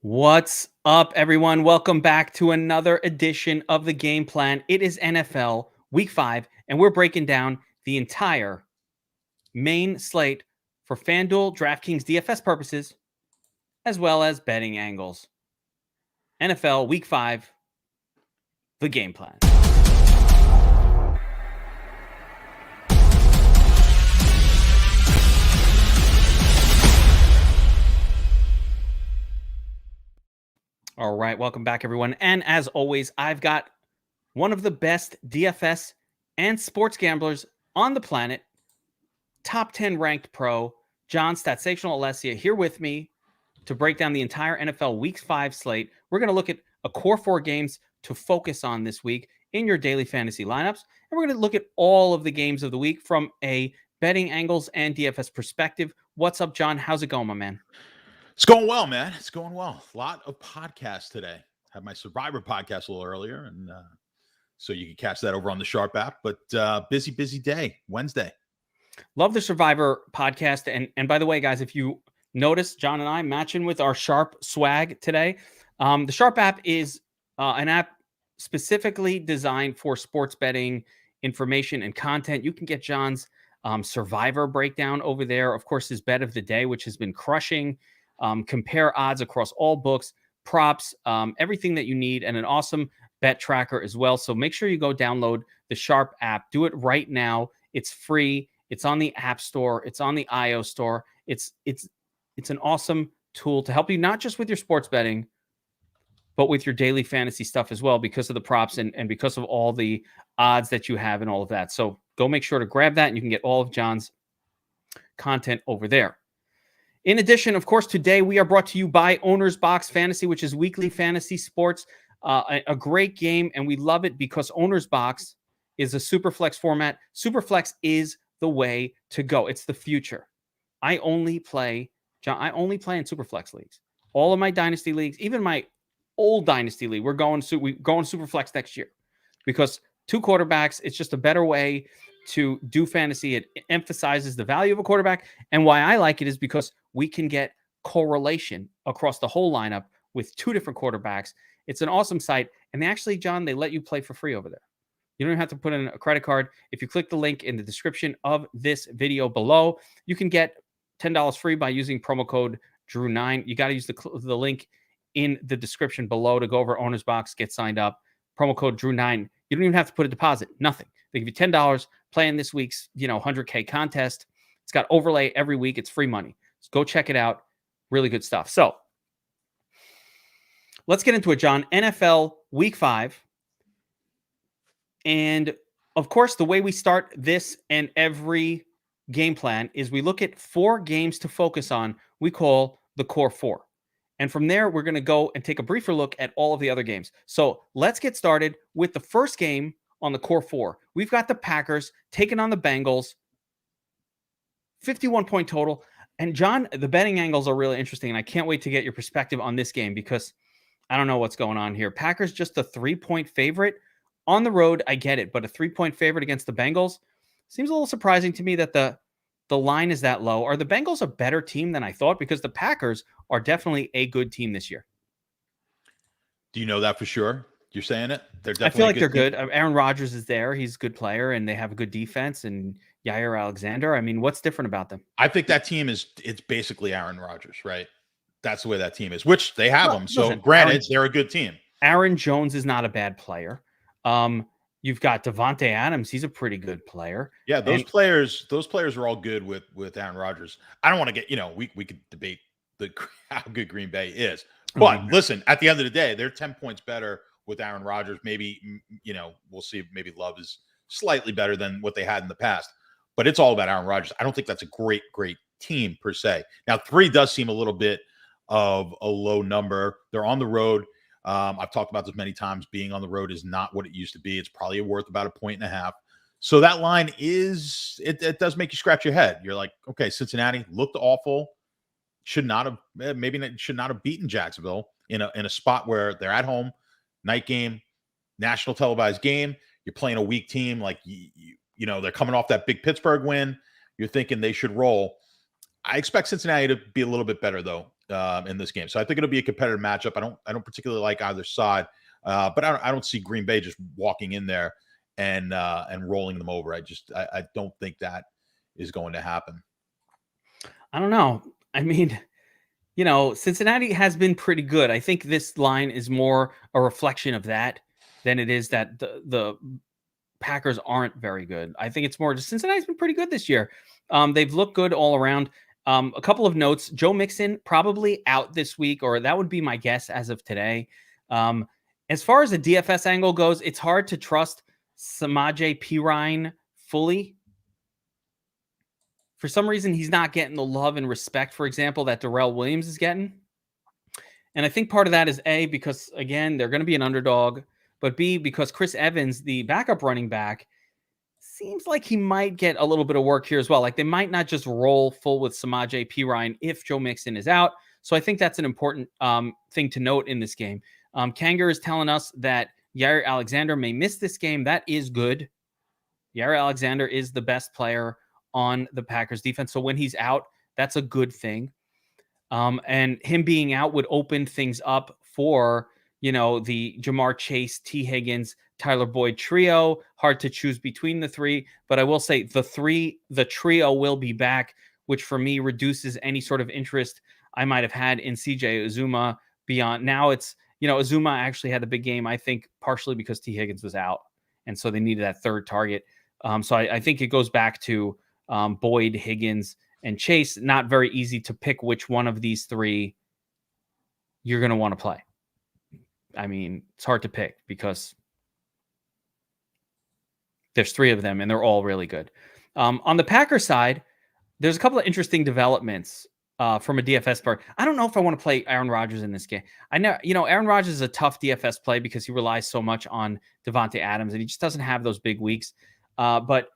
What's up, everyone? Welcome back to another edition of the Game Plan. It is NFL Week 5, and we're breaking down the entire main slate for FanDuel, DraftKings DFS purposes, as well as betting angles. NFL Week 5, the Game Plan. All right, welcome back, everyone. And as always, I've got one of the best DFS and sports gamblers on the planet, top 10 ranked pro, John Statsational Alessia, here with me to break down the entire NFL Week 5 slate. We're going to look at a core 4 games to focus on this week in your daily fantasy lineups. And we're going to look at all of the games of the week from a betting angles and DFS perspective. What's up, John? How's it going, my man? It's going well, man. It's going well. A lot of podcasts today. Had my Survivor podcast a little earlier, and so you can catch that over on the Sharp app. But busy day, Wednesday. Love the Survivor podcast. And by the way, guys, if you notice, John and I matching with our Sharp swag today. The Sharp app is an app specifically designed for sports betting information and content. You can get John's Survivor breakdown over there. Of course, his bet of the day, which has been crushing. Compare odds across all books, props, everything that you need, and an awesome bet tracker as well. So make sure you go download the Sharp app. Do it right now. It's free. It's on the App Store. It's on the iOS Store. It's an awesome tool to help you not just with your sports betting, but with your daily fantasy stuff as well, because of the props and because of all the odds that you have and all of that. So go make sure to grab that, and you can get all of John's content over there. In addition, of course, today we are brought to you by Owner's Box Fantasy, which is weekly fantasy sports, a great game, and we love it because Owner's Box is a Superflex format. Superflex is the way to go. It's the future. I only play in Superflex leagues. All of my dynasty leagues, even my old dynasty league, we're going Superflex next year because 2 quarterbacks, it's just a better way to do fantasy. It emphasizes the value of a quarterback. And why I like it is because we can get correlation across the whole lineup with 2 different quarterbacks. It's an awesome site. And they actually, John, they let you play for free over there. You don't even have to put in a credit card. If you click the link in the description of this video below, you can get $10 free by using promo code Drew9. You got to use the link in the description below to go over Owner's Box, get signed up. Promo code Drew9. You don't even have to put a deposit. Nothing. They give you $10 playing this week's 100K contest. It's got overlay every week. It's free money. So go check it out. Really good stuff. So let's get into it, John. NFL Week 5. And of course, the way we start this and every game plan is we look at 4 games to focus on. We call the core 4. And from there, we're going to go and take a briefer look at all of the other games. So let's get started with the first game on the core 4. We've got the Packers taking on the Bengals. 51-point total. And John, the betting angles are really interesting. And I can't wait to get your perspective on this game because I don't know what's going on here. Packers just a 3-point favorite. On the road, I get it. But a 3-point favorite against the Bengals seems a little surprising to me that the line is that low. Are the Bengals a better team than I thought? Because the Packers are definitely a good team this year. Do you know that for sure? You're saying it? They're definitely. I feel like they're good. Aaron Rodgers is there. He's a good player, and they have a good defense. And Jair Alexander. I mean, what's different about them? I think that team it's basically Aaron Rodgers, right? That's the way that team is, which they have them. So granted, they're a good team. Aaron Jones is not a bad player. You've got Devontae Adams. He's a pretty good player. Yeah, those players are all good with Aaron Rodgers. I don't want to get, we could debate how good Green Bay is. But listen, at the end of the day, they're 10 points better with Aaron Rodgers. Maybe, we'll see. Maybe Love is slightly better than what they had in the past. But it's all about Aaron Rodgers. I don't think that's a great team per se. Now, 3 does seem a little bit of a low number. They're on the road. I've talked about this many times. Being on the road is not what it used to be. It's probably worth about 1.5 points. So that line it does make you scratch your head. You're like, okay, Cincinnati looked awful. Should not have beaten Jacksonville in a spot where they're at home, night game, national televised game. You're playing a weak team. Like, they're coming off that big Pittsburgh win. You're thinking they should roll. I expect Cincinnati to be a little bit better, though, in this game. So I think it'll be a competitive matchup. I don't particularly like either side, but I don't see Green Bay just walking in there and rolling them over. I don't think that is going to happen. I don't know. I mean, Cincinnati has been pretty good. I think this line is more a reflection of that than it is that the Packers aren't very good. I think it's more just Cincinnati's been pretty good this year. They've looked good all around. A couple of notes: Joe Mixon probably out this week, or that would be my guess as of today. As far as the DFS angle goes, it's hard to trust Samaje Perine fully. For some reason, he's not getting the love and respect, for example, that Darrell Williams is getting. And I think part of that is A, because, again, they're going to be an underdog, but B, because Chris Evans, the backup running back, seems like he might get a little bit of work here as well. Like they might not just roll full with Samaje Perine if Joe Mixon is out. So I think that's an important thing to note in this game. Kanger is telling us that Jair Alexander may miss this game. That is good. Jair Alexander is the best player on the Packers defense. So when he's out, that's a good thing. And him being out would open things up for, the Jamar Chase, T. Higgins, Tyler Boyd trio. Hard to choose between the three, but I will say the trio will be back, which for me reduces any sort of interest I might have had in CJ Uzomah beyond. Now it's, Uzomah actually had the big game, I think partially because T. Higgins was out. And so they needed that third target. So I think it goes back to Boyd, Higgins, and Chase. Not very easy to pick which one of these three you're going to want to play. I mean, it's hard to pick because there's three of them and they're all really good. On the Packers side, there's a couple of interesting developments from a DFS part. I don't know if I want to play Aaron Rodgers in this game. I know, Aaron Rodgers is a tough DFS play because he relies so much on Devontae Adams and he just doesn't have those big weeks. But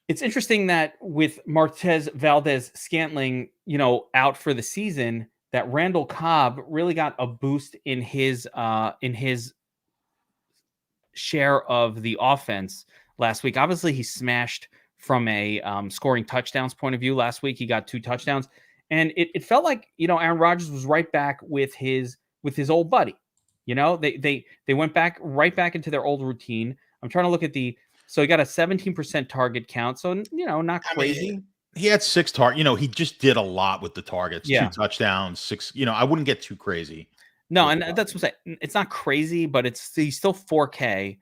it's interesting that with Marquez Valdez-Scantling, out for the season, that Randall Cobb really got a boost in his share of the offense last week. Obviously, he smashed from a scoring touchdowns point of view last week. He got 2 touchdowns, and it felt like Aaron Rodgers was right back with his old buddy. They went right back into their old routine. I'm trying to look at so he got a 17% target count. So, not crazy. I mean, he had 6 targets. He just did a lot with the targets. Yeah. 2 touchdowns, 6. I wouldn't get too crazy. No, and that's what I'm saying. It's not crazy, but he's still 4K.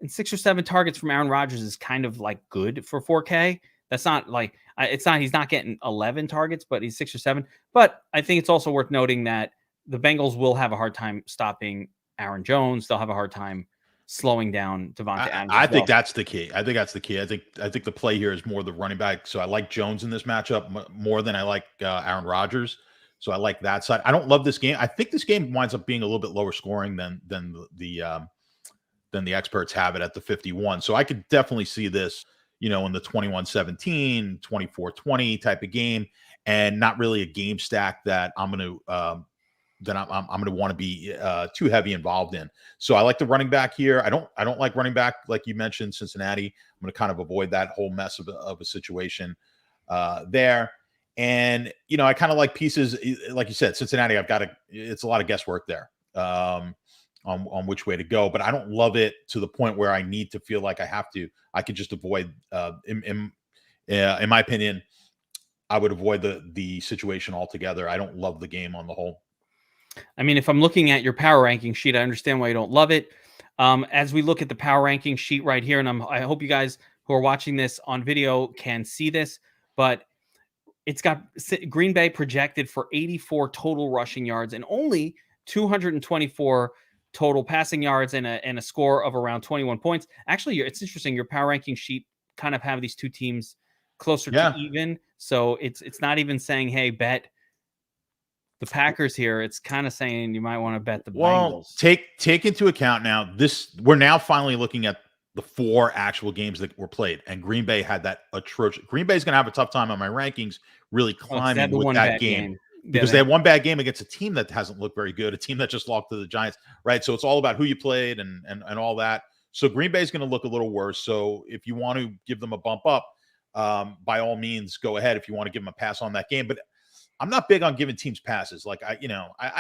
And 6 or 7 targets from Aaron Rodgers is kind of like good for 4K. That's not like he's not getting 11 targets, but he's 6 or 7. But I think it's also worth noting that the Bengals will have a hard time stopping Aaron Jones. They'll have a hard time slowing down Devontae Adams. I think that's the key. I think the play here is more the running back. So I like Jones in this matchup more than I like Aaron Rodgers. So I like that side. I don't love this game. I think this game winds up being a little bit lower scoring than the experts have it at the 51. So I could definitely see this, in the 21-17, 24-20 type of game, and not really a game stack that I'm going to want to be too heavy involved in. So I like the running back here. I don't like running back like you mentioned, Cincinnati. I'm going to kind of avoid that whole mess of a situation there. And I kind of like pieces like you said, Cincinnati. It's a lot of guesswork there on which way to go, but I don't love it to the point where I need to feel like I have to. I could just avoid. In my opinion, I would avoid the situation altogether. I don't love the game on the whole. I mean, if I'm looking at your power ranking sheet, I understand why you don't love it. As we look at the power ranking sheet right here, and I hope you guys who are watching this on video can see this, but it's got Green Bay projected for 84 total rushing yards and only 224 total passing yards and a score of around 21 points. Actually, it's interesting. Your power ranking sheet kind of have these two teams closer to even. So it's not even saying, hey, bet the Packers here. It's kind of saying you might want to bet the Bengals. Take into account now we're now finally looking at the 4 actual games that were played, and Green Bay had that atrocious. Green Bay's going to have a tough time on my rankings really climbing with that game. Because they had one bad game against a team that hasn't looked very good, a team that just lost to the Giants, right? So it's all about who you played and all that. So Green Bay is going to look a little worse. So if you want to give them a bump up, by all means, go ahead if you want to give them a pass on that game. But I'm not big on giving teams passes. Like I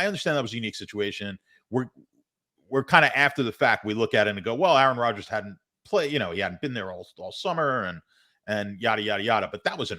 understand that was a unique situation. We're kind of after the fact. We look at it and go, well, Aaron Rodgers hadn't played, he hadn't been there all summer and yada, yada, yada. But that was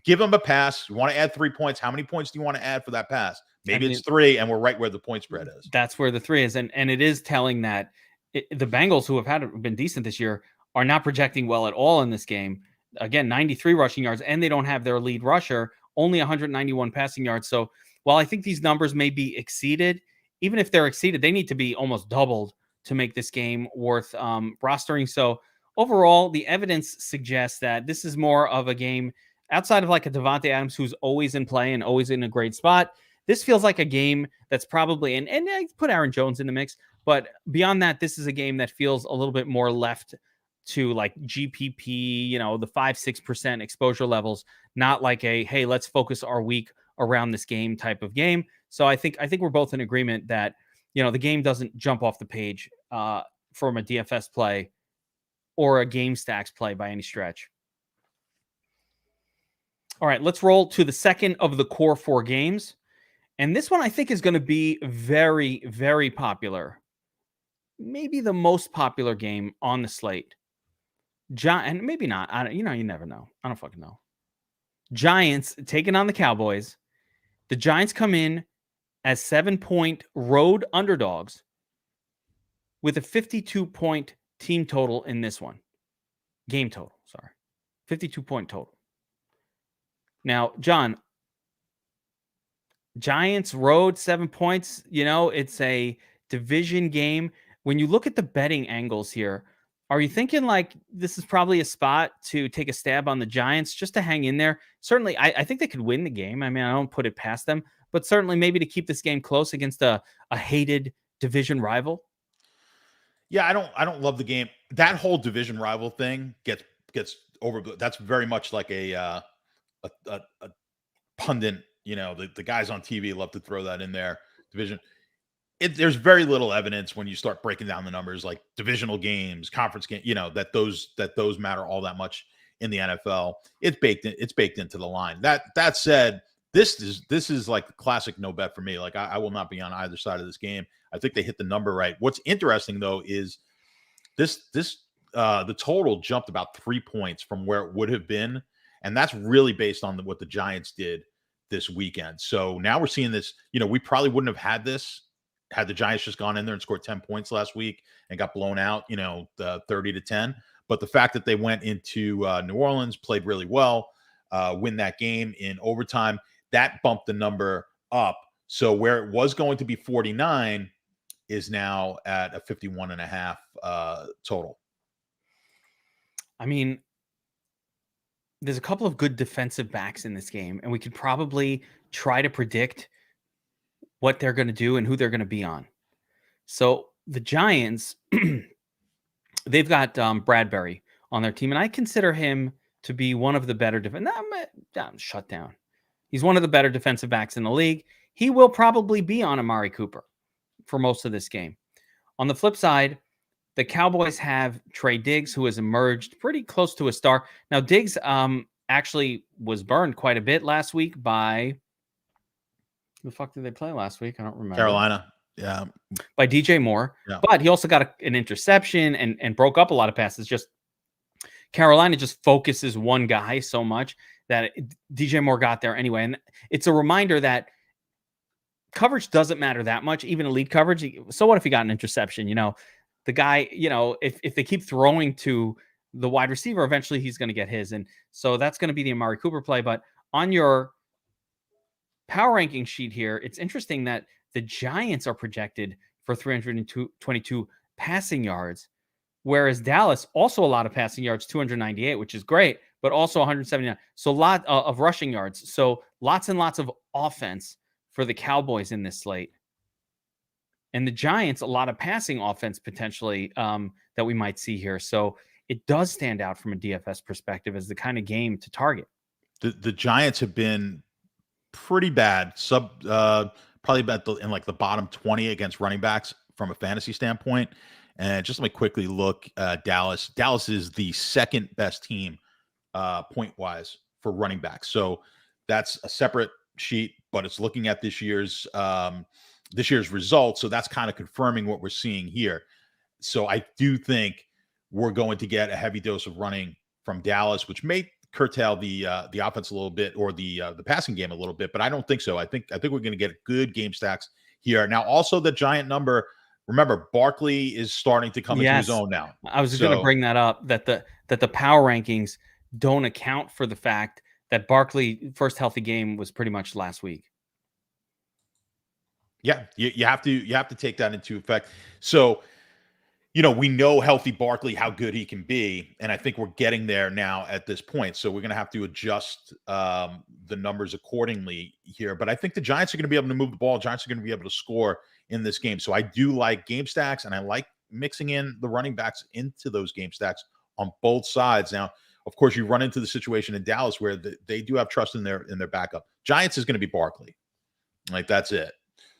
give him a pass. You want to add 3 points. How many points do you want to add for that pass? Maybe it's 3 and we're right where the point spread is. That's where the 3 is. And it is telling that the Bengals, who have been decent this year, are not projecting well at all in this game. Again, 93 rushing yards, and they don't have their lead rusher, only 191 passing yards. So while I think these numbers may be exceeded, even if they're exceeded, they need to be almost doubled to make this game worth rostering. So overall, the evidence suggests that this is more of a game outside of like a Devontae Adams, who's always in play and always in a great spot. This feels like a game that's probably, and I put Aaron Jones in the mix, but beyond that, this is a game that feels a little bit more left to like GPP, the 5-6% exposure levels, not like a, hey, let's focus our week around this game type of game. So I think we're both in agreement that, the game doesn't jump off the page from a DFS play or a game stacks play by any stretch. All right, let's roll to the second of the core 4 games. And this one I think is going to be very, very popular. Maybe the most popular game on the slate. And maybe not. You never know. I don't fucking know. Giants taking on the Cowboys. The Giants come in as 7-point road underdogs with a 52-point team total in this one. Game total, sorry. 52-point total. Now, John, Giants road 7 points, it's a division game. When you look at the betting angles here, are you thinking like this is probably a spot to take a stab on the Giants just to hang in there? Certainly, I think they could win the game. I mean, I don't put it past them, but certainly maybe to keep this game close against a hated division rival. Yeah, I don't love the game. That whole division rival thing gets over. That's very much like a pundit. The guys on TV love to throw that in there. Division. There's very little evidence when you start breaking down the numbers, like divisional games, conference game, that those matter all that much in the NFL. It's baked into the line. That said, this is like the classic no bet for me. Like I will not be on either side of this game. I think they hit the number right. What's interesting though is the total jumped about 3 points from where it would have been, and that's really based on what the Giants did this weekend. So now we're seeing this. We probably wouldn't have had this had the Giants just gone in there and scored 10 points last week and got blown out, the 30-10. But the fact that they went into New Orleans, played really well, win that game in overtime, that bumped the number up. So where it was going to be 49 is now at a 51.5 total. I mean, there's a couple of good defensive backs in this game, and we could probably try to predict what they're going to do and who they're going to be on. So the Giants, they've got Bradbury on their team, and I consider him to be one of the better shut down. He's one of the better defensive backs in the league. He will probably be on Amari Cooper for most of this game. On the flip side, the Cowboys have Trey Diggs, who has emerged pretty close to a star. Now, Diggs actually was burned quite a bit last week by... Who the fuck did they play last week? I don't remember. Carolina. Yeah. By DJ Moore. Yeah. But he also got an interception and broke up a lot of passes. Just Carolina just focuses one guy so much that DJ Moore got there anyway. And it's a reminder that coverage doesn't matter that much, even elite coverage. So what if he got an interception? The guy, if they keep throwing to the wide receiver, eventually he's going to get his. And so that's going to be the Amari Cooper play. But on your power ranking sheet here, it's interesting that the Giants are projected for 322 passing yards, whereas Dallas, also a lot of passing yards, 298, which is great, but also 179. So a lot of rushing yards. So lots and lots of offense for the Cowboys in this slate. And the Giants, a lot of passing offense potentially that we might see here. So it does stand out from a DFS perspective as the kind of game to target. The Giants have been pretty bad, probably about in like the bottom 20 against running backs from a fantasy standpoint. And just let me quickly look at Dallas. Dallas is the second best team point wise for running backs. So That's a separate sheet, but it's looking at this year's results. So that's kind of confirming what we're seeing here. So I do think we're going to get a heavy dose of running from Dallas, which may curtail the offense a little bit, or the passing game a little bit, but I don't think so. I think we're going to get good game stacks here. Now, also the giant number. Remember, Barkley is starting to come into his own now. I was going to bring that up, that the power rankings don't account for the fact that Barkley first healthy game was pretty much last week. Yeah, you have to take that into effect. So, we know healthy Barkley, how good he can be, and I think we're getting there now at this point. So we're going to have to adjust the numbers accordingly here. But I think the Giants are going to be able to move the ball. Giants are going to be able to score in this game. So I do like game stacks, and I like mixing in the running backs into those game stacks on both sides. Now, of course, you run into the situation in Dallas where they do have trust in their backup. Giants is going to be Barkley. Like, that's it.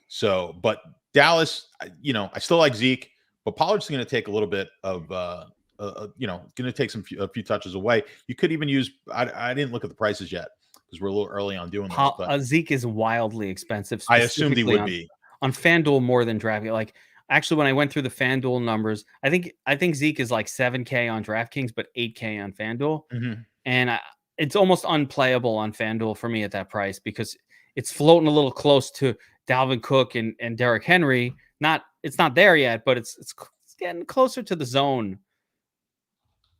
So, but Dallas, I still like Zeke, but Pollard's going to take a little bit of, going to take a few touches away. You could even use, I didn't look at the prices yet because we're a little early on doing this. But Zeke is wildly expensive. I assumed he would be. On FanDuel more than DraftKings. Like, actually, when I went through the FanDuel numbers, I think Zeke is like $7K on DraftKings, but $8K on FanDuel. Mm-hmm. And it's almost unplayable on FanDuel for me at that price because it's floating a little close to Dalvin Cook and Derrick Henry. It's not there yet, but it's getting closer to the zone.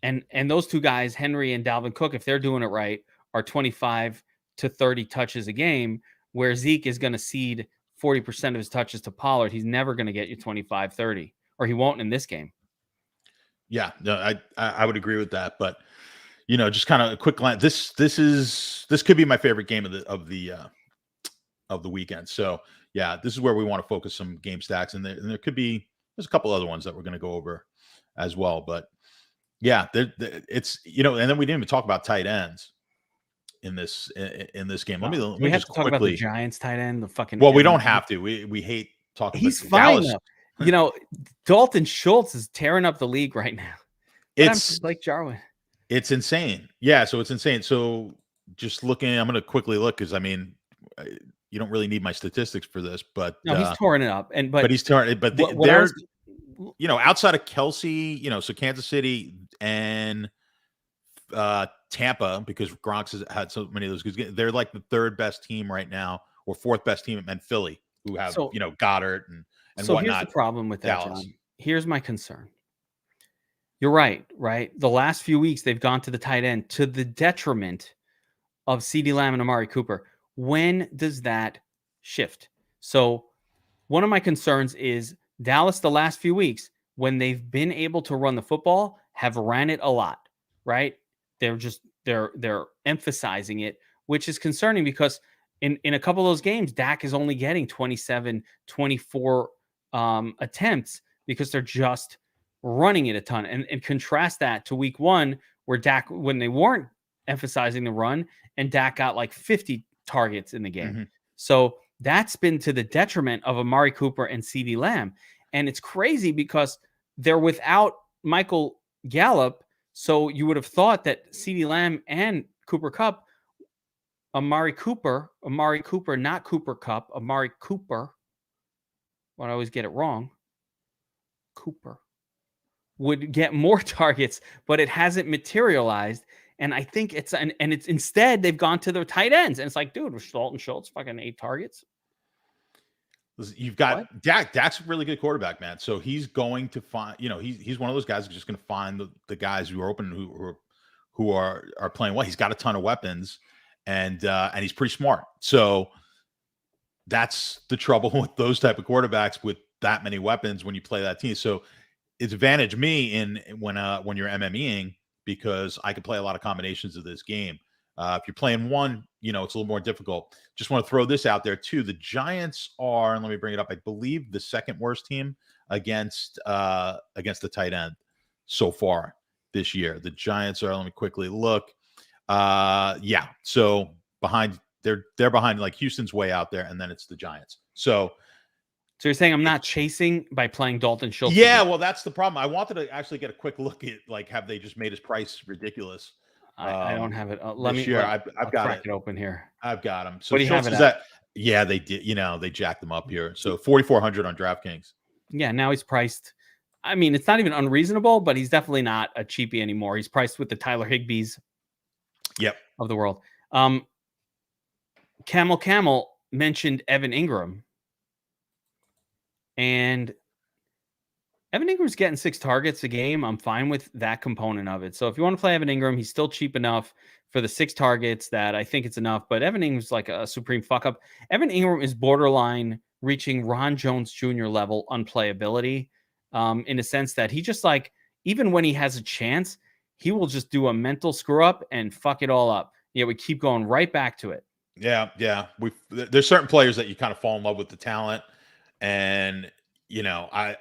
And those two guys, Henry and Dalvin Cook, if they're doing it right, are 25 to 30 touches a game, where Zeke is going to cede 40% of his touches to Pollard. He's never going to get you 25, 30, or he won't in this game. Yeah, no, I would agree with that. But, just kind of a quick glance. This could be my favorite game of the weekend. So yeah, this is where we want to focus some game stacks, and there's a couple other ones that we're going to go over as well. But yeah, it's and then we didn't even talk about tight ends in this game. Let me have just to talk about the Giants tight end. Well, we don't have to. We hate talking. He's about fine. Dalton Schultz is tearing up the league right now. It's like Jarwin. It's insane. Yeah, so it's insane. So just looking, I'm going to quickly look because you don't really need my statistics for this, but no, he's touring it up, but he's touring it. But they're outside of Kelsey, so Kansas City and Tampa, because Gronk has had so many of those good. They're like the third best team right now, or fourth best team, and Philly, who have Goddard and so whatnot. Here's the problem with that, Dallas. John. Here's my concern. You're right. The last few weeks they've gone to the tight end to the detriment of CeeDee Lamb and Amari Cooper. When does that shift? So one of my concerns is Dallas the last few weeks, when they've been able to run the football, have ran it a lot, right? They're emphasizing it, which is concerning because in a couple of those games, Dak is only getting 27, 24 attempts because they're just running it a ton. And contrast that to week one, where Dak, when they weren't emphasizing the run, and Dak got like 50 targets in the game. Mm-hmm. So that's been to the detriment of Amari Cooper and CeeDee Lamb. And it's crazy because they're without Michael Gallup. So you would have thought that CeeDee Lamb and Cooper Kupp, Amari Cooper, not Cooper Kupp, Amari Cooper. Well, I always get it wrong. Cooper would get more targets, but it hasn't materialized. And I think it's instead they've gone to their tight ends, and it's like, dude, was Dalton Schultz fucking 8 targets? You've got Dak. Dak's a really good quarterback, man. So he's going to find, he's one of those guys who's just going to find the guys who are open, who are playing well. He's got a ton of weapons, and he's pretty smart. So that's the trouble with those type of quarterbacks with that many weapons when you play that team. So it's advantage me when you're MMEing, because I can play a lot of combinations of this game. If you're playing one, it's a little more difficult. Just want to throw this out there too. The Giants are, and let me bring it up, I believe the second worst team against the tight end so far this year. The Giants are, let me quickly look. So behind, they're behind, like Houston's way out there, and then it's the Giants. So you're saying I'm not chasing by playing Dalton Schultz? Yeah, well, that's the problem. I wanted to actually get a quick look at, like, have they just made his price ridiculous? I don't have it. Let me I've got crack it. it open here. I've got him. So What do you have Schultz it is at? at, yeah, they did. They jacked them up here. So 4,400 on DraftKings. Yeah, now he's priced. I mean, it's not even unreasonable, but he's definitely not a cheapie anymore. He's priced with the Tyler Higbees of the world. Camel mentioned Evan Ingram. And Evan Ingram's getting 6 targets a game. I'm fine with that component of it. So if you want to play Evan Ingram, he's still cheap enough for the 6 targets that I think it's enough. But Evan Ingram's like a supreme fuck up. Evan Ingram is borderline reaching Ron Jones Jr. level unplayability, in a sense that he just like, even when he has a chance, he will just do a mental screw up and fuck it all up. Yeah, we keep going right back to it. Yeah. There's certain players that you kind of fall in love with the talent. And, I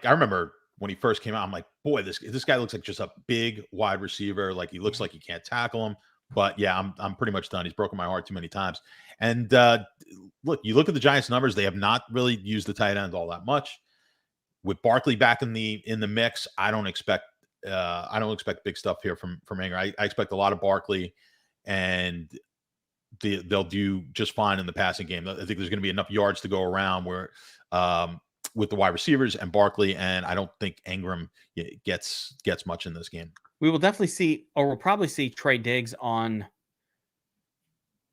remember when he first came out, I'm like, boy, this guy looks like just a big wide receiver. Like he looks like he can't tackle him. But yeah, I'm pretty much done. He's broken my heart too many times. And look at the Giants' numbers. They have not really used the tight end all that much. With Barkley back in the mix, I don't expect big stuff here from Ingram. I expect a lot of Barkley, and they'll do just fine in the passing game. I think there's going to be enough yards to go around where with the wide receivers and Barkley, and I don't think Ingram gets much in this game. We will definitely see, or we'll probably see Trey Diggs on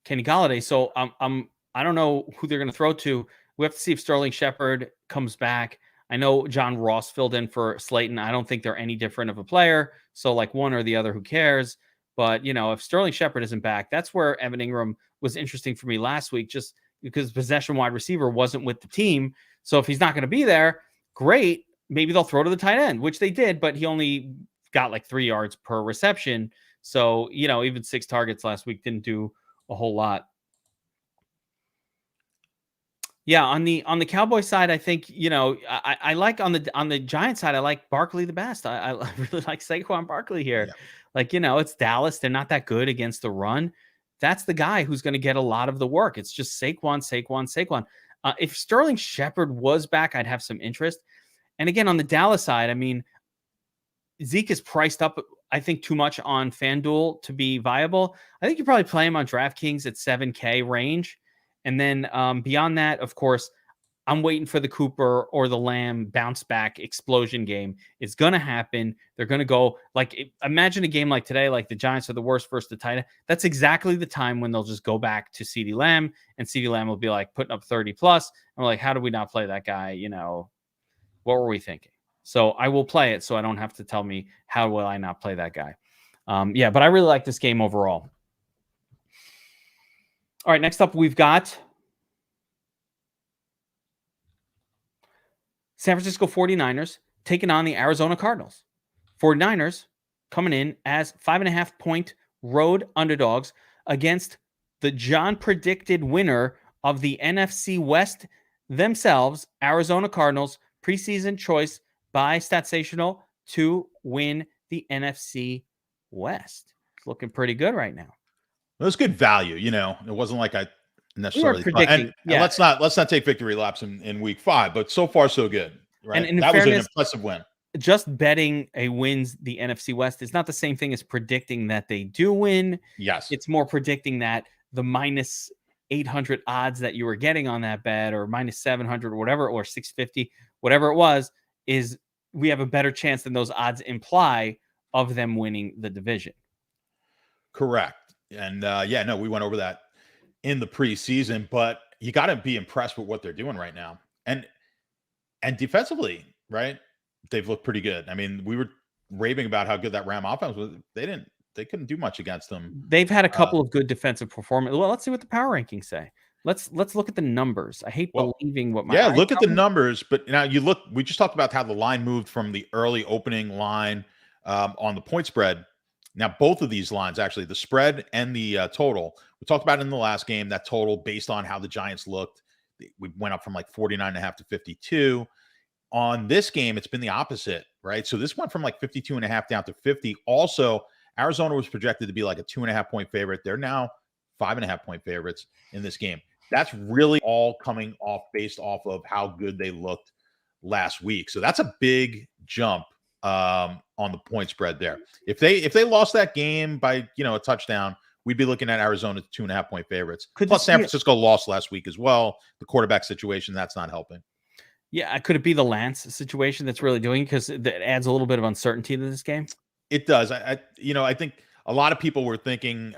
Kenny Golladay. So I don't know who they're going to throw to. We have to see if Sterling Shepard comes back. I know John Ross filled in for Slayton. I don't think they're any different of a player. So like one or the other, who cares? But, if Sterling Shepard isn't back, that's where Evan Ingram was interesting for me last week, just because possession wide receiver wasn't with the team. So if he's not going to be there, great. Maybe they'll throw to the tight end, which they did, but he only got like 3 yards per reception. So, even 6 targets last week didn't do a whole lot. Yeah, on the Cowboy side, I think, I like on the Giant side, I like Barkley the best. I really like Saquon Barkley here. Yeah. Like, it's Dallas. They're not that good against the run. That's the guy who's going to get a lot of the work. It's just Saquon. If Sterling Shepard was back, I'd have some interest. And again, on the Dallas side, I mean, Zeke is priced up, I think, too much on FanDuel to be viable. I think you probably play him on DraftKings at $7K range. And then beyond that, of course, I'm waiting for the Cooper or the Lamb bounce back explosion game. It's going to happen. They're going to go imagine a game like today, like the Giants are the worst versus the tight end. That's exactly the time when they'll just go back to CeeDee Lamb, and CeeDee Lamb will be like putting up 30 plus. And we're like, how did we not play that guy? What were we thinking? So I will play it so I don't have to tell me how will I not play that guy. But I really like this game overall. All right, next up, we've got San Francisco 49ers taking on the Arizona Cardinals. 49ers coming in as 5.5-point road underdogs against the John predicted winner of the NFC West themselves, Arizona Cardinals, preseason choice by Statsational to win the NFC West. It's looking pretty good right now. It was good value. It wasn't like I necessarily predicting. And let's not take victory laps in week 5, but so far so good. Right. And that fairness, was an impressive win. Just betting a wins the NFC West is not the same thing as predicting that they do win. Yes. It's more predicting that the minus 800 odds that you were getting on that bet, or minus 700 or whatever, or 650, whatever it was, is we have a better chance than those odds imply of them winning the division. Correct. And we went over that in the preseason, but you got to be impressed with what they're doing right now. And defensively, right? They've looked pretty good. I mean, we were raving about how good that Ram offense was. They couldn't do much against them. They've had a couple of good defensive performance. Well, let's see what the power rankings say. Let's look at the numbers. I hate believing what my look at the numbers, but now we just talked about how the line moved from the early opening line on the point spread. Now, both of these lines, actually, the spread and the total, we talked about in the last game, that total based on how the Giants looked, we went up from like 49.5 to 52. On this game, it's been the opposite, right? So this went from like 52.5 down to 50. Also, Arizona was projected to be like a 2.5-point favorite. They're now 5.5-point favorites in this game. That's really all coming off based off of how good they looked last week. So that's a big jump on the point spread there. If they lost that game by a touchdown, we'd be looking at Arizona 2.5-point favorites. Plus, San Francisco lost last week as well. The quarterback situation, that's not helping. Yeah, could it be the Lance situation that's really doing, because it adds a little bit of uncertainty to this game? It does. I think a lot of people were thinking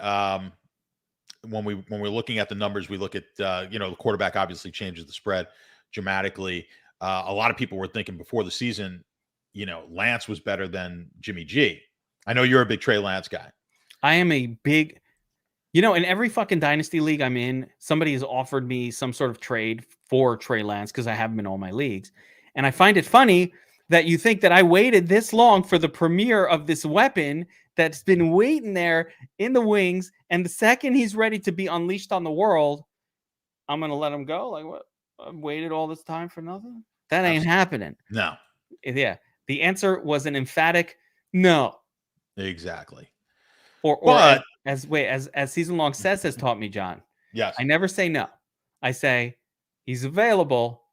when we're looking at the numbers, we look at the quarterback obviously changes the spread dramatically. A lot of people were thinking before the season, Lance was better than Jimmy G. I know you're a big Trey Lance guy. I am a big, in every fucking dynasty league I'm in, somebody has offered me some sort of trade for Trey Lance because I have him in all my leagues. And I find it funny that you think that I waited this long for the premiere of this weapon that's been waiting there in the wings. And the second he's ready to be unleashed on the world, I'm going to let him go. Like, what? I've waited all this time for nothing? That ain't happening. No. Yeah. The answer was an emphatic no. Exactly. Or as Season Long Says has taught me, John. Yes. I never say no. I say he's available,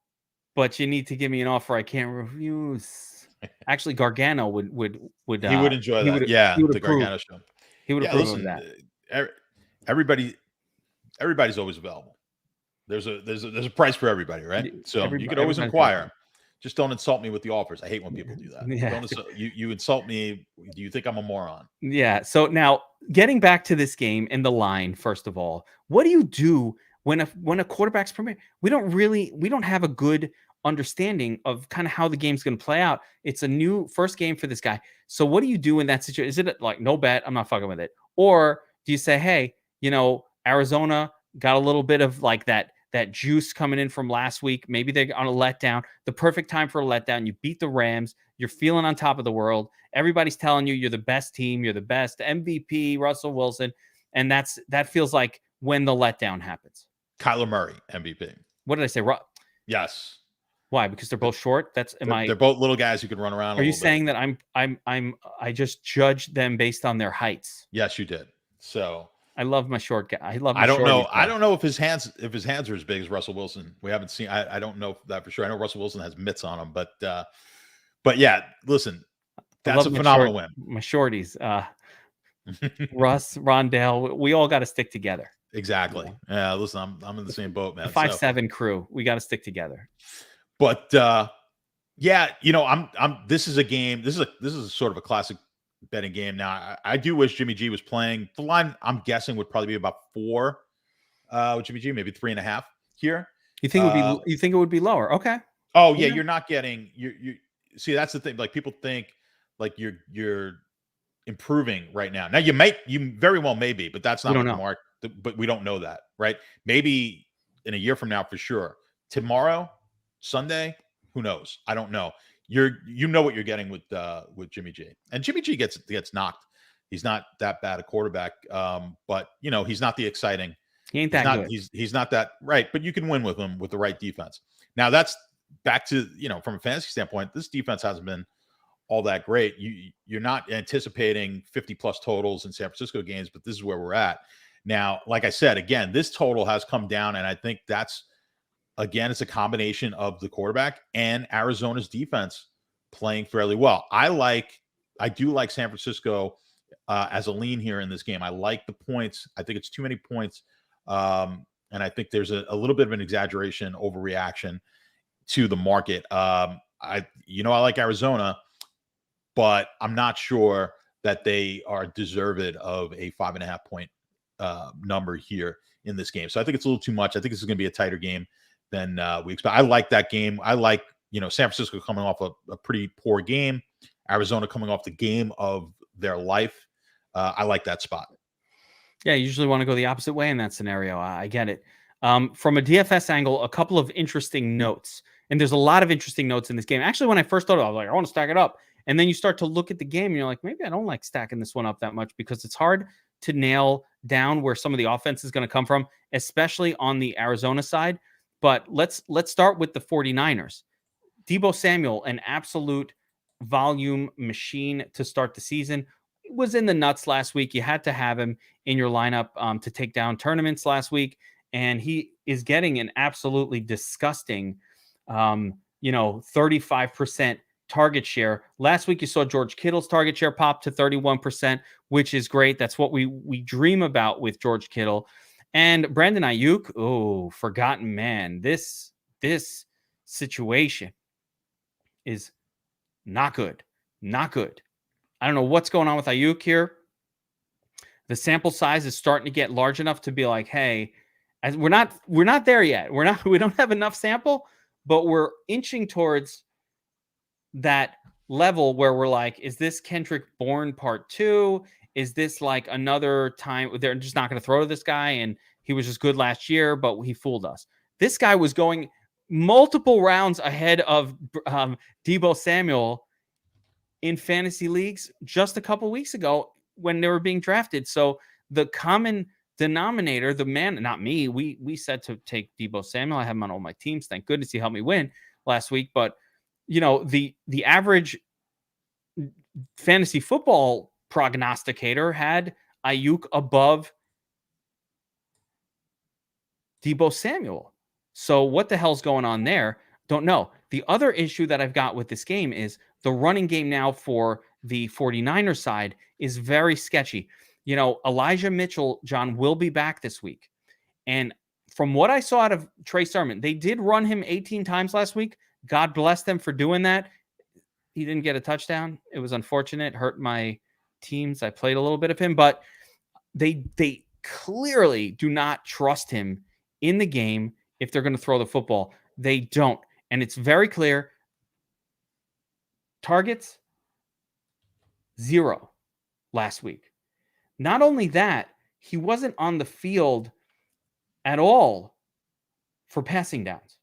but you need to give me an offer I can't refuse. Actually, Gargano would he would enjoy that. He would the Gargano show. He would approve of that. Everybody's always available. There's a price for everybody, right? So you could always inquire. Just don't insult me with the offers. I hate when people do that. Yeah. You insult me. Do you think I'm a moron? Yeah. So now getting back to this game and the line, first of all, what do you do when a quarterback's premier? We don't have a good understanding of kind of how the game's going to play out. It's a new first game for this guy. So what do you do in that situation? Is it like, no bet, I'm not fucking with it? Or do you say, hey, Arizona got a little bit of like that juice coming in from last week. Maybe they're on a letdown. The perfect time for a letdown. You beat the Rams. You're feeling on top of the world. Everybody's telling you you're the best team. You're the best. MVP, Russell Wilson. And that feels like when the letdown happens. Kyler Murray, MVP. What did I say? Yes. Why? Because they're both short? They're both little guys who can run around. Are you saying that I just judge them based on their heights? Yes, you did. So I love my short guy. I don't know. I don't know if his hands are as big as Russell Wilson. We haven't seen. I don't know that for sure. I know Russell Wilson has mitts on him, but yeah. Listen, that's a phenomenal win. My shorties, Russ, Rondale, we all got to stick together. Exactly. Yeah. Listen, I'm in the same boat, man. The 5'7" crew. We got to stick together. But yeah, This is a game. This is sort of a classic betting game. Now, I do wish Jimmy G was playing. The line, I'm guessing, would probably be about 4 with Jimmy G, maybe 3.5 here. You think it would be lower? Okay. Oh yeah, you're not getting you. See, that's the thing. Like, people think like you're improving right now. Now you very well may be, but that's not what the mark. But we don't know that, right? Maybe in a year from now, for sure. Tomorrow, Sunday, who knows? I don't know. You know what you're getting with Jimmy G, and Jimmy G gets knocked. He's not that bad a quarterback, but he's not the exciting. He ain't that good. He's not that right, but you can win with him with the right defense. Now that's back to from a fantasy standpoint. This defense hasn't been all that great. You're not anticipating 50+ totals in San Francisco games, but this is where we're at now. Like I said, again, this total has come down, and I think that's. Again, it's a combination of the quarterback and Arizona's defense playing fairly well. I do like San Francisco as a lean here in this game. I like the points. I think it's too many points. And I think there's a little bit of an exaggeration, overreaction to the market. I like Arizona, but I'm not sure that they are deserved of a 5.5-point number here in this game. So I think it's a little too much. I think this is going to be a tighter game than we expect. I like that game. I like, San Francisco coming off a pretty poor game, Arizona coming off the game of their life. I like that spot. Yeah, you usually want to go the opposite way in that scenario. I get it. From a DFS angle, a couple of interesting notes. And there's a lot of interesting notes in this game. Actually, when I first started, I was like, I want to stack it up. And then you start to look at the game and you're like, maybe I don't like stacking this one up that much, because it's hard to nail down where some of the offense is going to come from, especially on the Arizona side. But let's start with the 49ers. Deebo Samuel, an absolute volume machine to start the season, was in the nuts last week. You had to have him in your lineup to take down tournaments last week. And he is getting an absolutely disgusting, 35% target share. Last week, you saw George Kittle's target share pop to 31%, which is great. That's what we dream about with George Kittle. And Brandon Ayuk, oh, forgotten man. This situation is not good. Not good. I don't know what's going on with Ayuk here. The sample size is starting to get large enough to be like, hey, as we're not there yet. We don't have enough sample, but we're inching towards that level where we're like, is this Kendrick Bourne part 2? Is this like another time they're just not going to throw to this guy and he was just good last year, but he fooled us? This guy was going multiple rounds ahead of Deebo Samuel in fantasy leagues just a couple weeks ago when they were being drafted. So the common denominator, the man, not me, we said to take Deebo Samuel. I have him on all my teams. Thank goodness he helped me win last week. But the average fantasy football prognosticator had Ayuk above Deebo Samuel. So what the hell's going on there? Don't know. The other issue that I've got with this game is the running game now for the 49ers side is very sketchy. Elijah Mitchell, John, will be back this week. And from what I saw out of Trey Sermon, they did run him 18 times last week. God bless them for doing that. He didn't get a touchdown. It was unfortunate. Hurt my teams. I played a little bit of him, but they clearly do not trust him in the game if they're going to throw the football. They don't. And it's very clear. Targets, 0 last week. Not only that, he wasn't on the field at all for passing downs.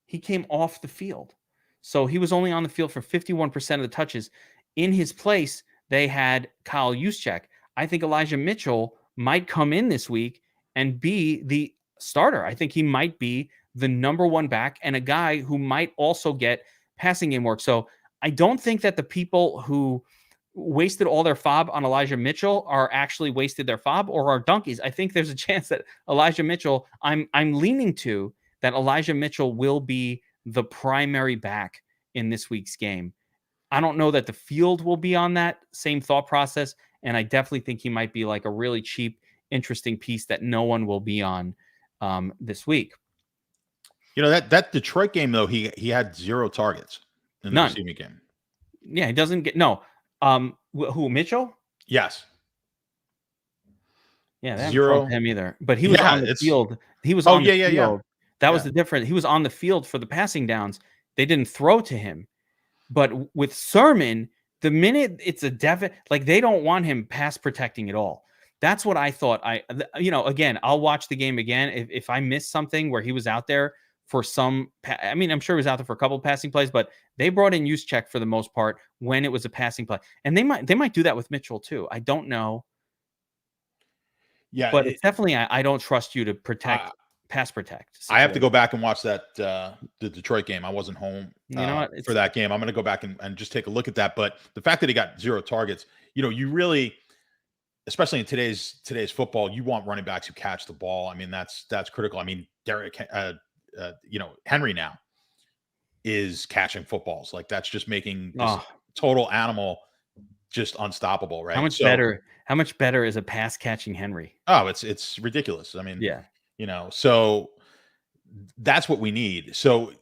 He came off the field. So he was only on the field for 51% of the touches. In his place, they had Kyle Juszczyk. I think Elijah Mitchell might come in this week and be the starter. I think he might be the number one back and a guy who might also get passing game work. So I don't think that the people who wasted all their fob on Elijah Mitchell are actually wasted their fob or are donkeys. I think there's a chance that Elijah Mitchell, I'm leaning to that Elijah Mitchell will be the primary back in this week's game. I don't know that the field will be on that same thought process. And I definitely think he might be like a really cheap, interesting piece that no one will be on this week. That Detroit game, though, he had 0 targets in the receiving game. Yeah, he doesn't get who, Mitchell? Yes. Yeah, they 0 haven't him either. But he was on the field. He was on the field. Yeah. That was the difference. He was on the field for the passing downs. They didn't throw to him. But with Sermon, the minute it's a definite, like they don't want him pass protecting at all. That's what I thought. Again, I'll watch the game again. If I miss something where he was out there for some, I'm sure he was out there for a couple of passing plays, but they brought in Juszczyk for the most part when it was a passing play. And they might do that with Mitchell too. I don't know. Yeah. But it's definitely, I don't trust you to pass protect. I have to go back and watch that, the Detroit game. I wasn't home for that game. I'm going to go back and just take a look at that. But the fact that he got 0 targets, you really, especially in today's football, you want running backs who catch the ball. I mean, that's critical. I mean, Henry now is catching footballs. Like that's just making this total animal just unstoppable, right? How much better is a pass catching Henry? Oh, it's ridiculous. I mean, yeah. So that's what we need. So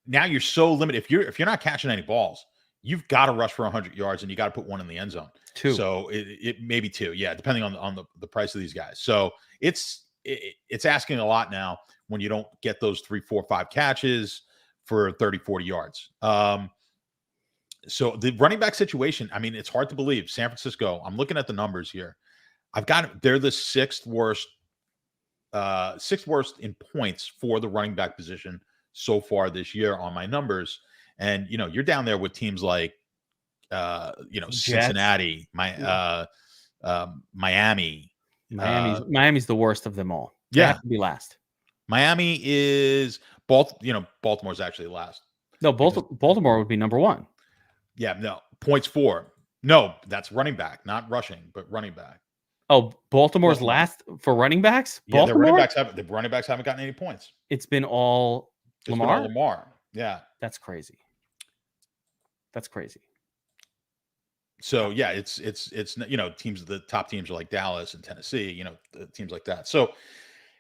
now you're so limited. If you're not catching any balls, you've got to rush for 100 yards and you got to put 1 in the end zone. 2. So it maybe 2. Yeah. Depending on the price of these guys. So it's asking a lot now when you don't get those 3, 4, 5 catches for 30, 40 yards. So the running back situation, I mean, it's hard to believe. San Francisco, I'm looking at the numbers here. They're the 6th worst in points for the running back position so far this year on my numbers. And, you're down there with teams like, Cincinnati, Miami. Miami's the worst of them all. Yeah. They have to be last. Miami is Baltimore's actually last. No, Baltimore would be number 1. Yeah, no. Points for. No, that's running back, not rushing, but running back. Oh, Baltimore's last for running backs? Yeah, the running backs haven't gotten any points. It's been all Lamar? Lamar. Yeah. That's crazy. That's crazy. So yeah, it's teams, the top teams are like Dallas and Tennessee, teams like that. So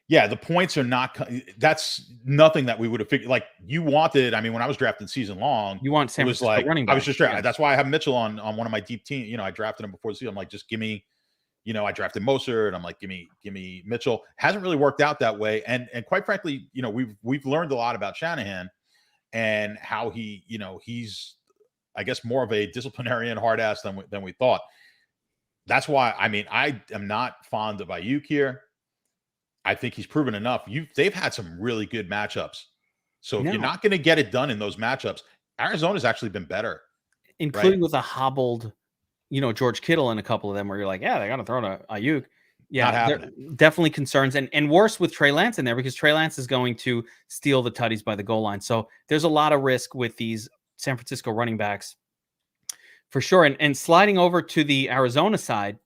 yeah, the points are not. That's nothing that we would have figured. Like you wanted. I mean, when I was drafting season long, you want San Francisco running back. I was just drafting. Yeah. That's why I have Mitchell on one of my deep team. I drafted him before the season. I'm like, just give me. I drafted Moser, and I'm like, give me Mitchell. Hasn't really worked out that way, and quite frankly, we've learned a lot about Shanahan and how he's, I guess, more of a disciplinarian hard ass than we thought. That's why, I mean, I am not fond of Ayuk here. I think he's proven enough. They've had some really good matchups. So if you're not going to get it done in those matchups, Arizona's actually been better. Including with a hobbled, George Kittle in a couple of them where you're like, yeah, they got to throw to Ayuk. Yeah, definitely concerns. And worse with Trey Lance in there because Trey Lance is going to steal the tutties by the goal line. So there's a lot of risk with these San Francisco running backs for sure. And sliding over to the Arizona side,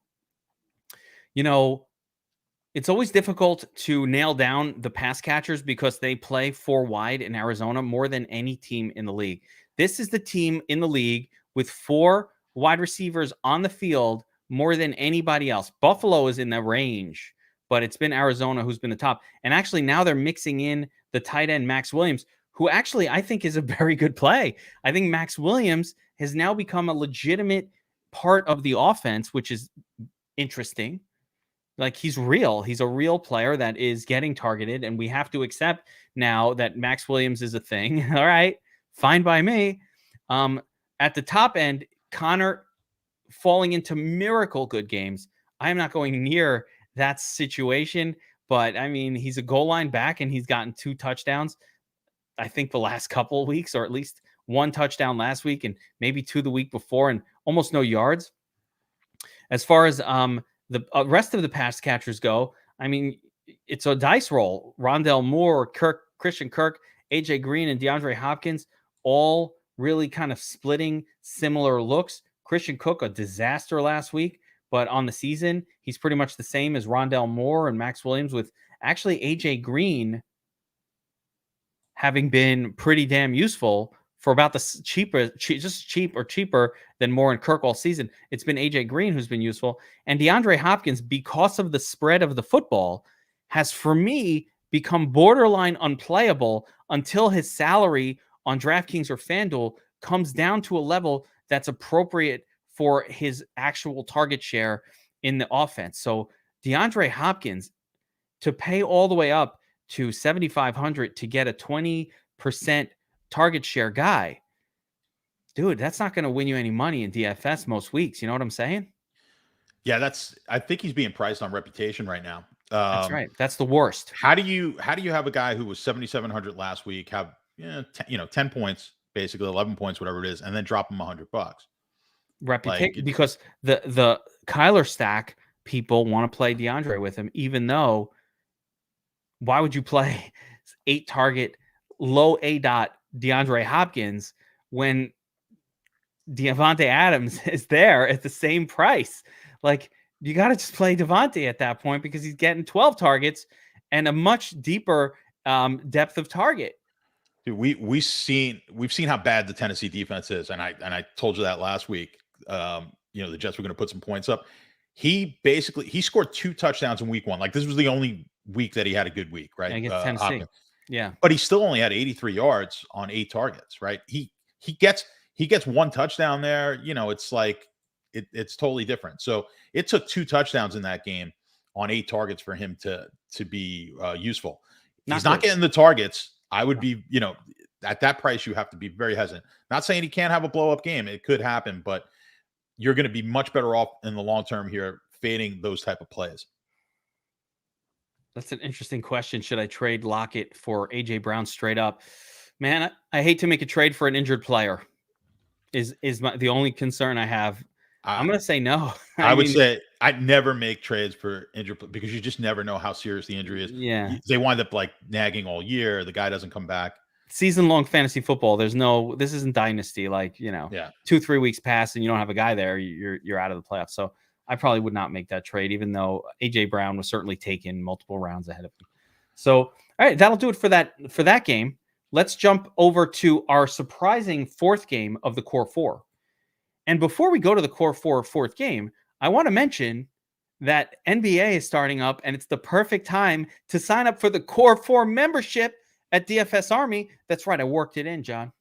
it's always difficult to nail down the pass catchers because they play 4 wide in Arizona more than any team in the league. This is the team in the league with 4 wide receivers on the field more than anybody else. Buffalo is in the range, but it's been Arizona who's been the top. And actually now they're mixing in the tight end Max Williams, who actually I think is a very good play. I think Max Williams has now become a legitimate part of the offense, which is interesting. Like he's real. He's a real player that is getting targeted, and we have to accept now that Max Williams is a thing. All right, fine by me. At the top end, Connor falling into miracle good games. I am not going near that situation, but I mean, he's a goal line back, and he's gotten 2 touchdowns. I think the last couple of weeks, or at least 1 touchdown last week, and maybe 2 the week before, and almost no yards. As far as the rest of the pass catchers go, I mean, it's a dice roll. Rondale Moore, Christian Kirk, AJ Green, and DeAndre Hopkins all really kind of splitting similar looks. Christian Cook, a disaster last week, but on the season, he's pretty much the same as Rondale Moore and Max Williams, with actually AJ Green having been pretty damn useful for about the cheaper than Moore and Kirk all season. It's been AJ Green who's been useful. And DeAndre Hopkins, because of the spread of the football, has, for me, become borderline unplayable until his salary on DraftKings or FanDuel comes down to a level that's appropriate for his actual target share in the offense. So DeAndre Hopkins, to pay all the way up to $7,500 to get a 20% target share guy, dude, that's not going to win you any money in DFS most weeks. You know what I'm saying? Yeah, I think he's being priced on reputation right now. That's right. That's the worst. How do you have a guy who was 7,700 last week have 10 points, basically 11 points, whatever it is, and then drop him $100? Reputation, because the Kyler stack people want to play DeAndre with him, even though why would you play 8 target low A dot DeAndre Hopkins when Devontae Adams is there at the same price? Like, you got to just play Devontae at that point because he's getting 12 targets and a much deeper depth of target. Dude, we've seen how bad the Tennessee defense is, and I told you that last week. The Jets were going to put some points up. He scored 2 touchdowns in week 1. Like, this was the only week that he had a good week, right? Against Tennessee. Hopkins. Yeah. But he still only had 83 yards on 8 targets, right? He gets 1 touchdown there. It's like it's totally different. So it took 2 touchdowns in that game on 8 targets for him to be useful. He's not getting the targets. I would be, at that price, you have to be very hesitant. Not saying he can't have a blow up game. It could happen, but you're going to be much better off in the long term here fading those type of plays. That's an interesting question. Should I trade Lockett for AJ Brown straight up? Man, I hate to make a trade for an injured player. Is the only concern I have. I'm going to say no. I would say I'd never make trades for injured because you just never know how serious the injury is. Yeah. They wind up like nagging all year. The guy doesn't come back. Season-long fantasy football. This isn't dynasty. 2-3 weeks pass and you don't have a guy there, you're out of the playoffs. So I probably would not make that trade, even though AJ Brown was certainly taken multiple rounds ahead of him. So, all right, that'll do it for that game. let's jump over to our surprising fourth game of the core four. And before we go to the core four fourth game, I want to mention that NBA is starting up, and it's the perfect time to sign up for the core four membership at DFS Army. That's right. I worked it in, John.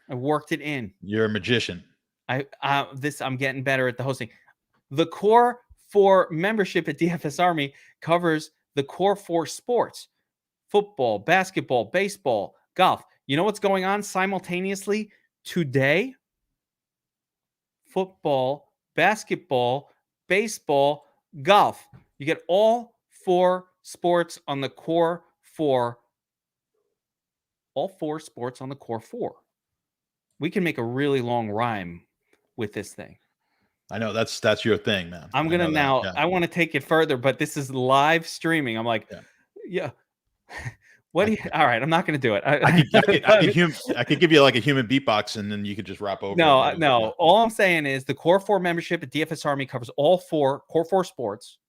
I worked it in. You're a magician. I'm getting better at the hosting. The core four membership at DFS Army covers the core four sports: football, basketball, baseball, golf. You know what's going on simultaneously today? Football, basketball, baseball, golf. You get all four sports on the core four. All four sports on the core four. We can make a really long rhyme with this thing. I know that's your thing, man. I'm going to now, I want to take it further, but this is live streaming. I'm like, yeah. What do you, all right, I'm not going to do it. I could give you like a human beatbox, and then you could just rap over. No. All I'm saying is the core four membership at DFS Army covers all four core four sports.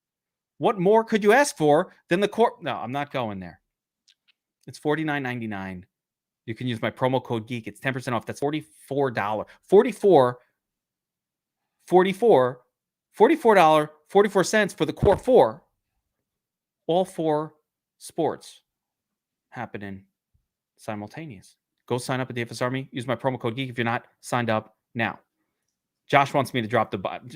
What more could you ask for than the core? No, I'm not going there. It's $49.99. You can use my promo code Geek. It's 10% off. That's $44. $44.44 for the core four. All four sports happening simultaneous. Go sign up at DFS Army. Use my promo code Geek if you're not signed up now. Josh wants me to drop the button.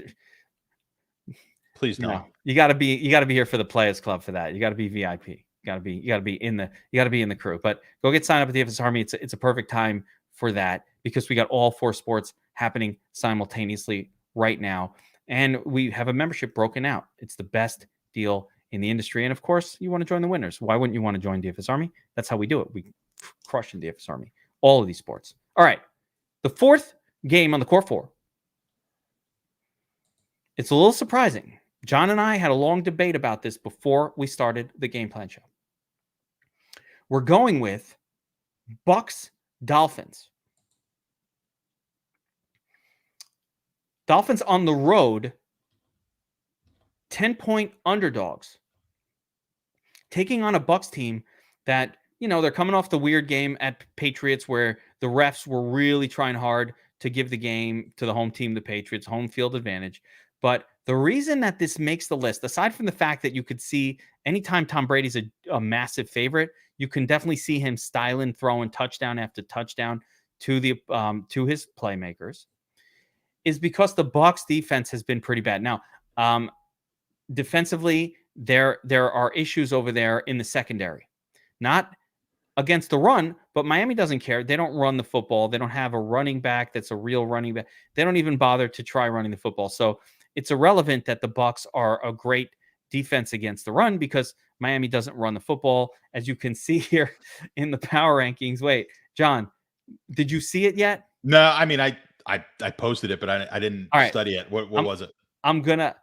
Please don't. No, you gotta be here for the Players Club for that. You gotta be VIP. You gotta be in the crew. But go get signed up at DFS Army. It's a perfect time for that because we got all four sports happening simultaneously right now. And we have a membership broken out. It's the best deal in the industry. And of course, you want to join the winners. Why wouldn't you want to join DFS Army? That's how we do it. We crush in DFS Army. All of these sports. All right. The fourth game on the core four. It's a little surprising. John and I had a long debate about this before we started the game plan show. We're going with Bucks Dolphins. Dolphins on the road, 10-point underdogs, taking on a Bucks team that, they're coming off the weird game at Patriots where the refs were really trying hard to give the game to the home team, the Patriots, home field advantage. But the reason that this makes the list, aside from the fact that you could see anytime Tom Brady's a massive favorite, you can definitely see him styling, throwing touchdown after touchdown to his playmakers, is because the Bucs defense has been pretty bad. Now, defensively, there are issues over there in the secondary, not against the run, but Miami doesn't care. They don't run the football. They don't have a running back that's a real running back. They don't even bother to try running the football. So it's irrelevant that the Bucs are a great defense against the run because Miami doesn't run the football, as you can see here in the power rankings. Wait, John, did you see it yet? No, I mean, I posted it, but I didn't study it. What was it? I'm gonna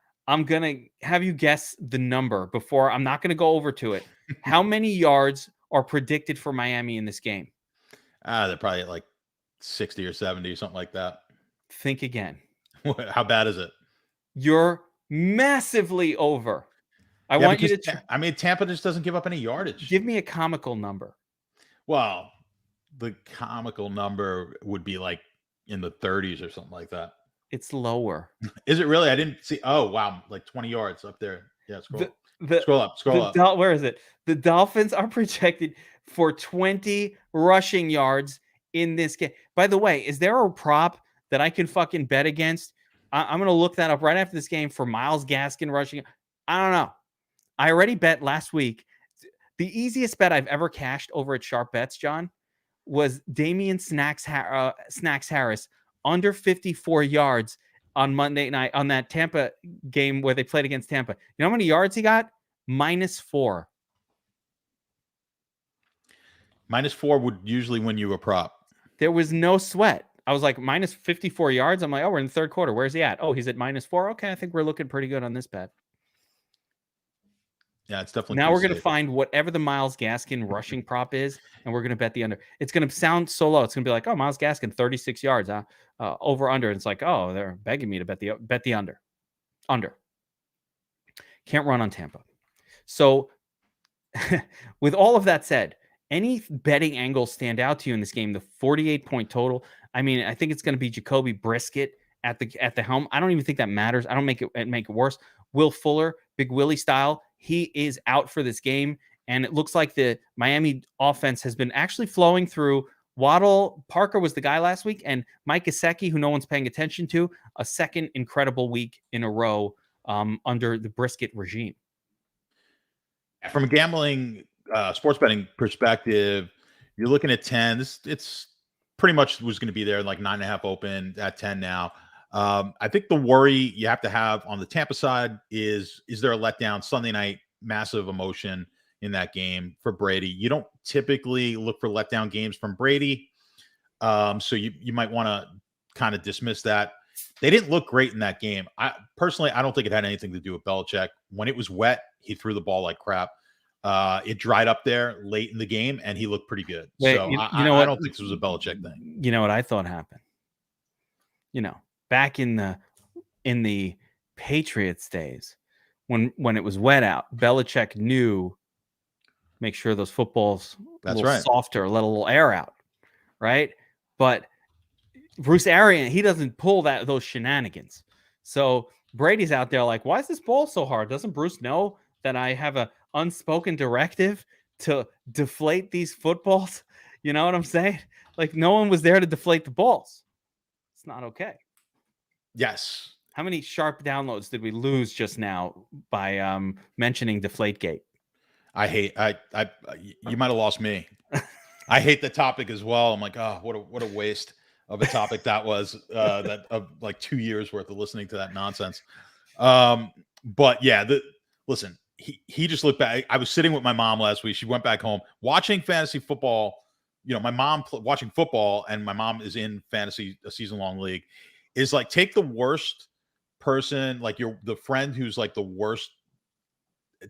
have you guess the number before. I'm not gonna go over to it. How many yards are predicted for Miami in this game? They're probably at like 60 or 70, something like that. Think again. How bad is it? You're massively over. I want you to. I mean, Tampa just doesn't give up any yardage. Give me a comical number. Well, the comical number would be like in the 30s or something like that. It's lower. Is it really? I didn't see. Oh, wow. Like 20 yards up there. Yeah. Scroll up. Where is it? The Dolphins are projected for 20 rushing yards in this game. By the way, is there a prop that I can fucking bet against? I'm going to look that up right after this game for Myles Gaskin rushing. I don't know. I already bet last week. The easiest bet I've ever cashed over at Sharp Bets, John, was Damian Snacks Harris under 54 yards on Monday night on that Tampa game where they played against Tampa. You know how many yards he got? -4. -4 would usually win you a prop. There was no sweat. I was like, -54 yards. I'm like, oh, we're in the third quarter. Where's he at? Oh, he's at -4. Okay, I think we're looking pretty good on this bet. Yeah, it's definitely. Now we're going to find whatever the Myles Gaskin rushing prop is, and we're going to bet the under. It's going to sound so low. It's going to be like, oh, Myles Gaskin, 36 yards, over under. And it's like, oh, they're begging me to bet the under. Under. Can't run on Tampa. So with all of that said, Any betting angles stand out to you in this game? The 48-point total. I mean, I think it's going to be Jacoby Brisket at the helm. I don't even think that matters. I don't make it worse. Will Fuller, Big Willie style, he is out for this game. And it looks like the Miami offense has been actually flowing through. Waddle, Parker was the guy last week, and Mike Gesicki, who no one's paying attention to, a second incredible week in a row under the Brisket regime. From a gambling sports betting perspective, you're looking at 10. It's pretty much was going to be there, like 9.5 open at 10 now. I think the worry you have to have on the Tampa side is there a letdown Sunday night, massive emotion in that game for Brady. You don't typically look for letdown games from Brady. So you might want to kind of dismiss that. They didn't look great in that game. I don't think it had anything to do with Belichick. When it was wet, he threw the ball like crap. It dried up there late in the game, and he looked pretty good. Wait, so I don't think this was a Belichick thing. You know what I thought happened? Back in the Patriots days, when it was wet out, Belichick knew make sure those footballs a little softer, let a little air out, right? But Bruce Arians, he doesn't pull those shenanigans. So Brady's out there like, why is this ball so hard? Doesn't Bruce know that I have a unspoken directive to deflate these footballs? You know what I'm saying? Like, no one was there to deflate the balls. It's not okay. Yes. How many sharp downloads did we lose just now by mentioning Deflategate? You might have lost me. I hate the topic as well. I'm like, oh, what a waste of a topic that was, that of like 2 years worth of listening to that nonsense. But yeah, listen, he just looked back. I was sitting with my mom last week. She went back home watching fantasy football. My mom watching football, and my mom is in fantasy, a season-long league, is like, take the worst person, like the friend who's like the worst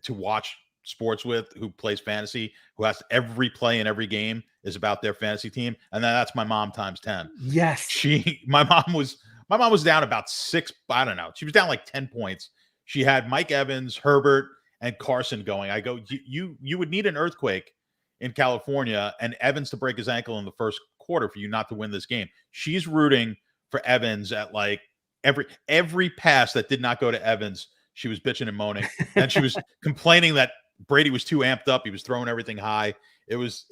to watch sports with, who plays fantasy, who has every play in every game is about their fantasy team, and then that's my mom times 10. Yes. My mom was down about 6, I don't know, she was down like 10 points. She had Mike Evans, Herbert, and Carson going. I go, you would need an earthquake in California and Evans to break his ankle in the first quarter for you not to win this game. She's rooting for Evans at like every pass that did not go to Evans. She was bitching and moaning, and she was complaining that Brady was too amped up. He was throwing everything high. It was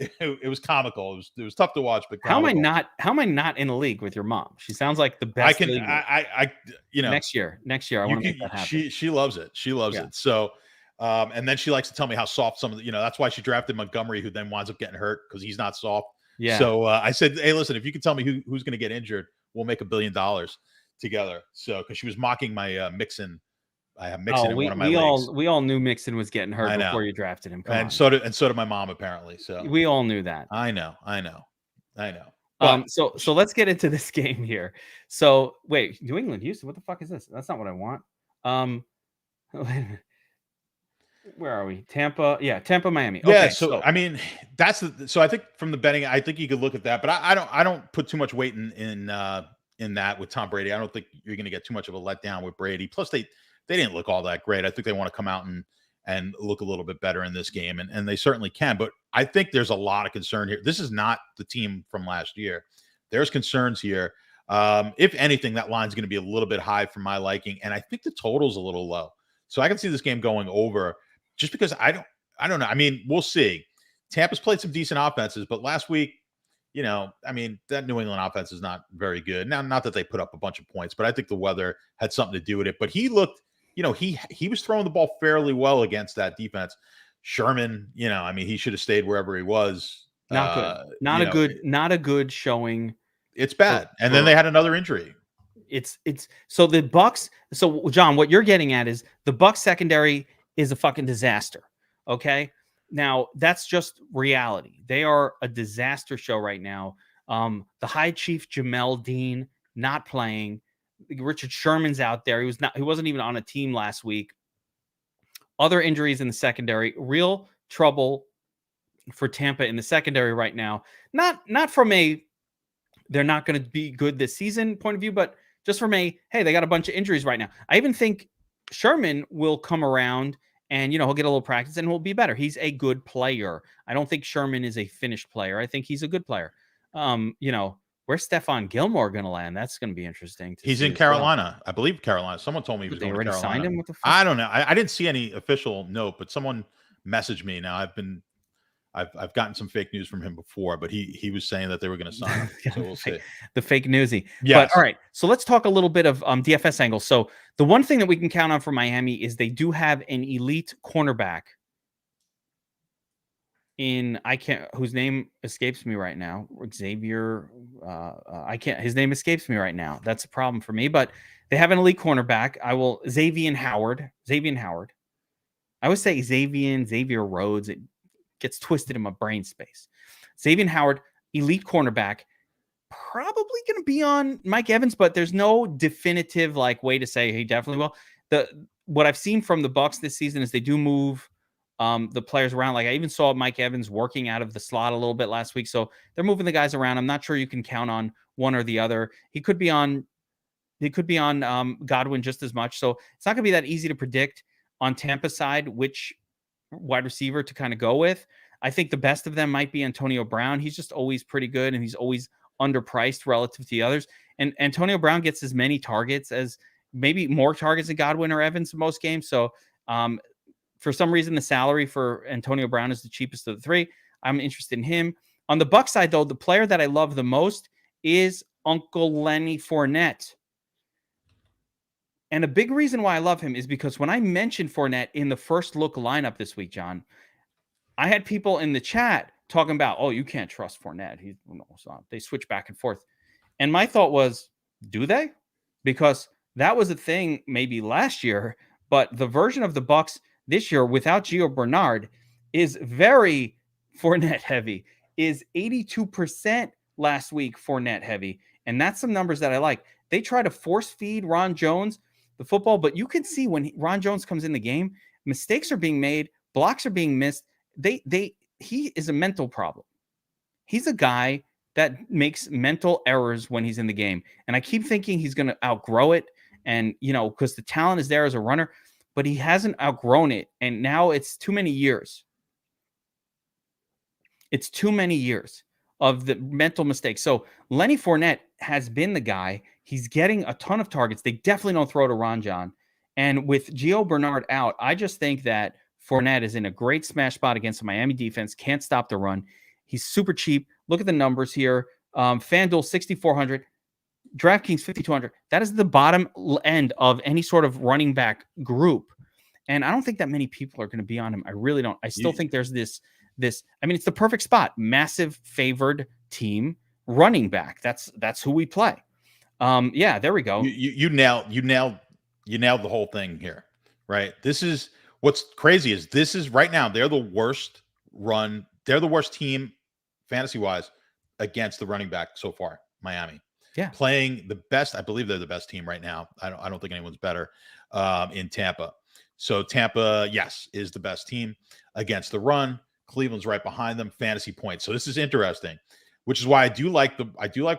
comical. It was tough to watch. But comical. How am I not in a league with your mom? She sounds like the best. Next year I want to make that happen. She loves it. She loves it. So, and then she likes to tell me how soft some of the, that's why she drafted Montgomery, who then winds up getting hurt because he's not soft. Yeah. So I said, hey, listen, if you can tell me who's going to get injured, we'll make $1 billion together. So, because she was mocking my Mixon. I have Mixon in one of my leagues. We all knew Mixon was getting hurt before you drafted him. So did my mom, apparently. So we all knew that. I know. But, so let's get into this game here. So wait, New England, Houston, what the fuck is this? That's not what I want. Where are we? Tampa. Yeah, Tampa, Miami. Okay, yeah. So I mean, so I think from the betting, I think you could look at that, but I don't put too much weight in that with Tom Brady. I don't think you're going to get too much of a letdown with Brady. Plus, they didn't look all that great. I think they want to come out and look a little bit better in this game, and they certainly can. But I think there's a lot of concern here. This is not the team from last year. There's concerns here. If anything, that line's going to be a little bit high for my liking, and I think the total's a little low. So I can see this game going over, just because I don't know. I mean, we'll see. Tampa's played some decent offenses, but last week, I mean, that New England offense is not very good. Now, not that they put up a bunch of points, but I think the weather had something to do with it. But he looked, he was throwing the ball fairly well against that defense. Sherman, I mean, he should have stayed wherever he was. Not good. Not a good showing. It's bad. And then they had another injury. It's so the Bucs. So John, what you're getting at is the Bucs secondary is a fucking disaster. Okay. Now that's just reality. They are a disaster show right now. The High Chief Jamel Dean not playing. Richard Sherman's out there. He wasn't even on a team last week. Other injuries in the secondary, real trouble for Tampa in the secondary right now. Not from a they're not going to be good this season point of view, but just from a, hey, they got a bunch of injuries right now. I even think Sherman will come around and he'll get a little practice and he'll be better. He's a good player. I don't think Sherman is a finished player. I think he's a good player. Where's Stephon Gilmore going to land? That's going to be interesting. He's in Carolina. I believe Carolina. Someone told me he was going to Carolina. They already signed him? What the fuck? I don't know. I didn't see any official note, but someone messaged me. Now I've gotten some fake news from him before, but he was saying that they were going to sign him. So we'll see. The fake newsy. Yes. But all right. So let's talk a little bit of DFS angles. So the one thing that we can count on for Miami is they do have an elite cornerback whose name escapes me right now. Xavier. His name escapes me right now. That's a problem for me, but they have an elite cornerback. Xavier Howard. I always say Xavier Rhodes. It gets twisted in my brain space. Xavier Howard, elite cornerback, probably going to be on Mike Evans, but there's no definitive way to say he definitely will. What I've seen from the Bucs this season is they do move the players around. I even saw Mike Evans working out of the slot a little bit last week. So they're moving the guys around. I'm not sure you can count on one or the other. He could be on Godwin just as much. So it's not going to be that easy to predict on Tampa side which wide receiver to kind of go with. I think the best of them might be Antonio Brown. He's just always pretty good, and he's always underpriced relative to the others. And Antonio Brown gets as many targets as maybe more targets than Godwin or Evans in most games. So for some reason, the salary for Antonio Brown is the cheapest of the three. I'm interested in him. On the Bucs side, though, the player that I love the most is Uncle Lenny Fournette. And a big reason why I love him is because when I mentioned Fournette in the first look lineup this week, John, I had people in the chat talking about, oh, you can't trust Fournette. They switch back and forth. And my thought was, do they? Because that was a thing maybe last year, but the version of the Bucs this year without Gio Bernard is very Fournette heavy, is 82% last week Fournette heavy. And that's some numbers that I like. They try to force feed Ron Jones the football, but you can see when Ron Jones comes in the game, mistakes are being made, blocks are being missed. He is a mental problem. He's a guy that makes mental errors when he's in the game. And I keep thinking he's going to outgrow it. And, because the talent is there as a runner, but he hasn't outgrown it. And now it's too many years. It's too many years of the mental mistakes. So Lenny Fournette has been the guy. He's getting a ton of targets. They definitely don't throw to Ron John. And with Gio Bernard out, I just think that Fournette is in a great smash spot against the Miami defense. Can't stop the run. He's super cheap. Look at the numbers here. FanDuel 6,400. DraftKings 5,200. That is the bottom end of any sort of running back group. And I don't think that many people are going to be on him. I really don't. I still think there's this, it's the perfect spot. Massive favored team running back. That's who we play. There we go. You nailed the whole thing here, right? This is what's crazy is this is right now. They're the worst team fantasy wise against the running back so far. Miami. Yeah. Playing the best. I believe they're the best team right now. I don't think anyone's better in Tampa. So Tampa, yes, is the best team against the run. Cleveland's right behind them, fantasy points. So this is interesting, which is why I do like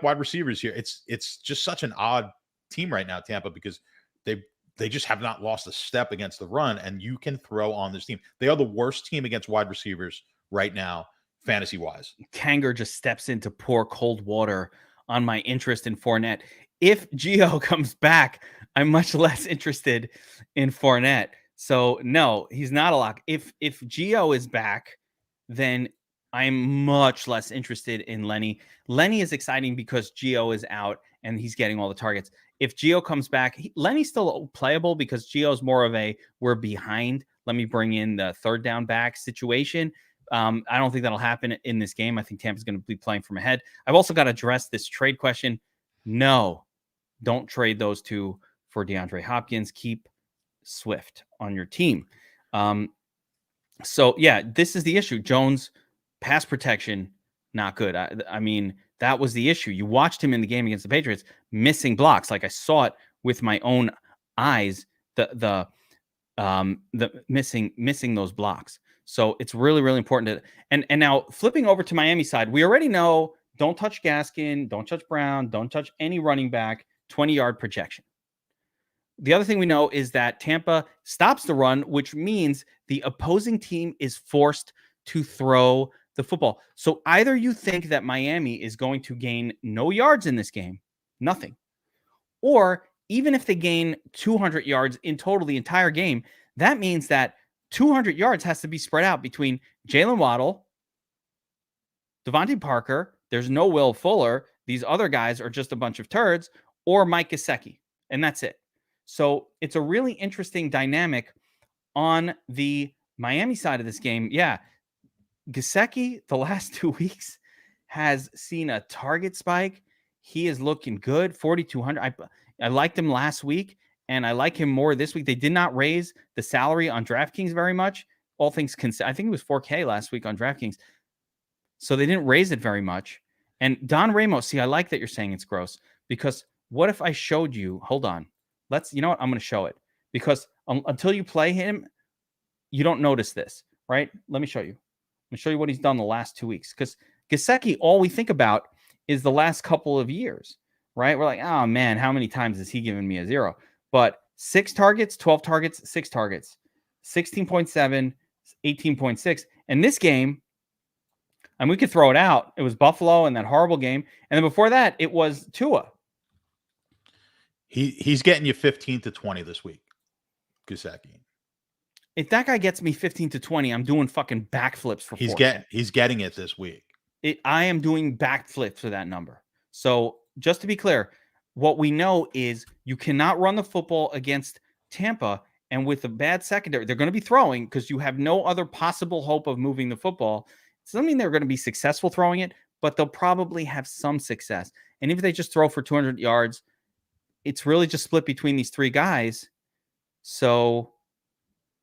wide receivers here. It's just such an odd team right now, Tampa, because they just have not lost a step against the run, and you can throw on this team. They are the worst team against wide receivers right now, fantasy wise. Kanger just steps in to pour cold water on my interest in Fournette. If Gio comes back, I'm much less interested in Fournette. So no, he's not a lock. If Gio is back, then I'm much less interested in Lenny. Lenny is exciting because Gio is out and he's getting all the targets. If Gio comes back, Lenny's still playable because Gio's more of a we're behind. Let me bring in the third down back situation. I don't think that'll happen in this game. I think Tampa's going to be playing from ahead. I've also got to address this trade question. No, don't trade those two for DeAndre Hopkins. Keep Swift on your team. So yeah, this is the issue. Jones pass protection, not good. I mean, that was the issue. You watched him in the game against the Patriots, missing blocks. Like I saw it with my own eyes, the missing those blocks. So it's really, really important to, and now flipping over to Miami side, we already know, don't touch Gaskin, don't touch Brown, don't touch any running back, 20-yard projection. The other thing we know is that Tampa stops the run, which means the opposing team is forced to throw the football. So either you think that Miami is going to gain no yards in this game, nothing, or even if they gain 200 yards in total the entire game, that means that 200 yards has to be spread out between Jalen Waddle, Devontae Parker, there's no Will Fuller, these other guys are just a bunch of turds, or Mike Gesicki, and that's it. So it's a really interesting dynamic on the Miami side of this game. Yeah, Gesicki, the last 2 weeks, has seen a target spike. He is looking good, 4,200. I liked him last week, and I like him more this week. They did not raise the salary on DraftKings very much. All things considered, I think it was $4K last week on DraftKings. So they didn't raise it very much. And Don Ramos, see, I like that you're saying it's gross, because what if I showed you, hold on, you know what? I'm going to show it, because until you play him, you don't notice this, right? Let me show you. Let me show you what he's done the last 2 weeks. Because Gesicki, all we think about is the last couple of years, right? We're like, oh man, how many times has he given me a 0? But 6 targets, 12 targets, 6 targets, 16.7, 18.6. And this game, and we could throw it out. It was Buffalo and that horrible game. And then before that, it was Tua. He's getting you 15 to 20 this week, Gesicki. If that guy gets me 15 to 20, I'm doing fucking backflips for he's 4K. getting it this week. I am doing backflips for that number. So just to be clear, what we know is you cannot run the football against Tampa, and with a bad secondary, they're going to be throwing because you have no other possible hope of moving the football. It doesn't mean they're going to be successful throwing it, but they'll probably have some success. And if they just throw for 200 yards, it's really just split between these 3 guys. So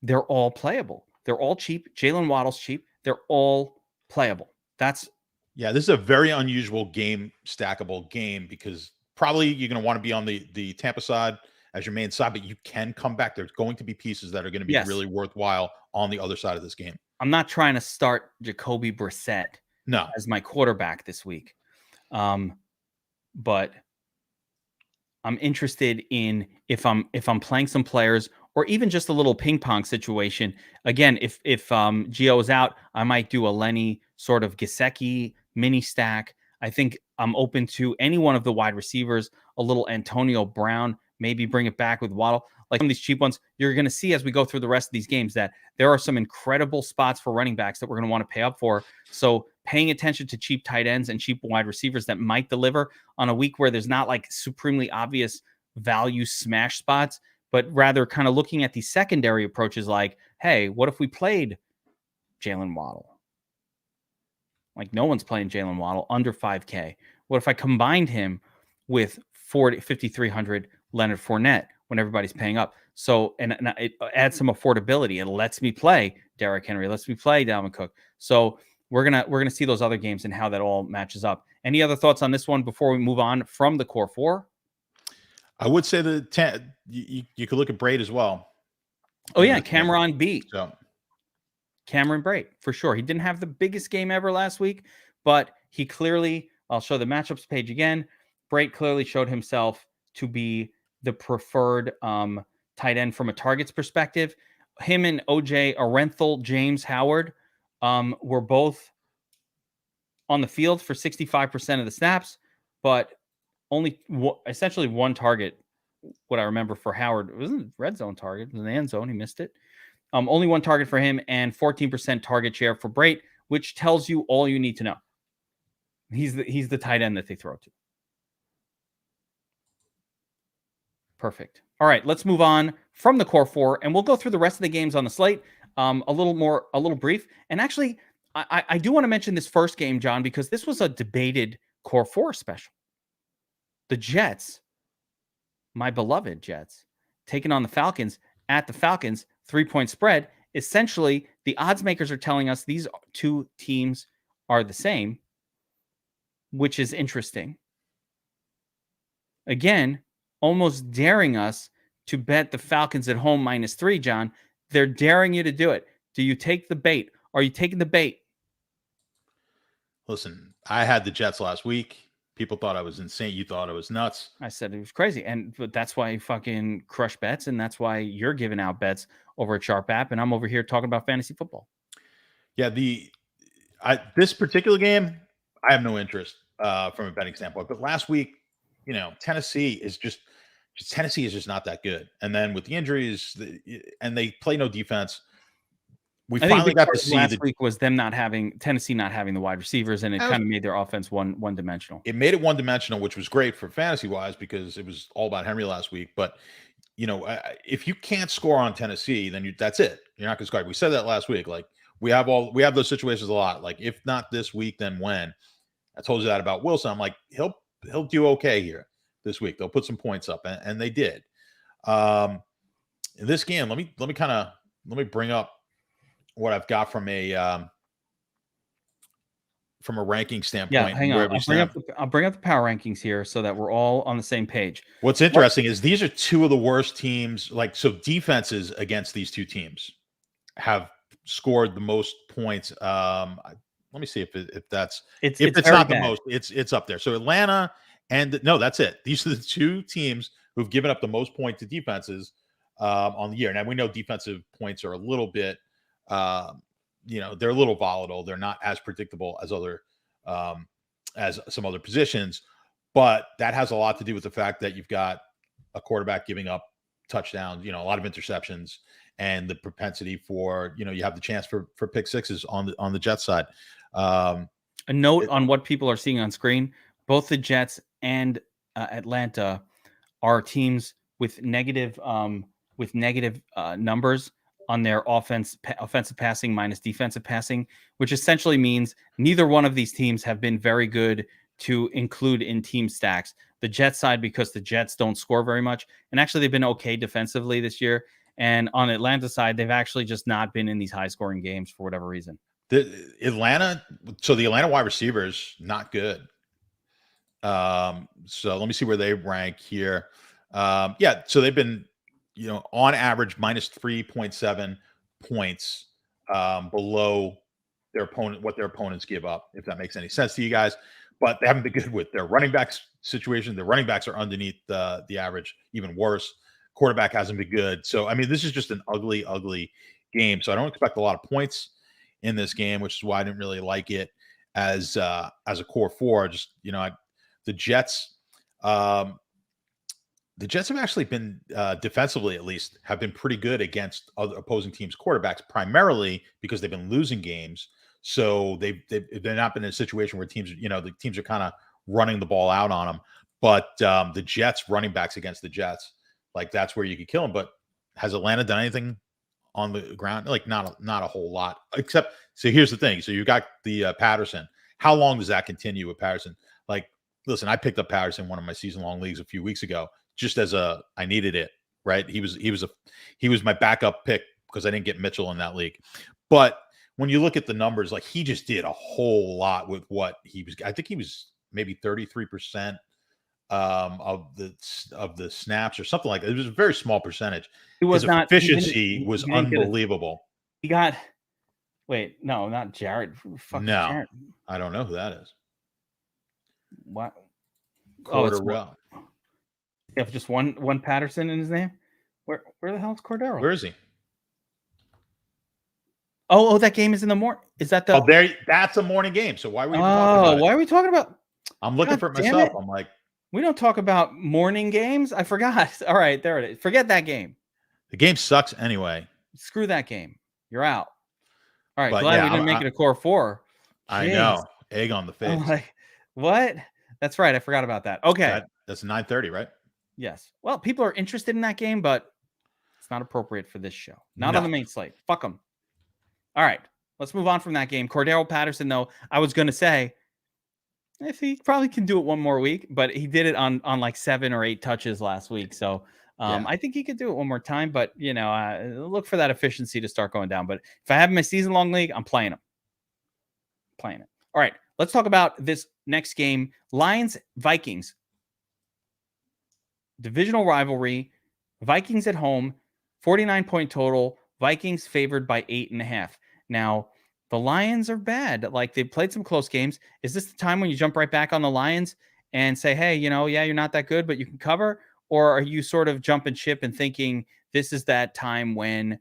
they're all playable. They're all cheap. Jalen Waddle's cheap. They're all playable. This is a very unusual game, stackable game, because probably you're going to want to be on the Tampa side as your main side, but you can come back. There's going to be pieces that are going to be really worthwhile on the other side of this game. I'm not trying to start Jacoby Brissett as my quarterback this week. But I'm interested in if I'm playing some players, or even just a little ping pong situation. Again, if Gio is out, I might do a Lenny sort of Gesicki mini stack. I think I'm open to any one of the wide receivers, a little Antonio Brown, maybe bring it back with Waddle. Like some of these cheap ones, you're going to see as we go through the rest of these games that there are some incredible spots for running backs that we're going to want to pay up for. So paying attention to cheap tight ends and cheap wide receivers that might deliver on a week where there's not like supremely obvious value smash spots, but rather kind of looking at these secondary approaches like, hey, what if we played Jalen Waddle? Like no one's playing Jalen Waddle under 5K. What if I combined him with 5,300 Leonard Fournette when everybody's paying up? So, and it adds some affordability. It lets me play Derrick Henry, lets me play Dalvin Cook. So we're gonna see those other games and how that all matches up. Any other thoughts on this one before we move on from the core 4? I would say that you could look at Braid as well. Oh yeah, Cameron B. So Cameron Brate, for sure. He didn't have the biggest game ever last week, but he clearly, I'll show the matchups page again. Brate clearly showed himself to be the preferred tight end from a targets perspective. Him and OJ Arenthal, James Howard were both on the field for 65% of the snaps, but only essentially one target. What I remember for Howard, it wasn't a red zone target, it was in the end zone. He missed it. Only one target for him and 14% target share for Brate, which tells you all you need to know. He's the tight end that they throw to. Perfect. All right, let's move on from the core 4, and we'll go through the rest of the games on the slate a little brief. And actually, I do want to mention this first game, John, because this was a debated core 4 special. The Jets, my beloved Jets, taking on the Falcons at the Falcons. 3-point spread. Essentially, the odds makers are telling us these 2 teams are the same, which is interesting. Again, almost daring us to bet the Falcons at home -3, John. They're daring you to do it. Do you take the bait? Are you taking the bait? Listen, I had the Jets last week. People thought I was insane. You thought I was nuts. I said it was crazy. But that's why you fucking crush bets. And that's why you're giving out bets over at Sharp App. And I'm over here talking about fantasy football. Yeah. This particular game, I have no interest from a betting standpoint. But last week, Tennessee is just not that good. And then with the injuries, and they play no defense. We finally got to see last week was them Tennessee not having the wide receivers, and it kind of made their offense one dimensional. It made it one dimensional, which was great for fantasy wise because it was all about Henry last week. But if you can't score on Tennessee, then that's it. You're not going to score. We said that last week. Like we have those situations a lot. Like if not this week, then when? I told you that about Wilson. I'm like he'll do okay here this week. They'll put some points up, and they did. In this game, let me bring up what I've got from a ranking standpoint. Yeah, hang on. I'll bring up the power rankings here so that we're all on the same page. What's interesting is these are two of the worst teams. So defenses against these two teams have scored the most points. Let me see if it's not the most. It's up there. So Atlanta that's it. These are the two teams who've given up the most points to defenses on the year. Now we know defensive points are a little bit. They're a little volatile. They're not as predictable as as some other positions, but that has a lot to do with the fact that you've got a quarterback giving up touchdowns, a lot of interceptions, and the propensity for, you have the chance for pick sixes on the Jets side. A note on what people are seeing on screen: both the Jets and Atlanta are teams with negative numbers on their offensive passing minus defensive passing, which essentially means neither one of these teams have been very good to include in team stacks. The Jets side, because the Jets don't score very much, and actually they've been okay defensively this year. And on Atlanta side, they've actually just not been in these high scoring games for whatever reason. The Atlanta wide receivers, not good. So let me see where they rank here. So they've been, on average minus 3.7 points below their opponent, what their opponents give up, if that makes any sense to you guys. But they haven't been good with their running backs situation. The running backs are underneath the average, even worse. Quarterback hasn't been good. So, I mean, this is just an ugly, ugly game. So I don't expect a lot of points in this game, which is why I didn't really like it as a core four. Just, the Jets, have actually been defensively, at least, have been pretty good against other opposing teams' quarterbacks, primarily because they've been losing games. So they've not been in a situation where teams, the teams are kind of running the ball out on them. But the Jets running backs against the Jets, like that's where you could kill them. But has Atlanta done anything on the ground? Like not a whole lot, except. So here's the thing. So you got the Patterson. How long does that continue with Patterson? Like, listen, I picked up Patterson in one of my season-long leagues a few weeks ago, just as I needed it, right? He was my backup pick because I didn't get Mitchell in that league. But when you look at the numbers, like he just did a whole lot with what he was. I think he was maybe 33% of the snaps or something like that. It was a very small percentage. His efficiency was unbelievable. He got. Wait, no, not Jared. No, Jared. I don't know who that is. What? Cordero. You have just one Patterson in his name? Where the hell is Cordero? Where is he? Oh, that game is in the morning. Is that the? Oh, that's a morning game. So why were you talking about it? Why are we talking about? I'm looking for it myself. I'm like, we don't talk about morning games. I forgot. All right, there it is. Forget that game. The game sucks anyway. Screw that game. You're out. All right, glad we didn't make it a core four. Jeez. I know. Egg on the face. I'm like, what? That's right. I forgot about that. Okay. That's 9:30, right? Yes. Well, people are interested in that game, but it's not appropriate for this show. Not on the main slate. Fuck them. All right. Let's move on from that game. Cordero Patterson, though, I was going to say, if he probably can do it one more week, but he did it on like 7 or 8 touches last week. So I think he could do it one more time, but look for that efficiency to start going down. But if I have my season-long league, I'm playing him. All right, let's talk about this next game. Lions-Vikings. Divisional rivalry. Vikings at home. 49-point total. Vikings favored by 8.5. Now, the Lions are bad. Like, they played some close games. Is this the time when you jump right back on the Lions and say, hey, yeah, you're not that good, but you can cover? Or are you sort of jumping ship and thinking this is that time when,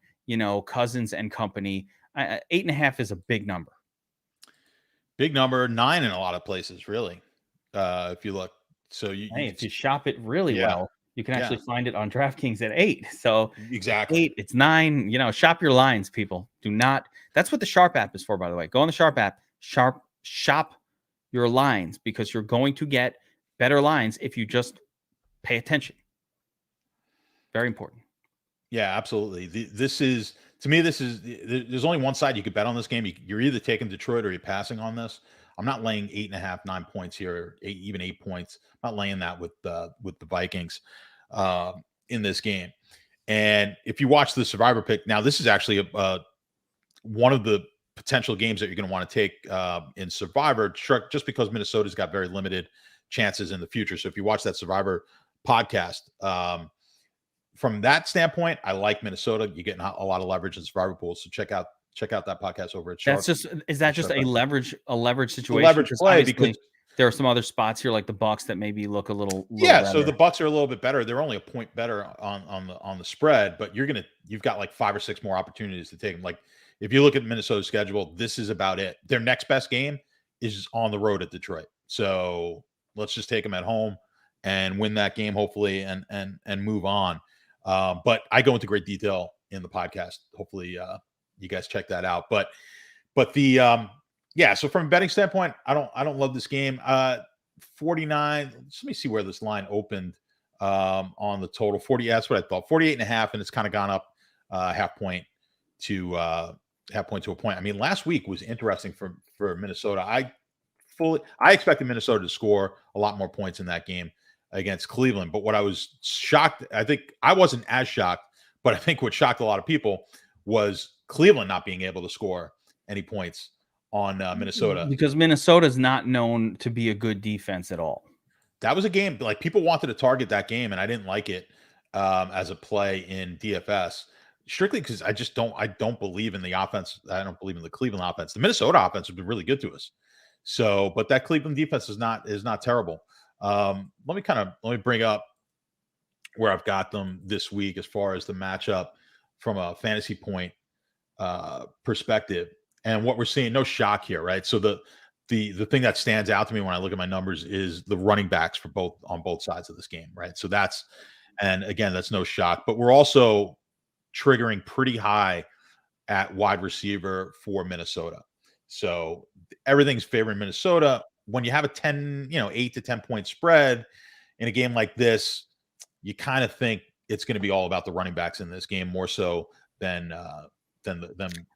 Cousins and company, 8.5 is a big number. Big number, 9 in a lot of places, really. If you look, so if you shop it really well, you can actually find it on DraftKings at 8. So exactly, 8, it's 9. Shop your lines, people. Do not. That's what the Sharp app is for, by the way. Go on the Sharp app, shop your lines, because you're going to get better lines if you just pay attention. Very important. Yeah, absolutely. There's only one side you could bet on this game. You're either taking Detroit or you're passing on this. I'm not laying 8.5, 9 points here, even 8 points. I'm not laying that with the Vikings in this game. And if you watch the Survivor pick, now this is actually one of the potential games that you're going to want to take in Survivor, just because Minnesota's got very limited chances in the future. So if you watch that Survivor podcast, from that standpoint, I like Minnesota. You're getting a lot of leverage in Survivor pools. So check out that podcast over at Sharp. Is that just a leverage situation? A leverage play, because there are some other spots here like the Bucks that maybe look a little yeah. better. So the Bucks are a little bit better. They're only a point better on the spread, but you've got like 5 or 6 more opportunities to take them. Like if you look at Minnesota's schedule, this is about it. Their next best game is on the road at Detroit. So let's just take them at home and win that game, hopefully, and move on. But I go into great detail in the podcast. Hopefully you guys check that out. But the so from a betting standpoint, I don't love this game. 49. Let me see where this line opened on the total. 40. That's what I thought. 48.5, and it's kind of gone up half point to a point. I mean, last week was interesting for Minnesota. I expected Minnesota to score a lot more points in that game against Cleveland. But what I was shocked, I think I wasn't as shocked, but I think what shocked a lot of people was Cleveland not being able to score any points on Minnesota. Because Minnesota is not known to be a good defense at all. That was a game, like people wanted to target that game, and I didn't like it as a play in DFS, strictly because I don't believe in the offense. I don't believe in the Cleveland offense. The Minnesota offense has been really good to us. So, but that Cleveland defense is not terrible. Let me bring up where I've got them this week as far as the matchup from a fantasy point perspective, and what we're seeing. No shock here, right? So the thing that stands out to me when I look at my numbers is the running backs on both sides of this game, right? So that's no shock, but we're also triggering pretty high at wide receiver for Minnesota. So everything's favoring Minnesota. When you have a 8 to 10 point spread in a game like this, you kind of think it's going to be all about the running backs in this game, more so than.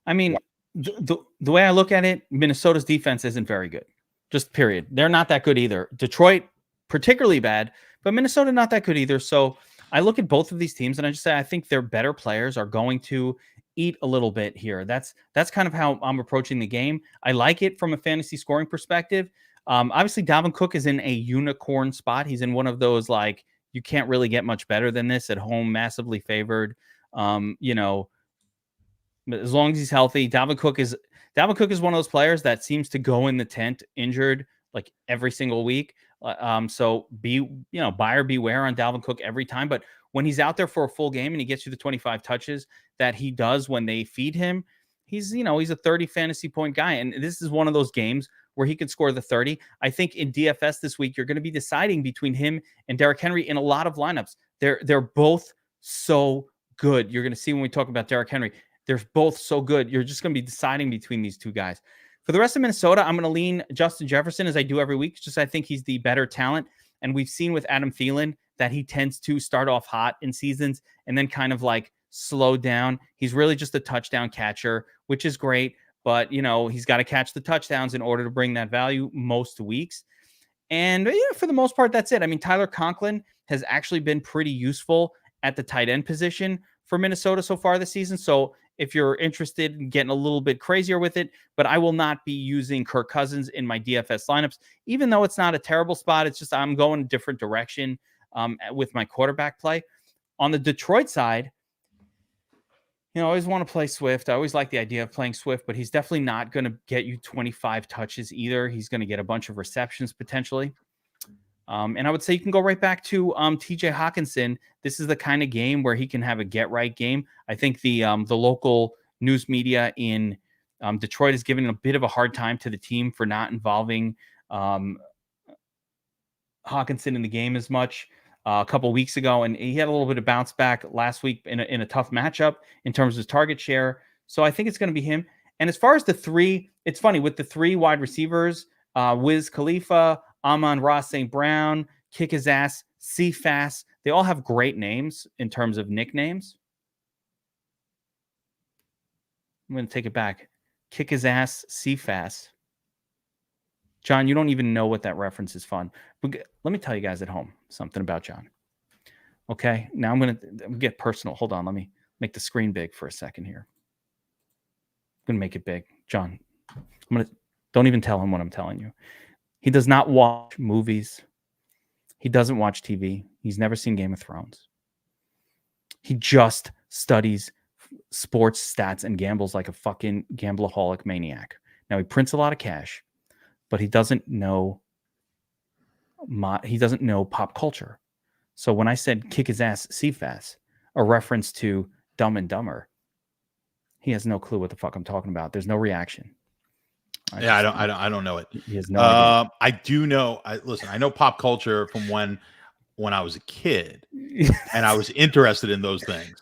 I mean, the way I look at it, Minnesota's defense isn't very good. Just period. They're not that good either. Detroit, particularly bad, but Minnesota not that good either. So I look at both of these teams and I just say I think their better players are going to eat a little bit here. That's kind of how I'm approaching the game. I like it from a fantasy scoring perspective. Obviously, Dalvin Cook is in a unicorn spot. He's in one of those, like, you can't really get much better than this at home, massively favored. As long as he's healthy, Dalvin Cook is one of those players that seems to go in the tent injured like every single week. So buyer beware on Dalvin Cook every time. But when he's out there for a full game and he gets you the 25 touches that he does when they feed him, he's a 30 fantasy point guy. And this is one of those games where he could score the 30. I think in DFS this week, you're going to be deciding between him and Derrick Henry in a lot of lineups. They're both so good. You're going to see when we talk about Derrick Henry, they're both so good. You're just going to be deciding between these two guys. For the rest of Minnesota, I'm going to lean Justin Jefferson, as I do every week. Just I think he's the better talent. And we've seen with Adam Thielen that he tends to start off hot in seasons and then kind of like slow down. He's really just a touchdown catcher, which is great. But, he's got to catch the touchdowns in order to bring that value most weeks. And for the most part, that's it. I mean, Tyler Conklin has actually been pretty useful at the tight end position for Minnesota so far this season. So if you're interested in getting a little bit crazier with it, but I will not be using Kirk Cousins in my DFS lineups, even though it's not a terrible spot. It's just I'm going a different direction with my quarterback play. On the Detroit side, I always want to play Swift. I always like the idea of playing Swift, but he's definitely not going to get you 25 touches either. He's going to get a bunch of receptions potentially. And I would say you can go right back to TJ Hawkinson. This is the kind of game where he can have a get right game. I think the local news media in Detroit is giving a bit of a hard time to the team for not involving Hawkinson in the game as much a couple weeks ago. And he had a little bit of bounce back last week in a tough matchup in terms of his target share. So I think it's going to be him. And as far as the three, it's funny with the three wide receivers, Wiz Khalifa, Amon-Ra St. Brown, Kick His Ass, C-Fast. They all have great names in terms of nicknames. I'm going to take it back. Kick His Ass, C-Fast. John, you don't even know what that reference is fun. But let me tell you guys at home something about John. Okay, now I'm going to get personal. Hold on. Let me make the screen big for a second here. I'm going to make it big. John, don't even tell him what I'm telling you. He does not watch movies. He doesn't watch TV. He's never seen Game of Thrones. He just studies sports stats and gambles like a fucking gambleaholic maniac. Now, he prints a lot of cash, but he doesn't know pop culture. So when I said Kick His Ass, C-Fast, a reference to Dumb and Dumber, he has no clue what the fuck I'm talking about. There's no reaction. I don't know it. He has no idea. I do know. I know pop culture from when I was a kid, and I was interested in those things.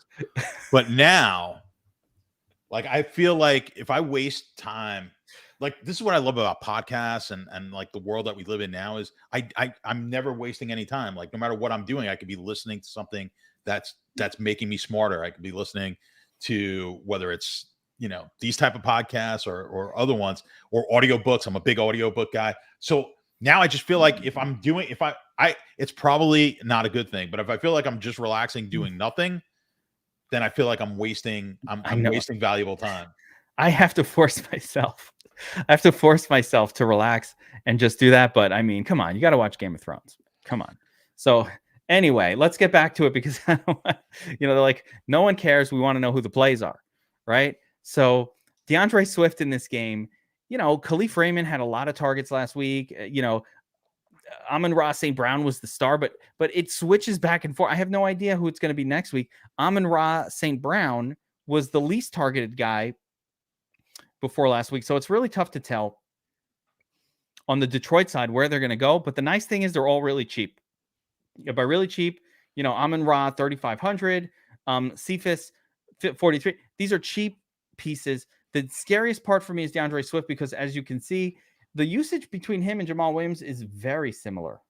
But now, like, I feel like if I waste time, like, this is what I love about podcasts and like the world that we live in now is I'm never wasting any time. Like, no matter what I'm doing, I could be listening to something that's making me smarter. I could be listening to whether it's, these type of podcasts or other ones or audiobooks. I'm a big audiobook guy. So now I just feel like if it's probably not a good thing, but if I feel like I'm just relaxing, doing nothing, then I feel like I'm wasting valuable time. I have to force myself. To relax and just do that. But I mean, come on, you got to watch Game of Thrones. Come on. So anyway, let's get back to it because, they're like, no one cares. We want to know who the plays are. Right. So DeAndre Swift in this game, Khalif Raymond had a lot of targets last week. Amon-Ra St. Brown was the star, but it switches back and forth. I have no idea who it's going to be next week. Amon-Ra St. Brown was the least targeted guy before last week. So it's really tough to tell on the Detroit side where they're going to go. But the nice thing is they're all really cheap. By really cheap, Amon-Ra 3,500, Cephas 43. These are cheap pieces. The scariest part for me is DeAndre Swift because, as you can see, the usage between him and Jamal Williams is very similar.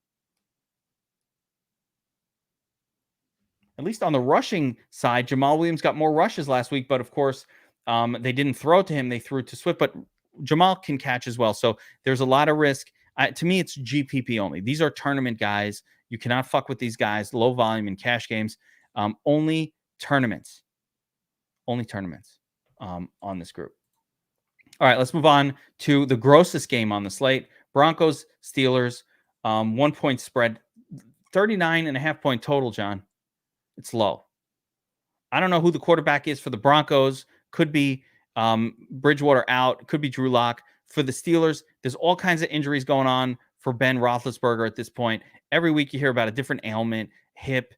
At least on the rushing side, Jamal Williams got more rushes last week, but of course, they didn't throw it to him. They threw it to Swift, but Jamal can catch as well. So there's a lot of risk. To me, it's GPP only. These are tournament guys. You cannot fuck with these guys. Low volume in cash games. Only tournaments. On this group. All right, let's move on to the grossest game on the slate. Broncos, Steelers, 1 point spread, 39.5 point total, John. It's low. I don't know who the quarterback is for the Broncos. Could be Bridgewater out. Could be Drew Lock. For the Steelers, there's all kinds of injuries going on for Ben Roethlisberger at this point. Every week you hear about a different ailment, hip,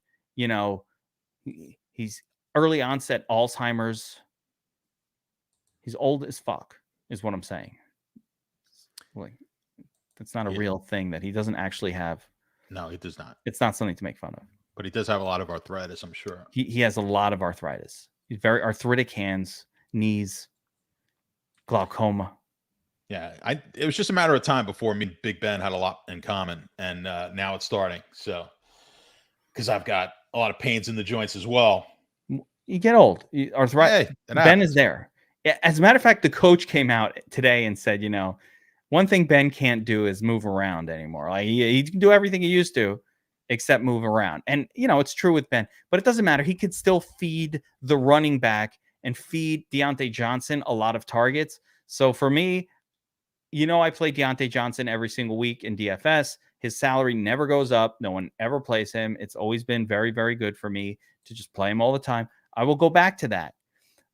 he's early onset Alzheimer's. He's old as fuck, is what I'm saying. Like, that's not a real thing that he doesn't actually have. No, he does not. It's not something to make fun of. But he does have a lot of arthritis, I'm sure. He has a lot of arthritis. He's very arthritic hands, knees, glaucoma. Yeah, it was just a matter of time before me and Big Ben had a lot in common, and now it's starting. So, because I've got a lot of pains in the joints as well. You get old. Arthritis. Hey, Ben is there. As a matter of fact, the coach came out today and said, one thing Ben can't do is move around anymore. Like he can do everything he used to, except move around. And, it's true with Ben, but it doesn't matter. He could still feed the running back and feed Deontay Johnson a lot of targets. So for me, I play Deontay Johnson every single week in DFS. His salary never goes up. No one ever plays him. It's always been very, very good for me to just play him all the time. I will go back to that.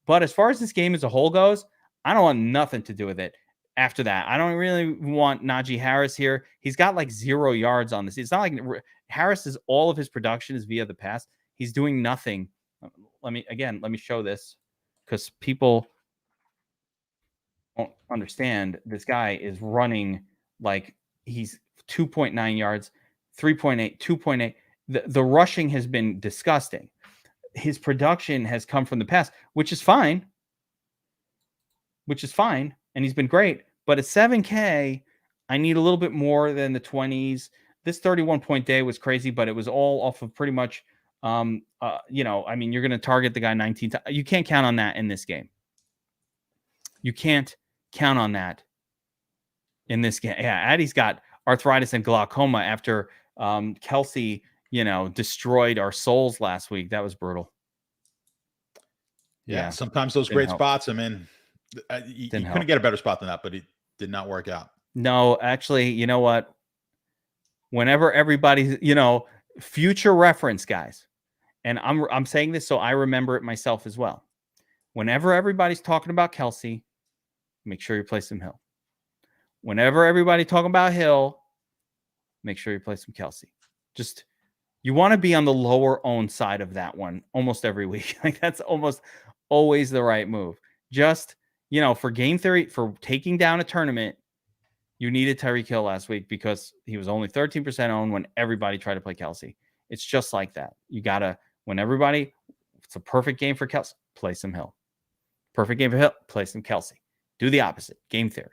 But as far as this game as a whole goes, I don't want nothing to do with it. after that. I don't really want Najee Harris here. He's got like 0 yards on this. It's not like Harris is all of his production is via the pass. He's doing nothing. Let me show this because people don't understand. This guy is running like he's 2.9 yards, 3.8, 2.8. The rushing has been disgusting. His production has come from the pass, which is fine. And he's been great. But at 7K, I need a little bit more than the 20s. This 31-point day was crazy, but it was all off of pretty much, you're going to target the guy 19 times. You can't count on that in this game. You can't count on that in this game. Yeah, Addie's got arthritis and glaucoma after Kelsey, destroyed our souls last week. That was brutal. Yeah. Sometimes those great spots, I mean, you couldn't get a better spot than that, but it did not work out. No, actually, you know what? Whenever everybody's, future reference, guys, and I'm saying this so I remember it myself as well. Whenever everybody's talking about Kelsey, make sure you play some Hill. Whenever everybody's talking about Hill, make sure you play some Kelsey. Just, you want to be on the lower owned side of that one almost every week. Like that's almost always the right move. Just, for game theory, for taking down a tournament, you needed Tyreek Hill last week because he was only 13% owned when everybody tried to play Kelsey. It's just like that. You got to, it's a perfect game for Kelsey, play some Hill. Perfect game for Hill, play some Kelsey. Do the opposite. Game theory.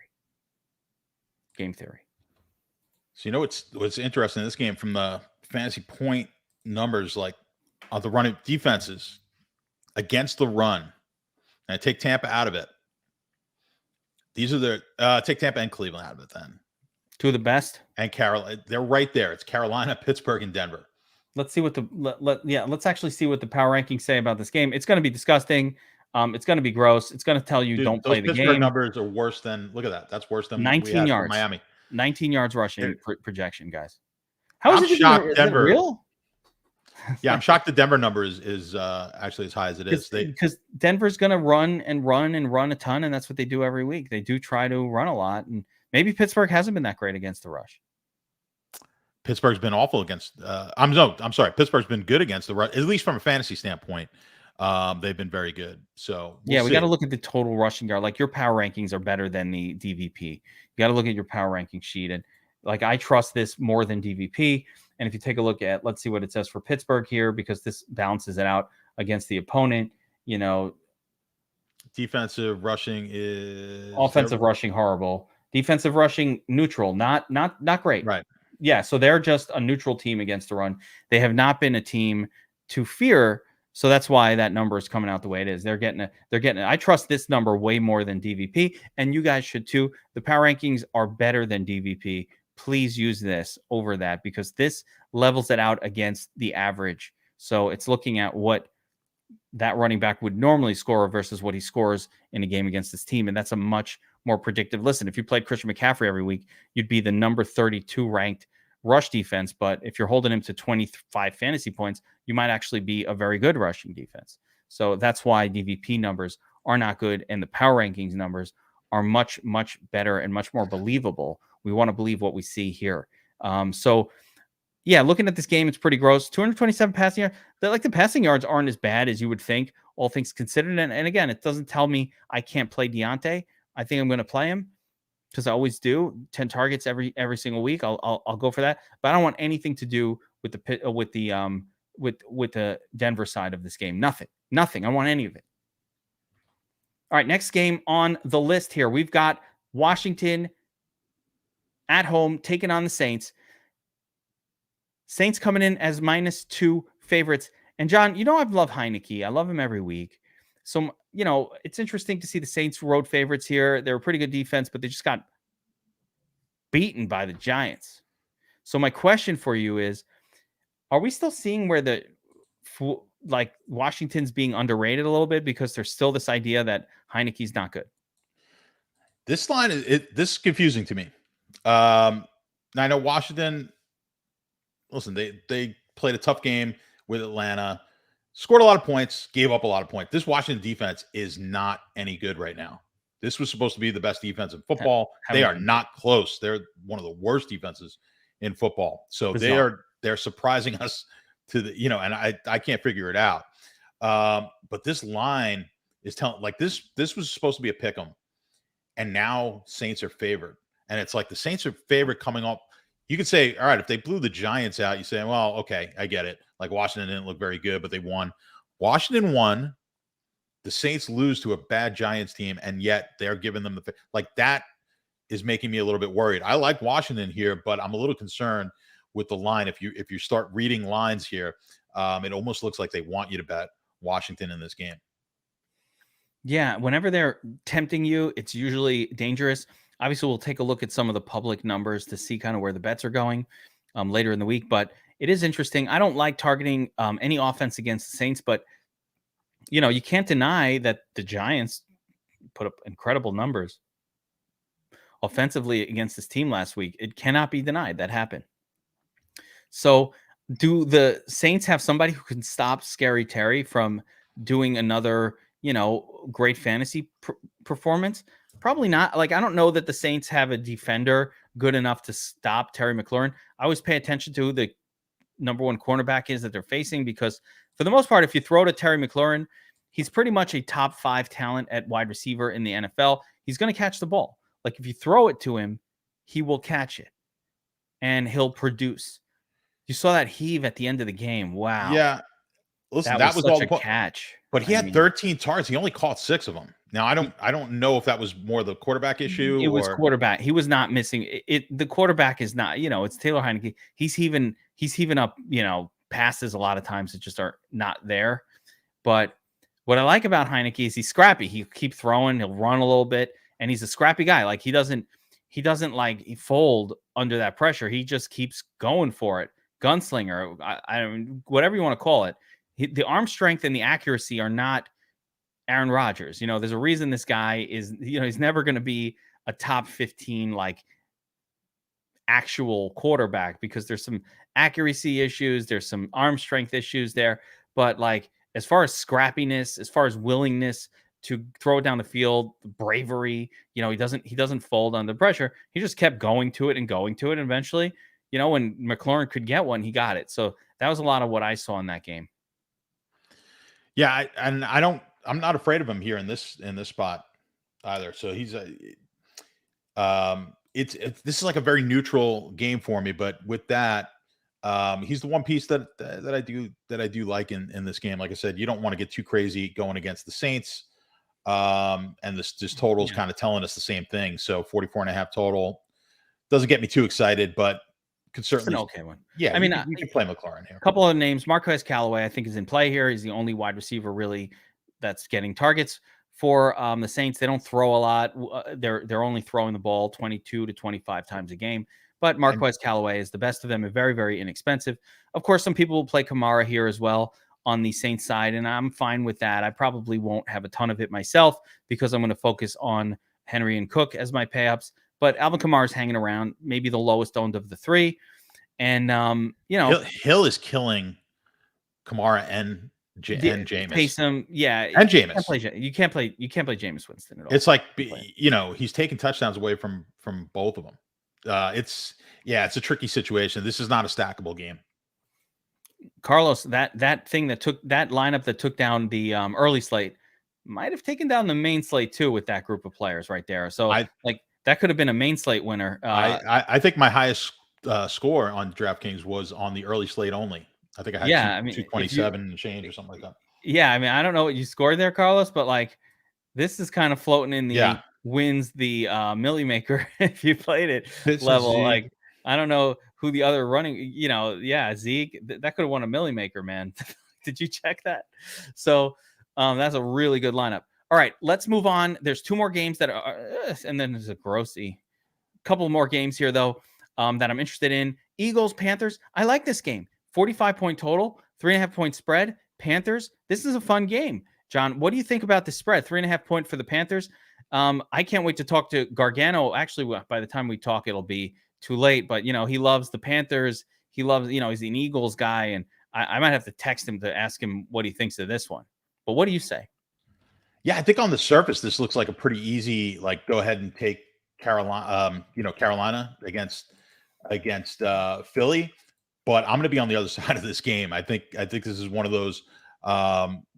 So what's interesting in this game from the fantasy point numbers, like on the running defenses against the run, and I take Tampa out of it. These are the take Tampa and Cleveland out of it. Then 2 of the best, and Carolina, they're right there. It's Carolina, Pittsburgh, and Denver. Let's see what let's actually see what the power rankings say about this game. It's going to be disgusting. It's going to be gross. It's going to tell you don't play the Pittsburgh game. Numbers are worse than, look at that. That's worse than 19 yards. Miami. 19 yards rushing projection, guys. How is I'm shocked Denver. Is it real? Yeah, I'm shocked the Denver number is actually as high as it is. Because Denver's going to run a ton, and that's what they do every week. They do try to run a lot, and maybe Pittsburgh hasn't been that great against the rush. Pittsburgh's been awful against. I'm sorry. Pittsburgh's been good against the rush, at least from a fantasy standpoint. They've been very good. So we got to look at the total rushing yard. Like your power rankings are better than the DVP. You got to look at your power ranking sheet, and like I trust this more than DVP. And if you take a look at, let's see what it says for Pittsburgh here, because this balances it out against the opponent. Defensive rushing is offensive rushing horrible. Defensive rushing neutral, not great. Right. Yeah, so they're just a neutral team against the run. They have not been a team to fear. So that's why that number is coming out the way it is. They're getting it. I trust this number way more than DVP, and you guys should too. The power rankings are better than DVP. Please use this over that because this levels it out against the average. So it's looking at what that running back would normally score versus what he scores in a game against this team. And that's a much more predictive. Listen, if you played Christian McCaffrey every week, you'd be the number 32 ranked rush defense. But if you're holding him to 25 fantasy points, you might actually be a very good rushing defense. So that's why DVP numbers are not good. And the power rankings numbers are much, much better and much more believable. We want to believe what we see here. Looking at this game, it's pretty gross. 227 passing yards. The passing yards aren't as bad as you would think, all things considered. And again, it doesn't tell me I can't play Deontay. I think I'm going to play him because I always do. 10 targets every single week. I'll go for that. But I don't want anything to do with the Denver side of this game. Nothing. I don't want any of it. All right, next game on the list here. We've got Washington at home taking on the Saints. Saints coming in as -2 favorites. And John, I've loved Heineke. I love him every week. So, it's interesting to see the Saints road favorites here. They're a pretty good defense, but they just got beaten by the Giants. So my question for you is, are we still seeing where Washington's being underrated a little bit because there's still this idea that Heineke's not good? This line this is confusing to me. Now I know Washington, listen, they played a tough game with Atlanta, scored a lot of points, gave up a lot of points. This Washington defense is not any good right now. This was supposed to be the best defense in football. They are not close. They're one of the worst defenses in football. So they're surprising us to the, and I can't figure it out. But this line is telling, like, this was supposed to be a pick 'em, and now Saints are favored. And it's like the Saints are favored coming up. You could say, all right, if they blew the Giants out, you say, well, okay, I get it. Like, Washington didn't look very good, but they won. Washington won. The Saints lose to a bad Giants team, and yet they're giving them that is making me a little bit worried. I like Washington here, but I'm a little concerned with the line. If you start reading lines here, it almost looks like they want you to bet Washington in this game. Yeah, whenever they're tempting you, it's usually dangerous. Obviously, we'll take a look at some of the public numbers to see kind of where the bets are going later in the week, but it is interesting. I don't like targeting any offense against the Saints, but you can't deny that the Giants put up incredible numbers offensively against this team last week. It cannot be denied that happened. So do the Saints have somebody who can stop Scary Terry from doing another, great fantasy performance? Probably not. Like, I don't know that the Saints have a defender good enough to stop Terry McLaurin. I always pay attention to who the number one cornerback is that they're facing, because for the most part, if you throw to Terry McLaurin, he's pretty much a top 5 talent at wide receiver in the NFL. He's going to catch the ball. Like, if you throw it to him, he will catch it and he'll produce. You saw that heave at the end of the game. Wow. Yeah. Listen, that was all a catch. But he had 13 targets. He only caught 6 of them. Now, I don't know if that was more the quarterback issue. It was quarterback. He was not missing it. The quarterback is not, it's Taylor Heineke. He's heaving up, passes a lot of times that just are not there. But what I like about Heineke is he's scrappy. He keep throwing, he'll run a little bit, and he's a scrappy guy. Like, he doesn't like fold under that pressure. He just keeps going for it. Gunslinger, I mean, whatever you want to call it. The arm strength and the accuracy are not Aaron Rodgers. There's a reason this guy is, he's never going to be a top 15, like, actual quarterback, because there's some accuracy issues. There's some arm strength issues there. But, like, as far as scrappiness, as far as willingness to throw it down the field, bravery, he doesn't fold under pressure. He just kept going to it. And eventually, when McLaurin could get one, he got it. So that was a lot of what I saw in that game. Yeah, I'm not afraid of him here in this spot either. So he's this is like a very neutral game for me, but with that, he's the one piece that I do like in this game. Like I said, you don't want to get too crazy going against the Saints. And this total is kind of telling us the same thing. So 44.5 total doesn't get me too excited, but could certainly an okay one. Yeah, I mean, you can play McLaurin here. A couple of names. Marquez Callaway, I think, is in play here. He's the only wide receiver really that's getting targets for the Saints. They don't throw a lot. They're only throwing the ball 22 to 25 times a game. But Marquez Callaway is the best of them, and very, very inexpensive. Of course, some people will play Kamara here as well on the Saints side, and I'm fine with that. I probably won't have a ton of it myself because I'm going to focus on Henry and Cook as my pay-ups. But Alvin Kamara is hanging around, maybe the lowest owned of the three. And, Hill is killing Kamara and Jameis. Pace him, yeah. And Jameis. You can't play Jameis Winston at all. It's like, he's taking touchdowns away from both of them. It's a tricky situation. This is not a stackable game. Carlos, that lineup that took down the early slate might have taken down the main slate too with that group of players right there. So that could have been a main slate winner. I think my highest score on DraftKings was on the early slate only. I think I had 227 and change or something like that. Yeah, I mean, I don't know what you scored there, Carlos, but like this is kind of floating in the wins the Millie Maker if you played it level. Like, I don't know who the other running, Zeke, that could have won a Millie Maker, man. Did you check that? So that's a really good lineup. All right, let's move on. There's 2 more games that are, and then there's a grossy couple more games here though that I'm interested in. Eagles, Panthers. I like this game. 45-point total, 3.5-point spread. Panthers. This is a fun game. John, what do you think about the spread? 3.5-point for the Panthers. I can't wait to talk to Gargano. Actually, by the time we talk, it'll be too late. But he loves the Panthers. He loves, he's an Eagles guy, and I might have to text him to ask him what he thinks of this one. But what do you say? Yeah, I think on the surface, this looks like a pretty easy, like, go ahead and take Carolina against Philly. But I'm going to be on the other side of this game. I think this is one of those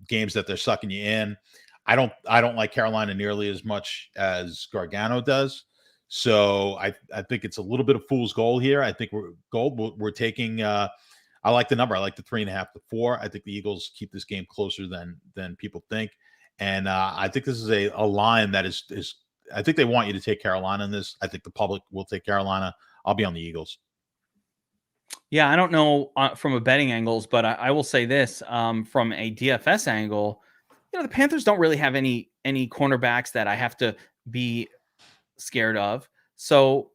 games that they're sucking you in. I don't like Carolina nearly as much as Gargano does. So I think it's a little bit of fool's gold here. I think we're taking. I like the number. I like the 3.5 to 4. I think the Eagles keep this game closer than people think. And I think this is a line that is. I think they want you to take Carolina in this. I think the public will take Carolina. I'll be on the Eagles. Yeah, I don't know from a betting angles, but I will say this from a DFS angle. The Panthers don't really have any cornerbacks that I have to be scared of. So,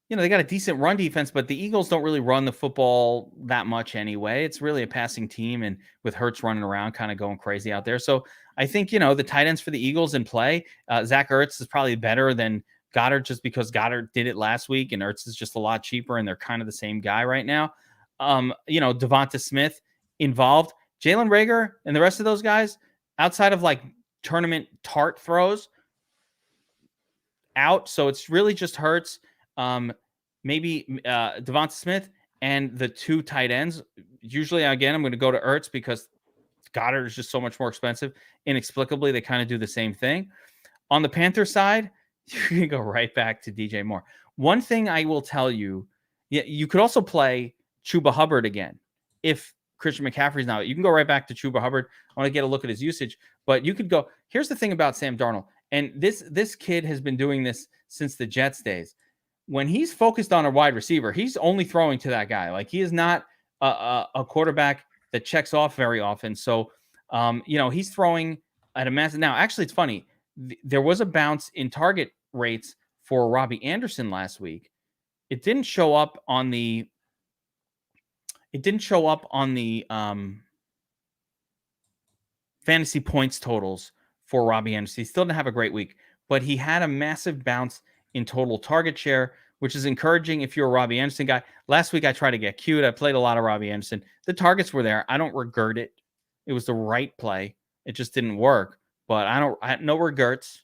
they got a decent run defense, but the Eagles don't really run the football that much anyway. It's really a passing team, and with Hurts running around, kind of going crazy out there. So I think, the tight ends for the Eagles in play, Zach Ertz is probably better than Goddard just because Goddard did it last week and Ertz is just a lot cheaper and they're kind of the same guy right now. Devonta Smith involved. Jalen Reagor and the rest of those guys, outside of like tournament tart throws, out. So it's really just Hurts, maybe Devonta Smith and the two tight ends. Usually, again, I'm going to go to Ertz because Goddard is just so much more expensive. Inexplicably, they kind of do the same thing. On the Panther side, you can go right back to DJ Moore. One thing I will tell you, you could also play Chuba Hubbard again. If Christian McCaffrey's now, you can go right back to Chuba Hubbard. I want to get a look at his usage, but you could go. Here's the thing about Sam Darnold, and this kid has been doing this since the Jets days. When he's focused on a wide receiver, he's only throwing to that guy. Like, he is not a quarterback that checks off very often. So, he's throwing at a massive. Now, actually, it's funny. There was a bounce in target rates for Robbie Anderson last week. It didn't show up on the fantasy points totals for Robbie Anderson. He still didn't have a great week, but he had a massive bounce in total target share, which is encouraging if you're a Robbie Anderson guy. Last week, I tried to get cute. I played a lot of Robbie Anderson. The targets were there. I don't regret it. It was the right play. It just didn't work. But I had no regrets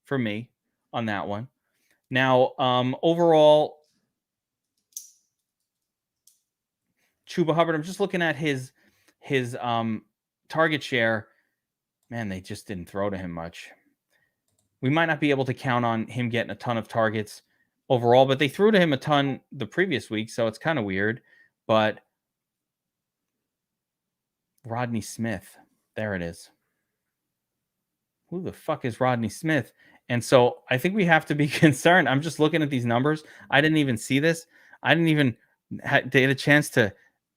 for me on that one. Now, overall, Chuba Hubbard, I'm just looking at his target share. Man, they just didn't throw to him much. We might not be able to count on him getting a ton of targets overall, but they threw to him a ton the previous week, so it's kind of weird. But Rodney Smith, there it is. Who the fuck is Rodney Smith? And so I think we have to be concerned. I'm just looking at these numbers. I didn't even see this. I didn't even get a chance to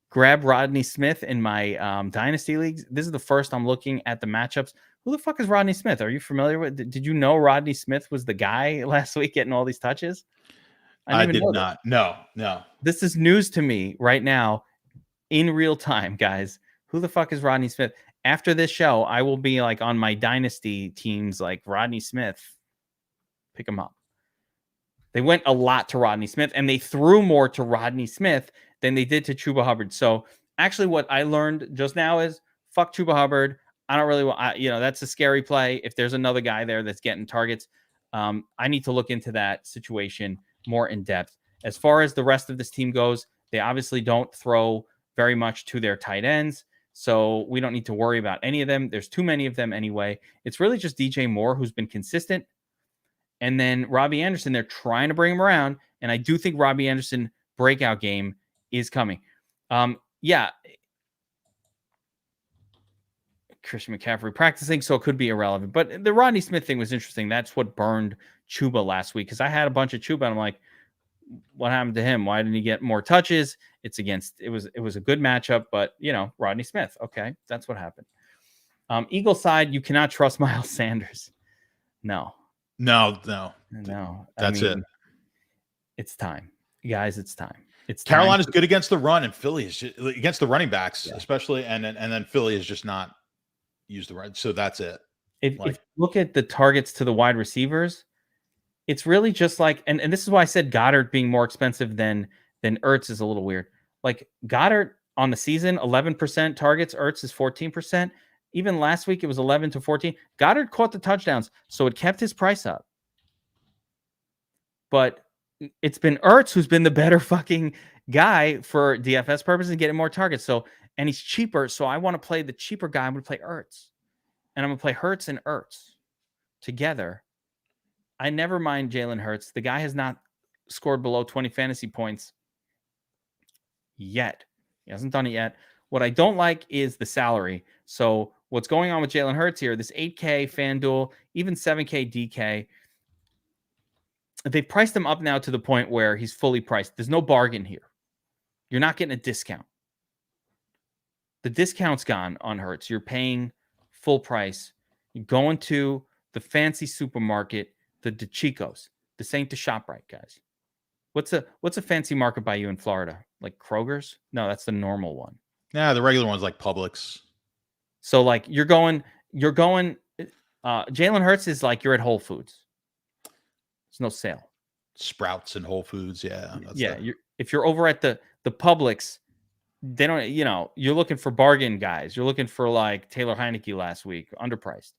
grab Rodney Smith in my dynasty leagues. This is the first I'm looking at the matchups. Who the fuck is Rodney Smith? Are you familiar with? Did you know Rodney Smith was the guy last week getting all these touches? I did not. No. This is news to me right now in real time, guys. Who the fuck is Rodney Smith? After this show, I will be like on my dynasty teams, like Rodney Smith. Pick him up. They went a lot to Rodney Smith, and they threw more to Rodney Smith than they did to Chuba Hubbard. So actually what I learned just now is fuck Chuba Hubbard. I don't really want, that's a scary play. If there's another guy there that's getting targets, I need to look into that situation more in depth. As far as the rest of this team goes, they obviously don't throw very much to their tight ends. So we don't need to worry about any of them. There's too many of them anyway. It's really just DJ Moore who's been consistent. And then Robbie Anderson, they're trying to bring him around. And I do think Robbie Anderson breakout game is coming. Christian McCaffrey practicing, so it could be irrelevant. But the Rodney Smith thing was interesting. That's what burned Chuba last week, because I had a bunch of Chuba, and I'm like, what happened to him? Why didn't he get more touches? It was a good matchup, but Rodney Smith. Okay, that's what happened. Eagle side, you cannot trust Miles Sanders. No. That's it. It's time, guys. It's time. Carolina's good against the run, and Philly is just, against the running backs, especially, and then Philly is just not used the right. So that's it. If you look at the targets to the wide receivers, it's really just like, and this is why I said Goddard being more expensive than Ertz is a little weird. Like Goddard on the season, 11% targets, Ertz is 14%. Even last week, it was 11-14. Goddard caught the touchdowns, so it kept his price up. But it's been Ertz who's been the better fucking guy for DFS purposes and getting more targets. So, and he's cheaper. So I want to play the cheaper guy. I'm going to play Ertz. And I'm going to play Hurts and Ertz together. I never mind Jalen Hurts. The guy has not scored below 20 fantasy points yet. He hasn't done it yet. What I don't like is the salary. So what's going on with Jalen Hurts here, this 8K FanDuel, even 7K DK, they've priced him up now to the point where he's fully priced. There's no bargain here. You're not getting a discount. The discount's gone on Hurts. You're paying full price. You're going to the fancy supermarket, the DeChicos. This ain't the ShopRite, guys. What's a fancy market by you in Florida? Like Kroger's? No, that's the normal one. Yeah, the regular one's like Publix. So like you're going Jalen Hurts is like you're at Whole Foods. There's no sale. Sprouts and Whole Foods, yeah. If you're over at the Publix, they don't, you're looking for bargain guys. You're looking for like Taylor Heineke last week, underpriced.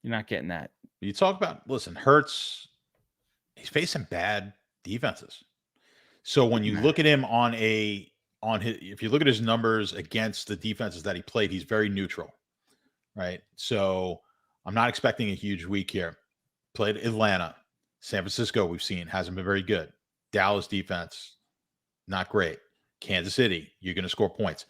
You're not getting that. You talk about, listen, Hurts, he's facing bad defenses. So when you look at him if you look at his numbers against the defenses that he played, he's very neutral, right? So I'm not expecting a huge week here. Played Atlanta, San Francisco, we've seen, hasn't been very good. Dallas defense, not great. Kansas City, you're going to score points.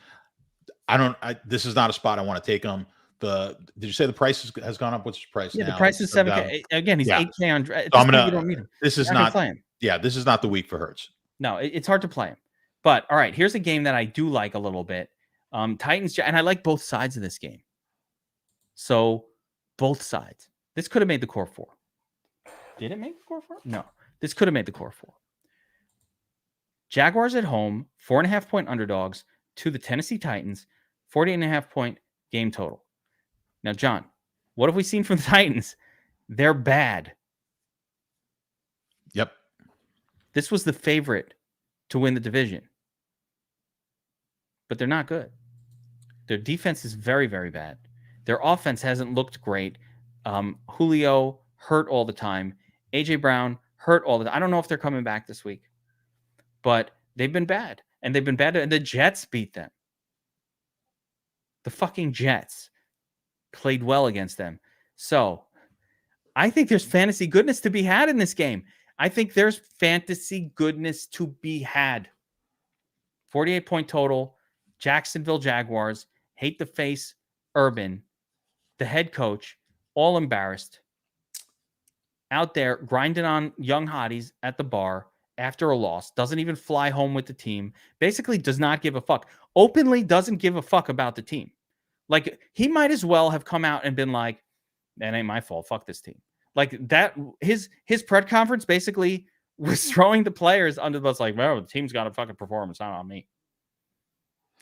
This is not a spot I want to take him. Did you say the price has gone up? What's his price now? The price is 7K. Again, he's 8K on. So you don't need him. This is not the week for Hurts. No, it's hard to play him. But all right, here's a game that I do like a little bit. Titans, and I like both sides of this game. So both sides. This could have made the core 4. Did it make the core 4? No. This could have made the core 4. Jaguars at home, 4.5-point underdogs to the Tennessee Titans, 48.5-point game total. Now, John, what have we seen from the Titans? They're bad. Yep. This was the favorite to win the division. But they're not good. Their defense is very, very bad. Their offense hasn't looked great. Julio hurt all the time. A.J. Brown hurt all the time. I don't know if they're coming back this week. But they've been bad. And they've been bad. And the Jets beat them. The fucking Jets played well against them. So I think there's fantasy goodness to be had in this game. I think there's fantasy goodness to be had. 48-point total. Jacksonville Jaguars. Hate the face. Urban. The head coach. All embarrassed. Out there grinding on young hotties at the bar after a loss. Doesn't even fly home with the team. Basically does not give a fuck. Openly doesn't give a fuck about the team. Like, he might as well have come out and been like, that ain't my fault. Fuck this team. Like that, his press conference basically was throwing the players under the bus like, well, the team's got to fucking perform. It's not on me.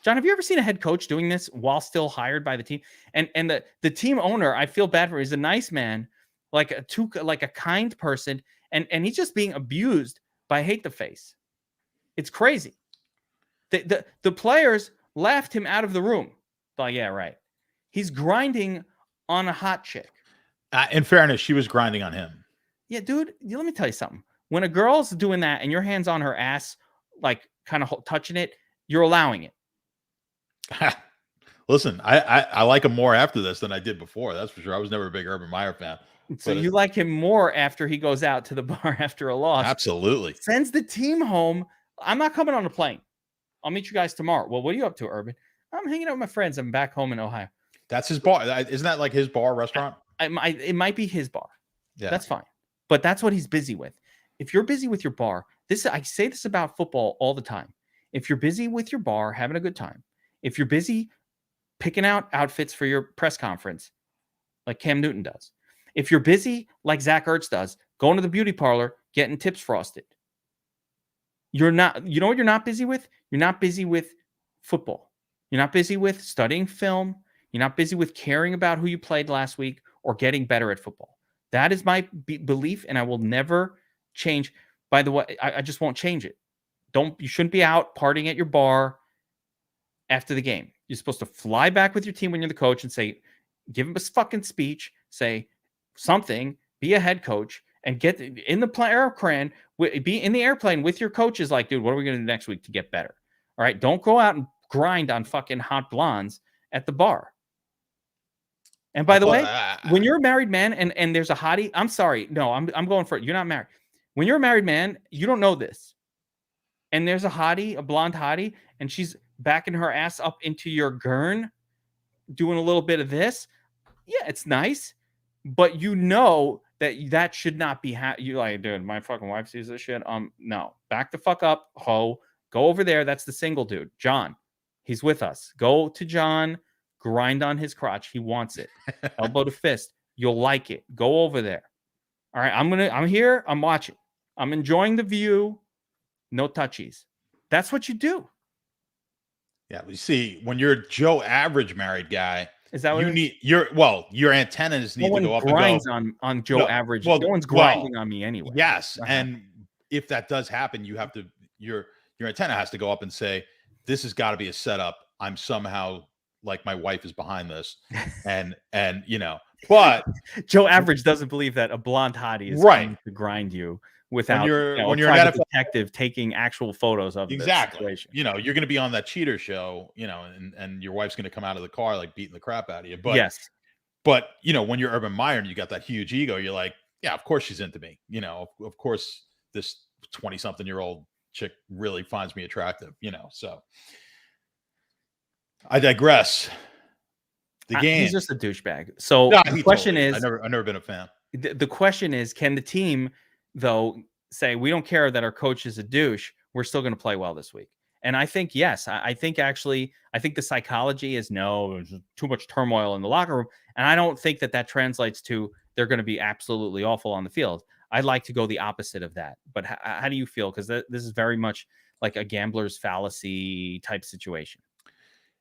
John, have you ever seen a head coach doing this while still hired by the team? And the team owner, I feel bad for him. He's a nice man, like a kind person, and he's just being abused by Hate the Face. It's crazy. The players laughed him out of the room. Like, yeah, right. He's grinding on a hot chick. In fairness, she was grinding on him. Yeah, dude, let me tell you something. When a girl's doing that and your hand's on her ass, like kind of touching it, you're allowing it. Listen, I like him more after this than I did before. That's for sure. I was never a big Urban Meyer fan. So you like him more after he goes out to the bar after a loss. Absolutely. Sends the team home. I'm not coming on a plane. I'll meet you guys tomorrow. Well, what are you up to, Urban? I'm hanging out with my friends. I'm back home in Ohio. That's his bar. Isn't that like his bar restaurant? It might be his bar. Yeah. That's fine. But that's what he's busy with. If you're busy with your bar, I say this about football all the time. If you're busy with your bar, having a good time, if you're busy picking out outfits for your press conference, like Cam Newton does, if you're busy like Zach Ertz does, going to the beauty parlor, getting tips frosted, you know what you're not busy with? You're not busy with football. You're not busy with studying film. You're not busy with caring about who you played last week or getting better at football. That is my belief, and I will never change. By the way, I just won't change it. You shouldn't be out partying at your bar. after the game. You're supposed to fly back with your team when you're the coach and say, give him a fucking speech, say something, be a head coach, and get in the airplane, be in the airplane with your coaches. Like, dude, what are we going to do next week to get better? All right, don't go out and grind on fucking hot blondes at the bar. And by the way, when you're a married man and there's a hottie, I'm sorry, no, I'm going for it. You're not married. When you're a married man, you don't know this. And there's a hottie, a blonde hottie, and she's backing her ass up into your gurn, doing a little bit of this. Yeah, it's nice, but you know that should not be. You like, dude, my fucking wife sees this shit. No, back the fuck up, ho. Go over there. That's the single dude, John. He's with us. Go to John. Grind on his crotch. He wants it. Elbow to fist. You'll like it. Go over there. All right. I'm here. I'm watching. I'm enjoying the view. No touchies. That's what you do. Yeah. You see, when you're a Joe average married guy, is that what your antennas need to go up grinds and go on Joe average. No one's grinding on me anyway. Yes. And if that does happen, you have to, your antenna has to go up and say, this has got to be a setup. I'm somehow like my wife is behind this, and but Joe average doesn't believe that a blonde hottie is going to grind you without when you're an NFL detective taking actual photos of exactly. The situation. You're going to be on that cheater show, and your wife's going to come out of the car like beating the crap out of you. But yes, but when you're Urban Meyer and you got that huge ego, you're like, yeah, of course she's into me. Of course this 20-something-year-old chick really finds me attractive. So. I digress. The game. He's just a douchebag. So the question is, I've never been a fan. The question is, can the team though say we don't care that our coach is a douche? We're still going to play well this week. And I think yes. I think the psychology is no. There's too much turmoil in the locker room, and I don't think that translates to they're going to be absolutely awful on the field. I'd like to go the opposite of that. But how do you feel? Because this is very much like a gambler's fallacy type situation.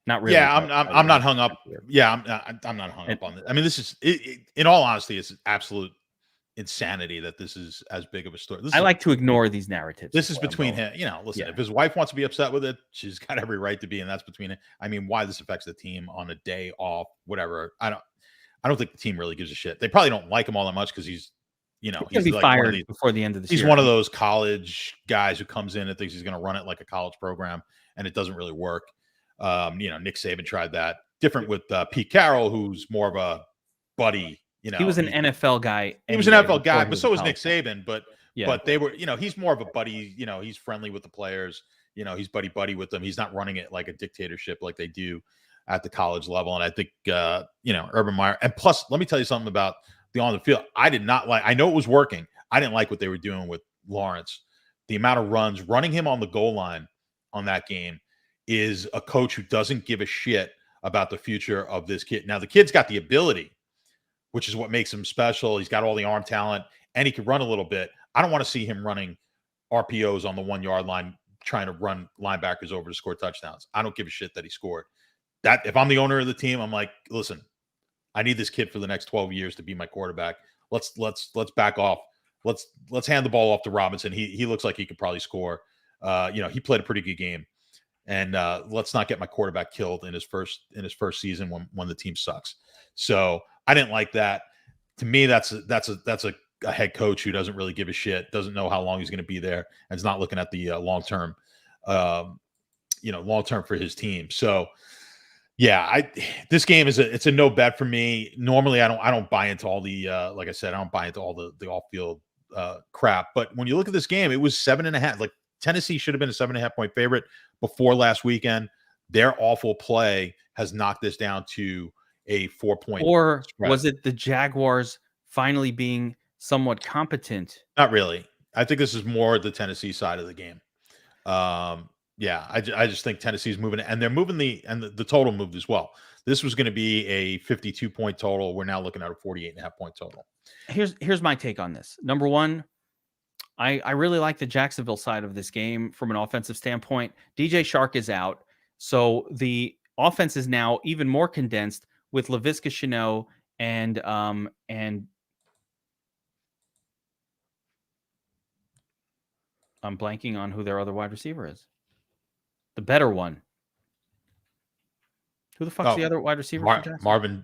Not really. Yeah, I'm not hung up. Yeah, I'm not hung up on this. I mean, this is in all honesty, it's absolute insanity that this is as big of a story. I like to ignore these narratives. This is between him. Listen, if his wife wants to be upset with it, she's got every right to be, and that's between it. I mean, why this affects the team on a day off, whatever. I don't think the team really gives a shit. They probably don't like him all that much because he's going to be fired before the end of the season. He's one of those college guys who comes in and thinks he's going to run it like a college program, and it doesn't really work. Nick Saban tried that. Different with Pete Carroll, who's more of a buddy. He was an NFL guy. He was an NFL guy, but so was Nick Saban. But they were, he's more of a buddy. He's friendly with the players. He's buddy with them. He's not running it like a dictatorship like they do at the college level. And I think Urban Meyer. And plus, let me tell you something about the on the field. I did not like. I know it was working. I didn't like what they were doing with Lawrence. The amount of runs, running him on the goal line on that game, is a coach who doesn't give a shit about the future of this kid. Now, the kid's got the ability, which is what makes him special. He's got all the arm talent, and he can run a little bit. I don't want to see him running RPOs on the 1-yard line, trying to run linebackers over to score touchdowns. I don't give a shit that he scored. That if I'm the owner of the team, I'm like, listen, I need this kid for the next 12 years to be my quarterback. Let's back off. Let's hand the ball off to Robinson. He looks like he could probably score. He played a pretty good game. And let's not get my quarterback killed in his first season when the team sucks. So I didn't like that. To me, that's a head coach who doesn't really give a shit, doesn't know how long he's going to be there, and is not looking at the long term for his team. So yeah, this game it's a no bet for me. Normally, I don't buy into all the like I said, I don't buy into all the off field crap. But when you look at this game, it was 7.5. Like Tennessee should have been a 7.5 point favorite before last weekend. Their awful play has knocked this down to a 4 point. Or spread. Was it the Jaguars finally being somewhat competent? Not really. I think this is more the Tennessee side of the game. I just think Tennessee's moving, and they're moving the total moved as well. This was going to be a 52 point total. We're now looking at a 48.5 point total. Here's my take on this. Number one, I really like the Jacksonville side of this game from an offensive standpoint. DJ Chark is out, so the offense is now even more condensed with Laviska Shenault and I'm blanking on who their other wide receiver is. The better one. Who the fuck's the other wide receiver for Jackson?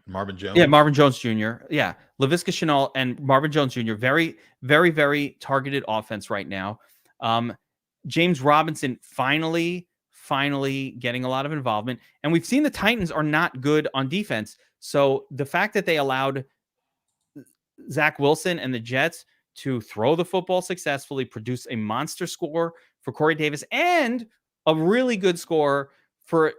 Marvin Jones. Yeah, Marvin Jones Jr. Yeah, Laviska Shenault and Marvin Jones Jr. Very, very, very targeted offense right now. James Robinson finally getting a lot of involvement. And we've seen the Titans are not good on defense. So the fact that they allowed Zach Wilson and the Jets to throw the football successfully, produce a monster score for Corey Davis, and a really good score for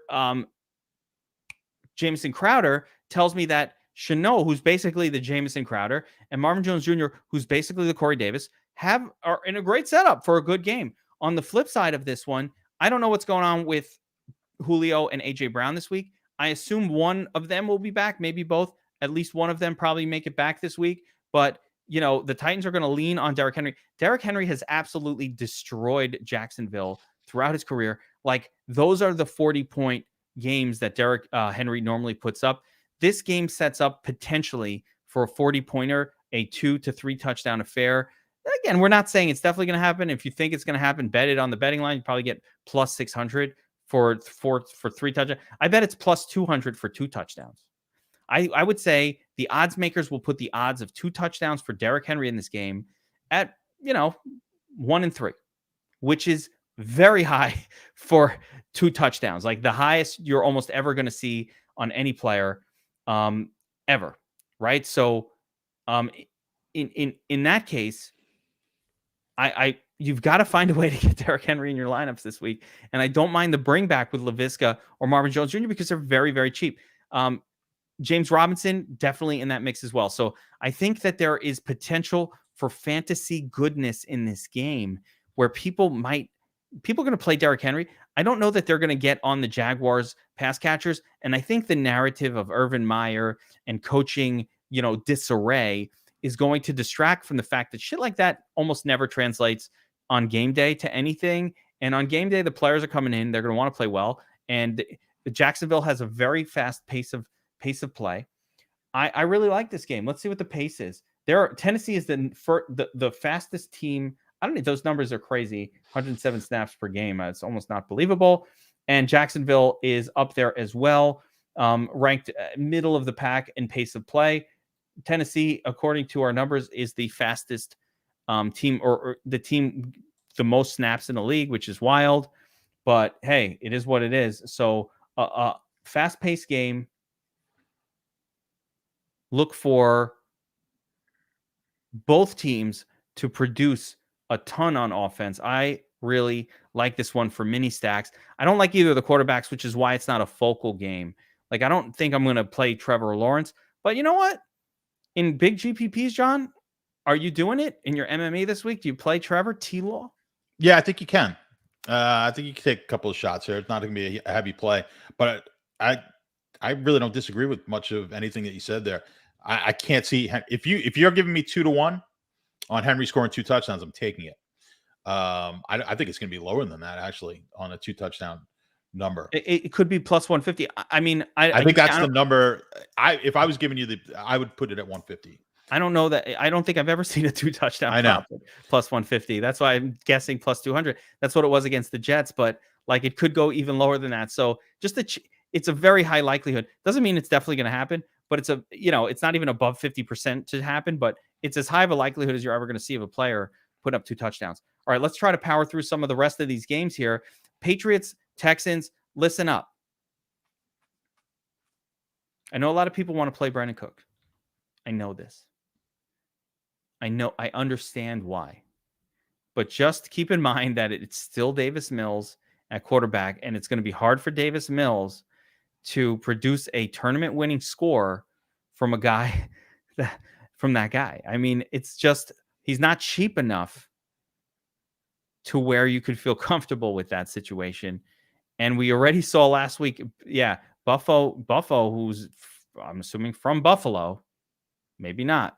Jamison Crowder tells me that Shenault, who's basically the Jamison Crowder, and Marvin Jones Jr., who's basically the Corey Davis, are in a great setup for a good game. On the flip side of this one, I don't know what's going on with Julio and AJ Brown this week. I assume one of them will be back, maybe both. At least one of them probably make it back this week. But, the Titans are going to lean on Derrick Henry. Derrick Henry has absolutely destroyed Jacksonville throughout his career. Like, those are the 40-point games that Derrick Henry normally puts up. This game sets up potentially for a 40-pointer, a 2 to 3 touchdown affair. Again, we're not saying it's definitely going to happen. If you think it's going to happen, bet it on the betting line. You probably get plus 600 for 3 touchdowns. I bet it's plus 200 for 2 touchdowns. I would say the odds makers will put the odds of 2 touchdowns for Derrick Henry in this game at 1 in 3, which is very high for 2 touchdowns, like the highest you're almost ever going to see on any player ever, right? So in that case, you've got to find a way to get Derrick Henry in your lineups this week. And I don't mind the bring back with Laviska or Marvin Jones Jr. because they're very, very cheap. James Robinson, definitely in that mix as well. So I think that there is potential for fantasy goodness in this game where people are going to play Derrick Henry. I don't know that they're going to get on the Jaguars pass catchers. And I think the narrative of Urban Meyer and coaching, disarray is going to distract from the fact that shit like that almost never translates on game day to anything. And on game day, the players are coming in, they're going to want to play well. And Jacksonville has a very fast pace of play. I really like this game. Let's see what the pace is. Tennessee is the fastest team. I don't know. Those numbers are crazy. 107 snaps per game. It's almost not believable. And Jacksonville is up there as well, ranked middle of the pack in pace of play. Tennessee, according to our numbers, is the fastest team or the team the most snaps in the league, which is wild. But hey, it is what it is. So fast-paced game. Look for both teams to produce a ton on offense. I really like this one for mini stacks. I don't like either of the quarterbacks, which is why it's not a focal game. Like, I don't think I'm going to play Trevor Lawrence. But you know what? In big GPPs, John, are you doing it in your MMA this week? Do you play Trevor T-Law? Yeah, I think you can. I think you can take a couple of shots here. It's not going to be a heavy play. But I really don't disagree with much of anything that you said there. I can't see if you're giving me 2-1 on Henry scoring 2 touchdowns, I'm taking it. I think it's going to be lower than that actually on a 2 touchdown number. It could be plus 150. I mean, I think that's the number. If I was giving you I would put it at 150. I don't know that. I don't think I've ever seen a 2 touchdown. I know plus 150. That's why I'm guessing plus 200. That's what it was against the Jets, but like it could go even lower than that. So it's a very high likelihood. Doesn't mean it's definitely going to happen, but it's it's not even above 50% to happen, but it's as high of a likelihood as you're ever going to see of a player put up 2 touchdowns. All right, let's try to power through some of the rest of these games here. Patriots, Texans, listen up. I know a lot of people want to play Brandon Cook. I know this. I understand why. But just keep in mind that it's still Davis Mills at quarterback, and it's going to be hard for Davis Mills to produce a tournament-winning score from a guy from that guy. I mean, it's just he's not cheap enough to where you could feel comfortable with that situation. And we already saw last week, Buffo, who's I'm assuming from Buffalo, maybe not,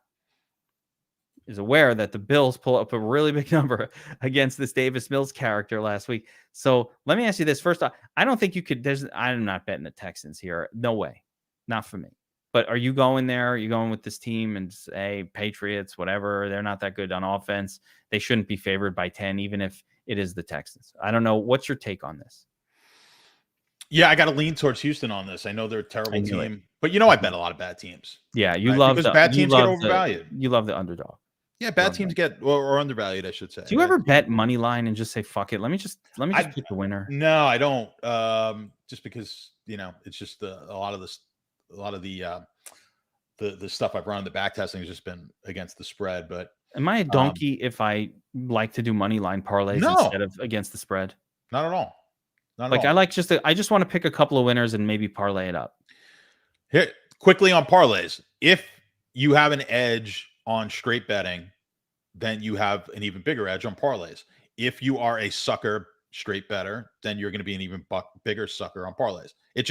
is aware that the Bills pull up a really big number against this Davis Mills character last week. So let me ask you this. First off, I don't think you could, I'm not betting the Texans here. No way. Not for me. But are you going there? Are you going with this team and say Patriots, whatever? They're not that good on offense. They shouldn't be favored by 10, even if it is the Texans. I don't know. What's your take on this? Yeah, I got to lean towards Houston on this. I know they're a terrible team, but I bet a lot of bad teams. Yeah, Because bad teams get overvalued. You love the underdog. Yeah, bad teams get or undervalued, I should say. Do you ever bet money line and just say fuck it? Let me just pick the winner. No, I don't. Just because it's just a lot of the stuff I've run on the back testing has just been against the spread. But am I a donkey if I like to do money line parlays instead of against the spread? Not at all. I just want to pick a couple of winners and maybe parlay it up. Here, quickly on parlays. If you have an edge on straight betting, then you have an even bigger edge on parlays. If you are a sucker straight better, then you're going to be an even bigger sucker on parlays. It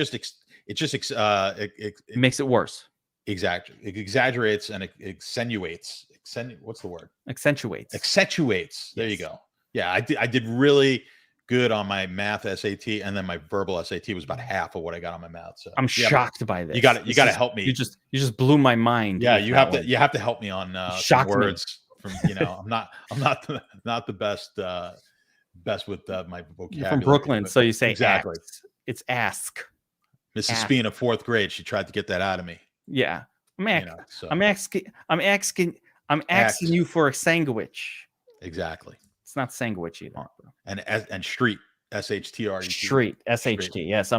makes it worse. Exactly. It exaggerates and it accentuates. What's the word? Accentuates. There you go. Yeah, I did really good on my math SAT, and then my verbal SAT was about half of what I got on my math. So I'm shocked by this. You got to help me. You just blew my mind. Yeah, you have to help me on words. From I'm not the best with my vocabulary. You're from Brooklyn, so you say exactly. It's ask. Mrs. Spee in 4th grade, she tried to get that out of me. Yeah, I'm asking you for a sandwich. Exactly. It's not sandwich either. And street SHTRET. Street SHT. Yes,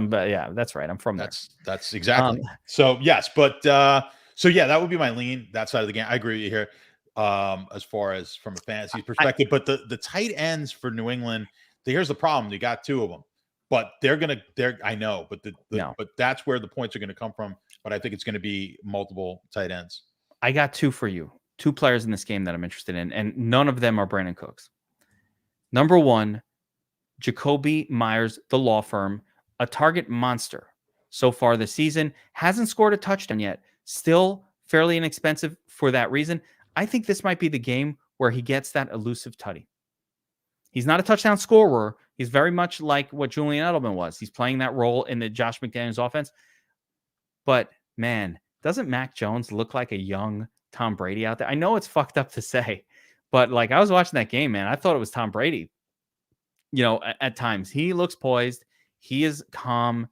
that's right. I'm from there. That's exactly. So yes, but so yeah, that would be my lean. That side of the game. I agree with you here. As far as from a fantasy perspective, but the tight ends for New England, here's the problem. You got 2 of them, but I know, but but that's where the points are going to come from. But I think it's going to be multiple tight ends. I got 2 for you. 2 players in this game that I'm interested in, and none of them are Brandon Cooks. Number 1, Jacoby Myers, the law firm, a target monster so far this season, hasn't scored a touchdown yet. Still fairly inexpensive for that reason. I think this might be the game where he gets that elusive tutty. He's not a touchdown scorer. He's very much like what Julian Edelman was. He's playing that role in the Josh McDaniels offense. But, man, doesn't Mac Jones look like a young Tom Brady out there? I know it's fucked up to say, but I was watching that game, man. I thought it was Tom Brady. At times he looks poised. He is calm.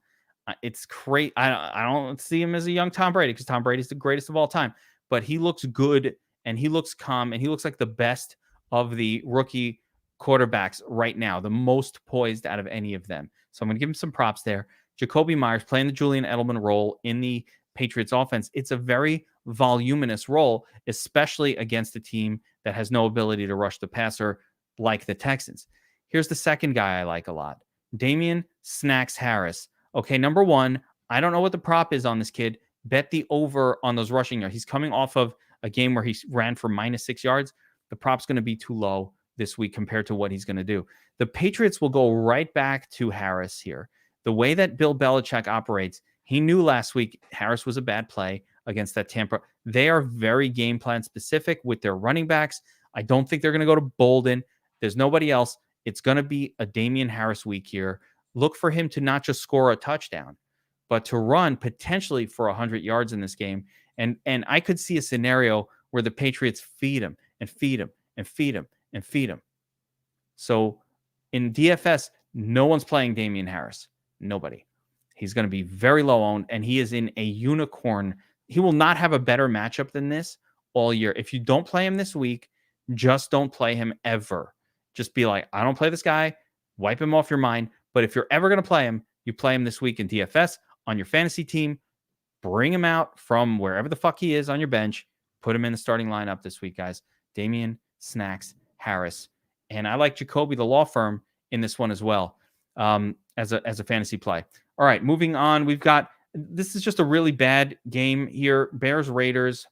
It's great. I don't see him as a young Tom Brady because Tom Brady's the greatest of all time, but he looks good and he looks calm and he looks like the best of the rookie quarterbacks right now, the most poised out of any of them. So I'm going to give him some props there. Jacoby Myers playing the Julian Edelman role in the Patriots offense. It's a very voluminous role, especially against a team that has no ability to rush the passer like the Texans. Here's the second guy I like a lot. Damian Snacks Harris. Okay, number 1, I don't know what the prop is on this kid. Bet the over on those rushing yards. He's coming off of a game where he ran for -6 yards. The prop's going to be too low this week compared to what he's going to do. The Patriots will go right back to Harris here. The way that Bill Belichick operates, he knew last week Harris was a bad play against that Tampa. They are very game plan specific with their running backs. I don't think they're going to go to Bolden. There's nobody else. It's going to be a Damian Harris week here. Look for him to not just score a touchdown, but to run potentially for 100 yards in this game. And I could see a scenario where the Patriots feed him and feed him and feed him and feed him. So in DFS, no one's playing Damian Harris. Nobody. He's going to be very low owned, and he is in a unicorn. He will not have a better matchup than this all year. If you don't play him this week, just don't play him ever. Just be like, I don't play this guy. Wipe him off your mind. But if you're ever going to play him, you play him this week in DFS on your fantasy team. Bring him out from wherever the fuck he is on your bench. Put him in the starting lineup this week, guys. Damian Snacks Harris. And I like Jacoby, the law firm, in this one as well, as a fantasy play. All right, moving on. This is just a really bad game here. Bears Raiders.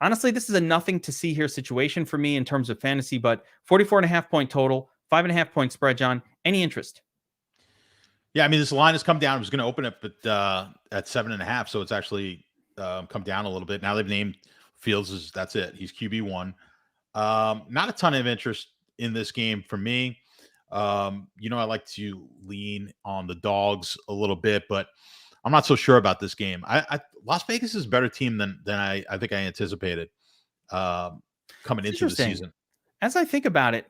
Honestly, this is a nothing to see here situation for me in terms of fantasy, but 44.5 point total, 5.5 point spread, John. Any interest? Yeah, I mean, this line has come down. It was going to open up at 7.5, so it's actually come down a little bit. Now they've named Fields that's it. He's QB1. Not a ton of interest in this game for me. I like to lean on the dogs a little bit, but I'm not so sure about this game. Las Vegas is a better team than I think I anticipated coming into the season. As I think about it,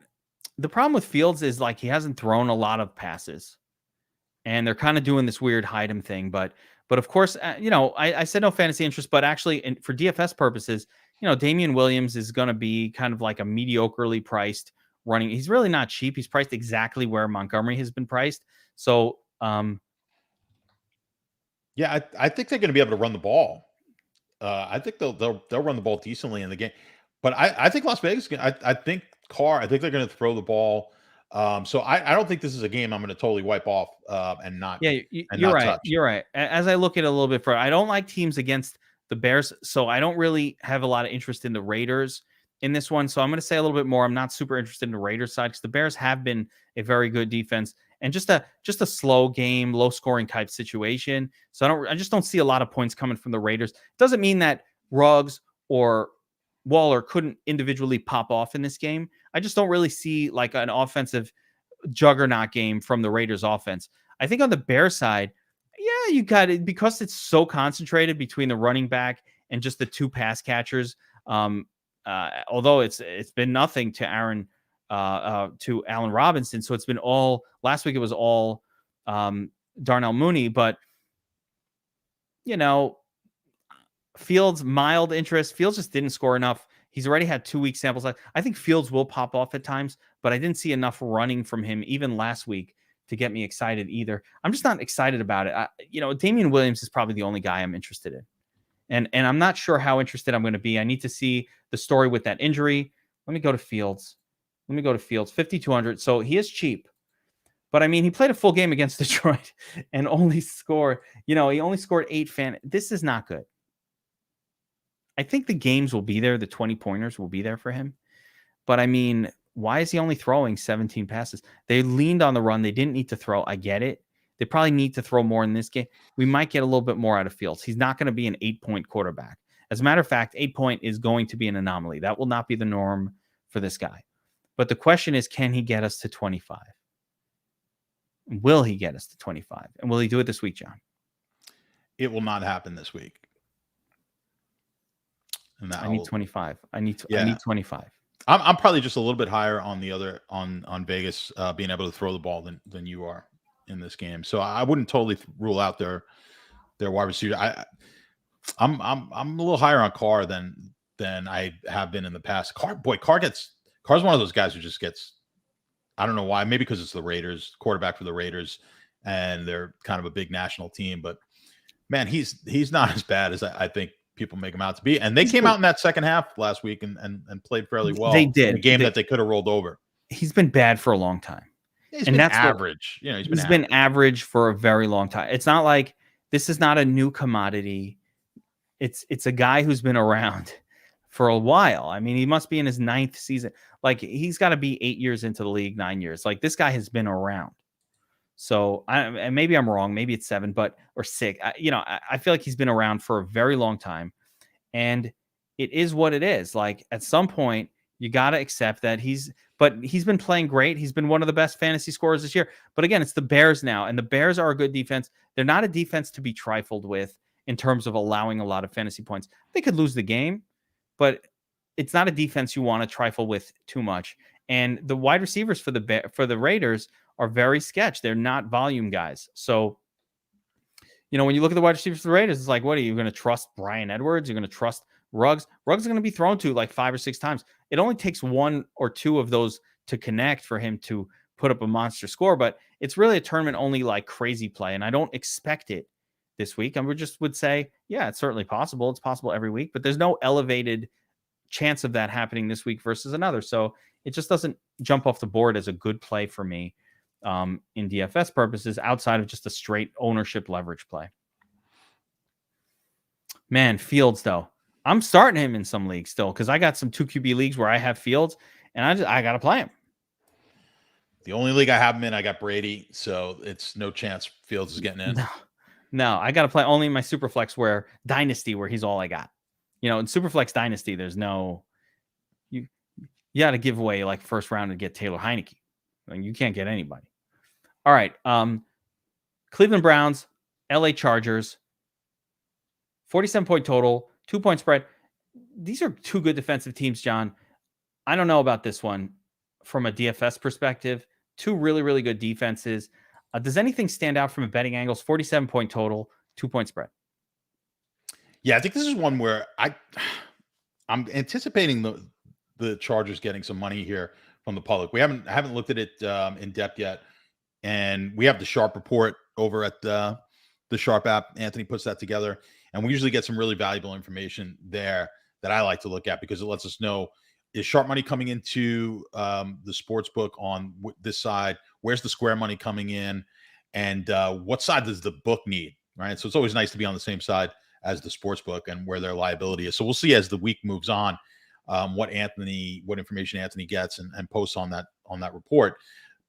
the problem with Fields is he hasn't thrown a lot of passes. and they're kind of doing this weird hide him thing. But of course, I said no fantasy interest, but actually for DFS purposes, Damian Williams is going to be kind of like a mediocrely priced running. He's really not cheap. He's priced exactly where Montgomery has been priced. So, yeah, I think they're going to be able to run the ball. I think they'll run the ball decently in the game, but I think Las Vegas. I think they're going to throw the ball. So I don't think this is a game I'm going to totally wipe off and not. Yeah, you're right. Touch. You're right. As I look at it a little bit further, I don't like teams against the Bears, so I don't really have a lot of interest in the Raiders in this one. So I'm going to say a little bit more. I'm not super interested in the Raiders side because the Bears have been a very good defense and just a slow game, low scoring type situation. So I just don't see a lot of points coming from the Raiders. Doesn't mean that Ruggs or Waller couldn't individually pop off in this game. I just don't really see like an offensive juggernaut game from the Raiders offense. I think on the Bears side, yeah, you got it because it's so concentrated between the running back and just the two pass catchers. Although it's been nothing to Allen Robinson. So it's been all last week. It was all Darnell Mooney, but Fields, mild interest. Fields just didn't score enough. He's already had 2 week samples. I think Fields will pop off at times, but I didn't see enough running from him even last week to get me excited either. I'm just not excited about it. Damian Williams is probably the only guy I'm interested in. And I'm not sure how interested I'm going to be. I need to see the story with that injury. Let me go to Fields. 5,200. So he is cheap. But I mean, he played a full game against Detroit and only scored, he only scored 8 This is not good. I think the games will be there. The 20 pointers will be there for him. But I mean, why is he only throwing 17 passes? They leaned on the run. They didn't need to throw. I get it. They probably need to throw more in this game. We might get a little bit more out of Fields. He's not going to be an 8-point quarterback. As a matter of fact, 8-point is going to be an anomaly. That will not be the norm for this guy. But the question is, can he get us to 25? Will he get us to 25? And will he do it this week, John? It will not happen this week. I need 25. I need 25. I'm probably just a little bit higher on the other on Vegas being able to throw the ball than you are in this game. So I wouldn't totally rule out their wide receiver. I'm a little higher on Carr than I have been in the past. Carr's one of those guys who just gets, I don't know why, maybe because it's the Raiders, quarterback for the Raiders, and they're kind of a big national team. But man, he's not as bad as I think people make him out to be. And they came out in that second half last week and played fairly well. They did. In a game that they could have rolled over. He's been bad for a long time. He's been average. He's been average for a very long time. It's not like this is not a new commodity. It's a guy who's been around for a while. I mean, he must be in his 9th season. Like, he's got to be 8 years into the league, 9 years. Like, this guy has been around. So and maybe I'm wrong. Maybe it's 7, or 6. I feel like he's been around for a very long time, and it is what it is. Like, at some point, you got to accept that he's been playing great. He's been one of the best fantasy scorers this year. But again, it's the Bears now, and the Bears are a good defense. They're not a defense to be trifled with in terms of allowing a lot of fantasy points. They could lose the game, but it's not a defense you want to trifle with too much. And the wide receivers for the Raiders are very sketch. They're not volume guys. So, when you look at the wide receivers for the Raiders, it's like, what are you going to trust Bryan Edwards? You're going to trust Ruggs? Ruggs is going to be thrown to like 5 or 6 times. It only takes 1 or 2 of those to connect for him to put up a monster score, but it's really a tournament only like crazy play. And I don't expect it this week. I would say, yeah, it's certainly possible. It's possible every week, but there's no elevated chance of that happening this week versus another. So it just doesn't jump off the board as a good play for me in DFS purposes outside of just a straight ownership leverage play. Man, Fields, though. I'm starting him in some leagues still because I got some 2 QB leagues where I have Fields, and I got to play him. The only league I have him in, I got Brady, so it's no chance Fields is getting in. No, I got to play only in my Superflex Dynasty, where he's all I got. In Superflex Dynasty, there's no you got to give away like first round to get Taylor Heineke. I mean, you can't get anybody. All right, Cleveland Browns, LA Chargers, 47-point total, 2-point spread. These are 2 good defensive teams, John. I don't know about this one from a DFS perspective. 2 really, really good defenses. Does anything stand out from a betting angles? 47-point total, 2-point spread. Yeah, I think this is one where I'm anticipating the Chargers getting some money here from the public. We haven't looked at it in depth yet, and we have the Sharp report over at the Sharp app. Anthony puts that together, and we usually get some really valuable information there that I like to look at because it lets us know, is sharp money coming into the sports book on this side? Where's the square money coming in? And what side does the book need, right? So it's always nice to be on the same side as the sports book and where their liability is. So we'll see as the week moves on what information Anthony gets and posts on that report.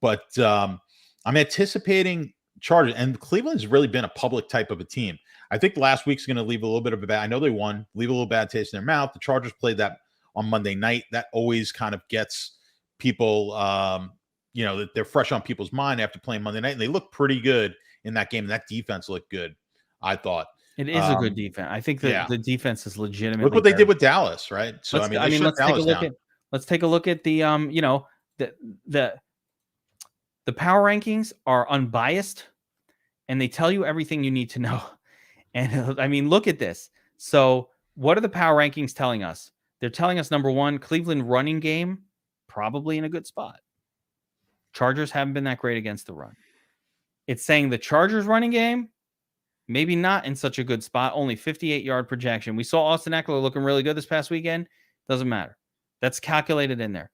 But I'm anticipating Chargers, and Cleveland's really been a public type of a team. I think last week's going to leave a little bit of I know they won, leave a little bad taste in their mouth. The Chargers played that on Monday night. That always kind of gets people, that they're fresh on people's mind after playing Monday night, and they look pretty good in that game. And that defense looked good, I thought. It is a good defense. I think that the defense is legitimately. Look what they did with Dallas, right? So let's take a look at the the power rankings are unbiased, and they tell you everything you need to know. And I mean, look at this. So what are the power rankings telling us? They're telling us, number one, Cleveland running game, probably in a good spot. Chargers haven't been that great against the run. It's saying the Chargers running game, maybe not in such a good spot, only 58-yard projection. We saw Austin Eckler looking really good this past weekend. Doesn't matter. That's calculated in there.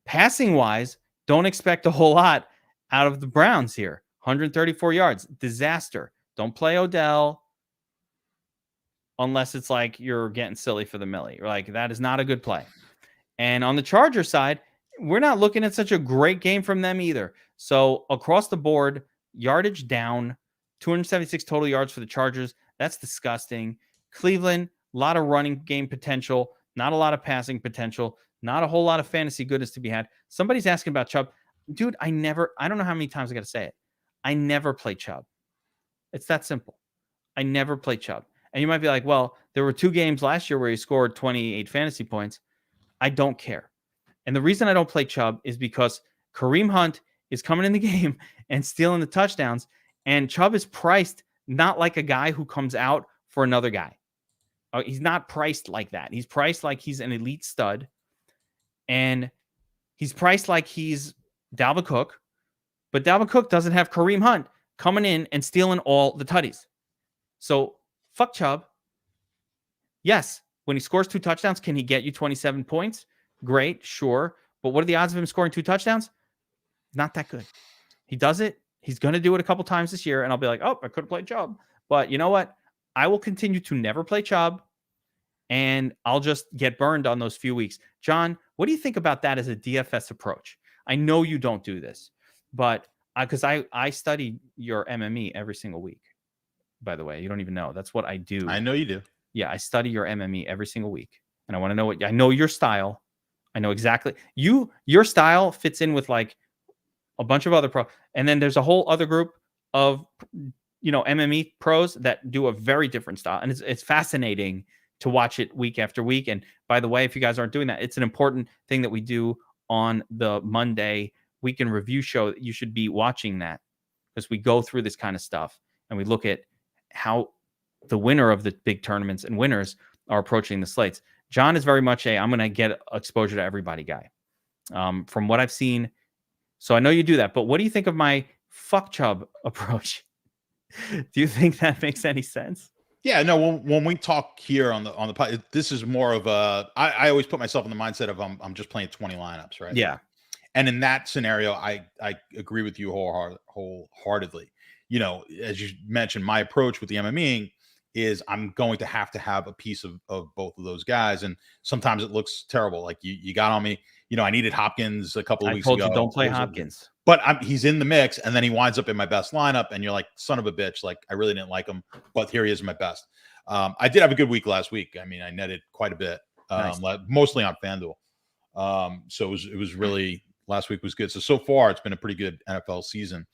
Passing-wise, don't expect a whole lot out of the Browns here. 134 yards. Disaster. Don't play Odell unless it's like you're getting silly for the millie. Like, that is not a good play. And on the Charger side, we're not looking at such a great game from them either. So across the board, yardage down, 276 total yards for the Chargers. That's disgusting. Cleveland, a lot of running game potential, not a lot of passing potential, not a whole lot of fantasy goodness to be had. Somebody's asking about Chubb. Dude, I don't know how many times I got to say it. I never play Chubb. It's that simple. I never play Chubb. And you might be like, well, there were 2 games last year where he scored 28 fantasy points. I don't care. And the reason I don't play Chubb is because Kareem Hunt is coming in the game and stealing the touchdowns. And Chubb is priced not like a guy who comes out for another guy. He's not priced like that. He's priced like he's an elite stud. And he's priced like he's Dalvin Cook. But Dalvin Cook doesn't have Kareem Hunt coming in and stealing all the tutties. So fuck Chubb. Yes, when he scores 2 touchdowns, can he get you 27 points? Great, sure. But what are the odds of him scoring 2 touchdowns? Not that good. He does it. He's going to do it a couple times this year, and I'll be like, oh, I could have played Chubb. But you know what? I will continue to never play Chubb, and I'll just get burned on those few weeks. John, what do you think about that as a DFS approach? I know you don't do this, but because I study your MME every single week, by the way. You don't even know. That's what I do. I know you do. Yeah, I study your MME every single week, and I want to know I know your style. I know exactly. Your style fits in with like a bunch of other pro, and then there's a whole other group of MME pros that do a very different style, and it's fascinating to watch it week after week. And by the way, if you guys aren't doing that, it's an important thing that we do on the Monday week in review show. You should be watching that because we go through this kind of stuff and we look at how the winner of the big tournaments and winners are approaching the slates. John is very much I'm going to get exposure to everybody guy from what I've seen. So I know you do that, but what do you think of my fuck Chubb approach? Do you think that makes any sense? Yeah, no. When we talk here on the pod, this is more of a. I always put myself in the mindset of I'm just playing 20 lineups, right? Yeah. And in that scenario, I agree with you wholeheartedly. As you mentioned, my approach with the MMEing is I'm going to have a piece of both of those guys, and sometimes it looks terrible. Like you got on me. I needed Hopkins a couple of weeks ago. I told you don't play Hopkins. But he's in the mix, and then he winds up in my best lineup, and you're like, son of a bitch. Like, I really didn't like him, but here he is in my best. I did have a good week last week. I mean, I netted quite a bit, nice. Mostly on FanDuel. So it was really, last week was good. So far, it's been a pretty good NFL season.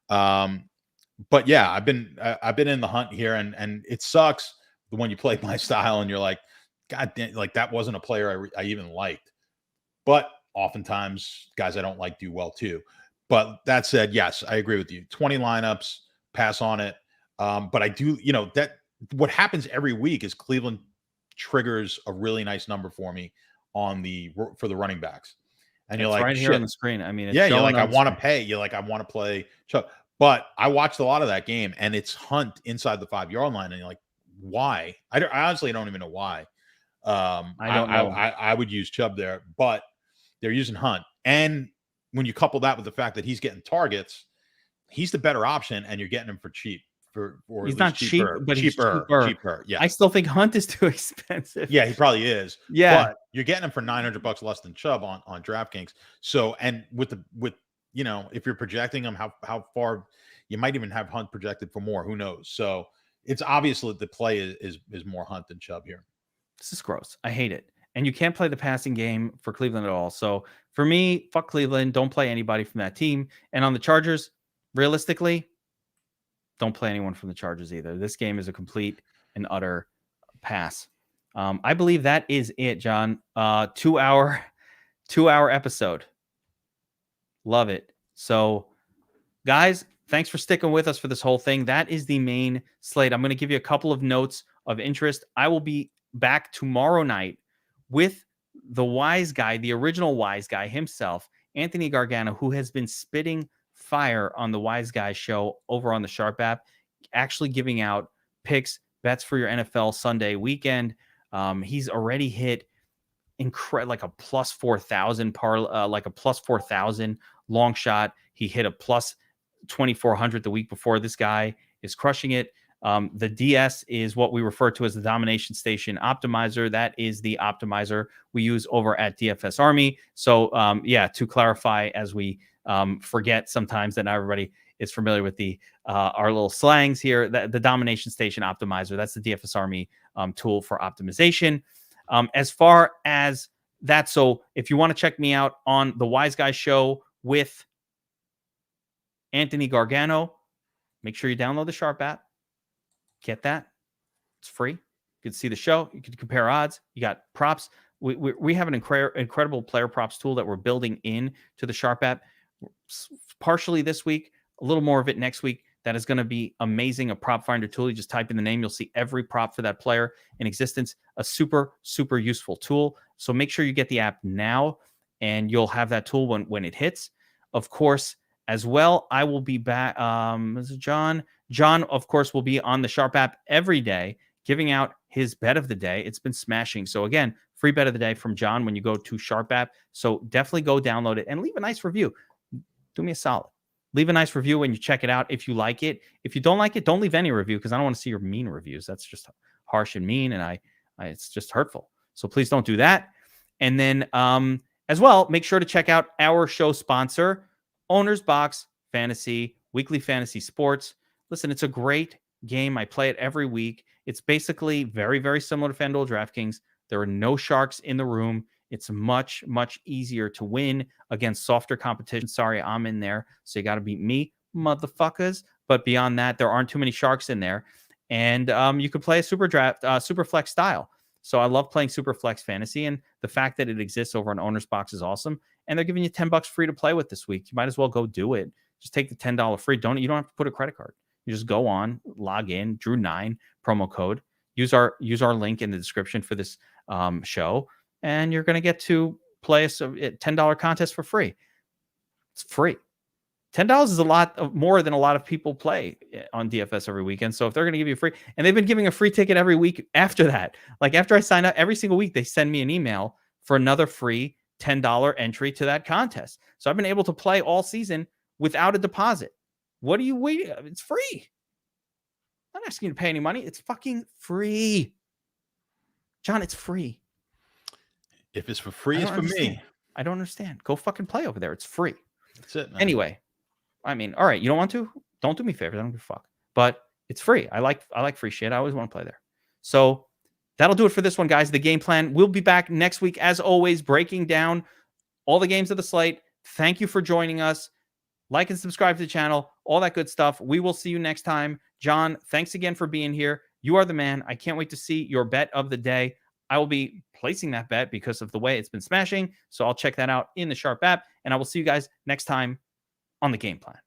But yeah, I've been in the hunt here, and it sucks when you play my style, and you're like, God damn, like that wasn't a player I even liked. But oftentimes, guys I don't like do well too. But that said, yes, I agree with you. 20 lineups, pass on it. But I do, that what happens every week is Cleveland triggers a really nice number for me for the running backs. And you're It's like, right here shit. on the screen. I mean, it's Yeah, you're showing like, I on the want to screen. pay. You're like, I want to play Chubb. But I watched a lot of that game, and it's Hunt inside the 5-yard line, and you're like, why? I honestly don't even know why. I don't know. I would use Chubb there, but they're using Hunt. And when you couple that with the fact that he's getting targets, he's the better option, and you're getting him for cheap. Or He's at not least cheap, but he's cheaper. Yeah. I still think Hunt is too expensive. Yeah, he probably is. Yeah. But you're getting him for $900 less than Chubb on DraftKings. So, and with if you're projecting him, how far you might even have Hunt projected for more, who knows? So it's obvious that the play is more Hunt than Chubb here. This is gross. I hate it. And you can't play the passing game for Cleveland at all. So for me, fuck Cleveland. Don't play anybody from that team. And on the Chargers, realistically, don't play anyone from the Chargers either. This game is a complete and utter pass. I believe that is it, John. 2-hour episode. Love it. So, guys, thanks for sticking with us for this whole thing. That is the main slate. I'm going to give you a couple of notes of interest. I will be back tomorrow night with the wise guy, the original wise guy himself, Anthony Gargano, who has been spitting fire on the Wise Guy show over on the Sharp app, actually giving out picks, bets for your NFL Sunday weekend. He's already hit like a plus 4,000 like a plus 4,000 long shot. He hit a plus 2,400 the week before. This guy is crushing it. The DS is what we refer to as the Domination Station Optimizer. That is the optimizer we use over at DFS Army. So to clarify, as we forget sometimes that not everybody is familiar with our little slangs here, the Domination Station Optimizer, that's the DFS Army tool for optimization. As far as that, so if you want to check me out on the Wise Guy show with Anthony Gargano, make sure you download the Sharp app. Get that. It's free. You can see the show. You can compare odds. You got props. We have an incredible player props tool that we're building in to the Sharp app. Partially this week, a little more of it next week. That is going to be amazing. A prop finder tool. You just type in the name. You'll see every prop for that player in existence. A super, super useful tool. So make sure you get the app now, and you'll have that tool when it hits. Of course, as well, I will be back. This is John. John, of course, will be on the Sharp app every day, giving out his bet of the day. It's been smashing. So again, free bet of the day from John when you go to Sharp app. So definitely go download it and leave a nice review. Do me a solid. Leave a nice review when you check it out if you like it. If you don't like it, don't leave any review, because I don't want to see your mean reviews. That's just harsh and mean, and it's just hurtful. So please don't do that. And then as well, make sure to check out our show sponsor, Owner's Box Fantasy, Weekly Fantasy Sports. Listen, it's a great game. I play it every week. It's basically very, very similar to FanDuel DraftKings. There are no sharks in the room. It's much, much easier to win against softer competition. Sorry, I'm in there, so you got to beat me, motherfuckers. But beyond that, there aren't too many sharks in there. And you could play a Superflex style. So I love playing Superflex Fantasy, and the fact that it exists over on Owner's Box is awesome. And they're giving you $10 free to play with this week. You might as well go do it. Just take the $10 free. You don't have to put a credit card. You just go on, log in, Drew9 promo code. Use our link in the description for this show, and you're going to get to play a $10 contest for free. It's free. $10 is a lot more than a lot of people play on DFS every weekend. So if they're going to give you free, and they've been giving a free ticket every week after that, like after I sign up every single week, they send me an email for another free $10 entry to that contest. So I've been able to play all season without a deposit. What are you waiting? It's free. I'm not asking you to pay any money. It's fucking free. John, it's free. If it's for free, it's for me. I don't understand. Go fucking play over there. It's free. That's it, man. Anyway, I mean, all right. You don't want to? Don't do me favors. I don't give a fuck. But it's free. I like free shit. I always want to play there. So that'll do it for this one, guys. The game plan. We'll be back next week, as always, breaking down all the games of the slate. Thank you for joining us. Like and subscribe to the channel, all that good stuff. We will see you next time. John, thanks again for being here. You are the man. I can't wait to see your bet of the day. I will be placing that bet because of the way it's been smashing. So I'll check that out in the Sharp app, and I will see you guys next time on the game plan.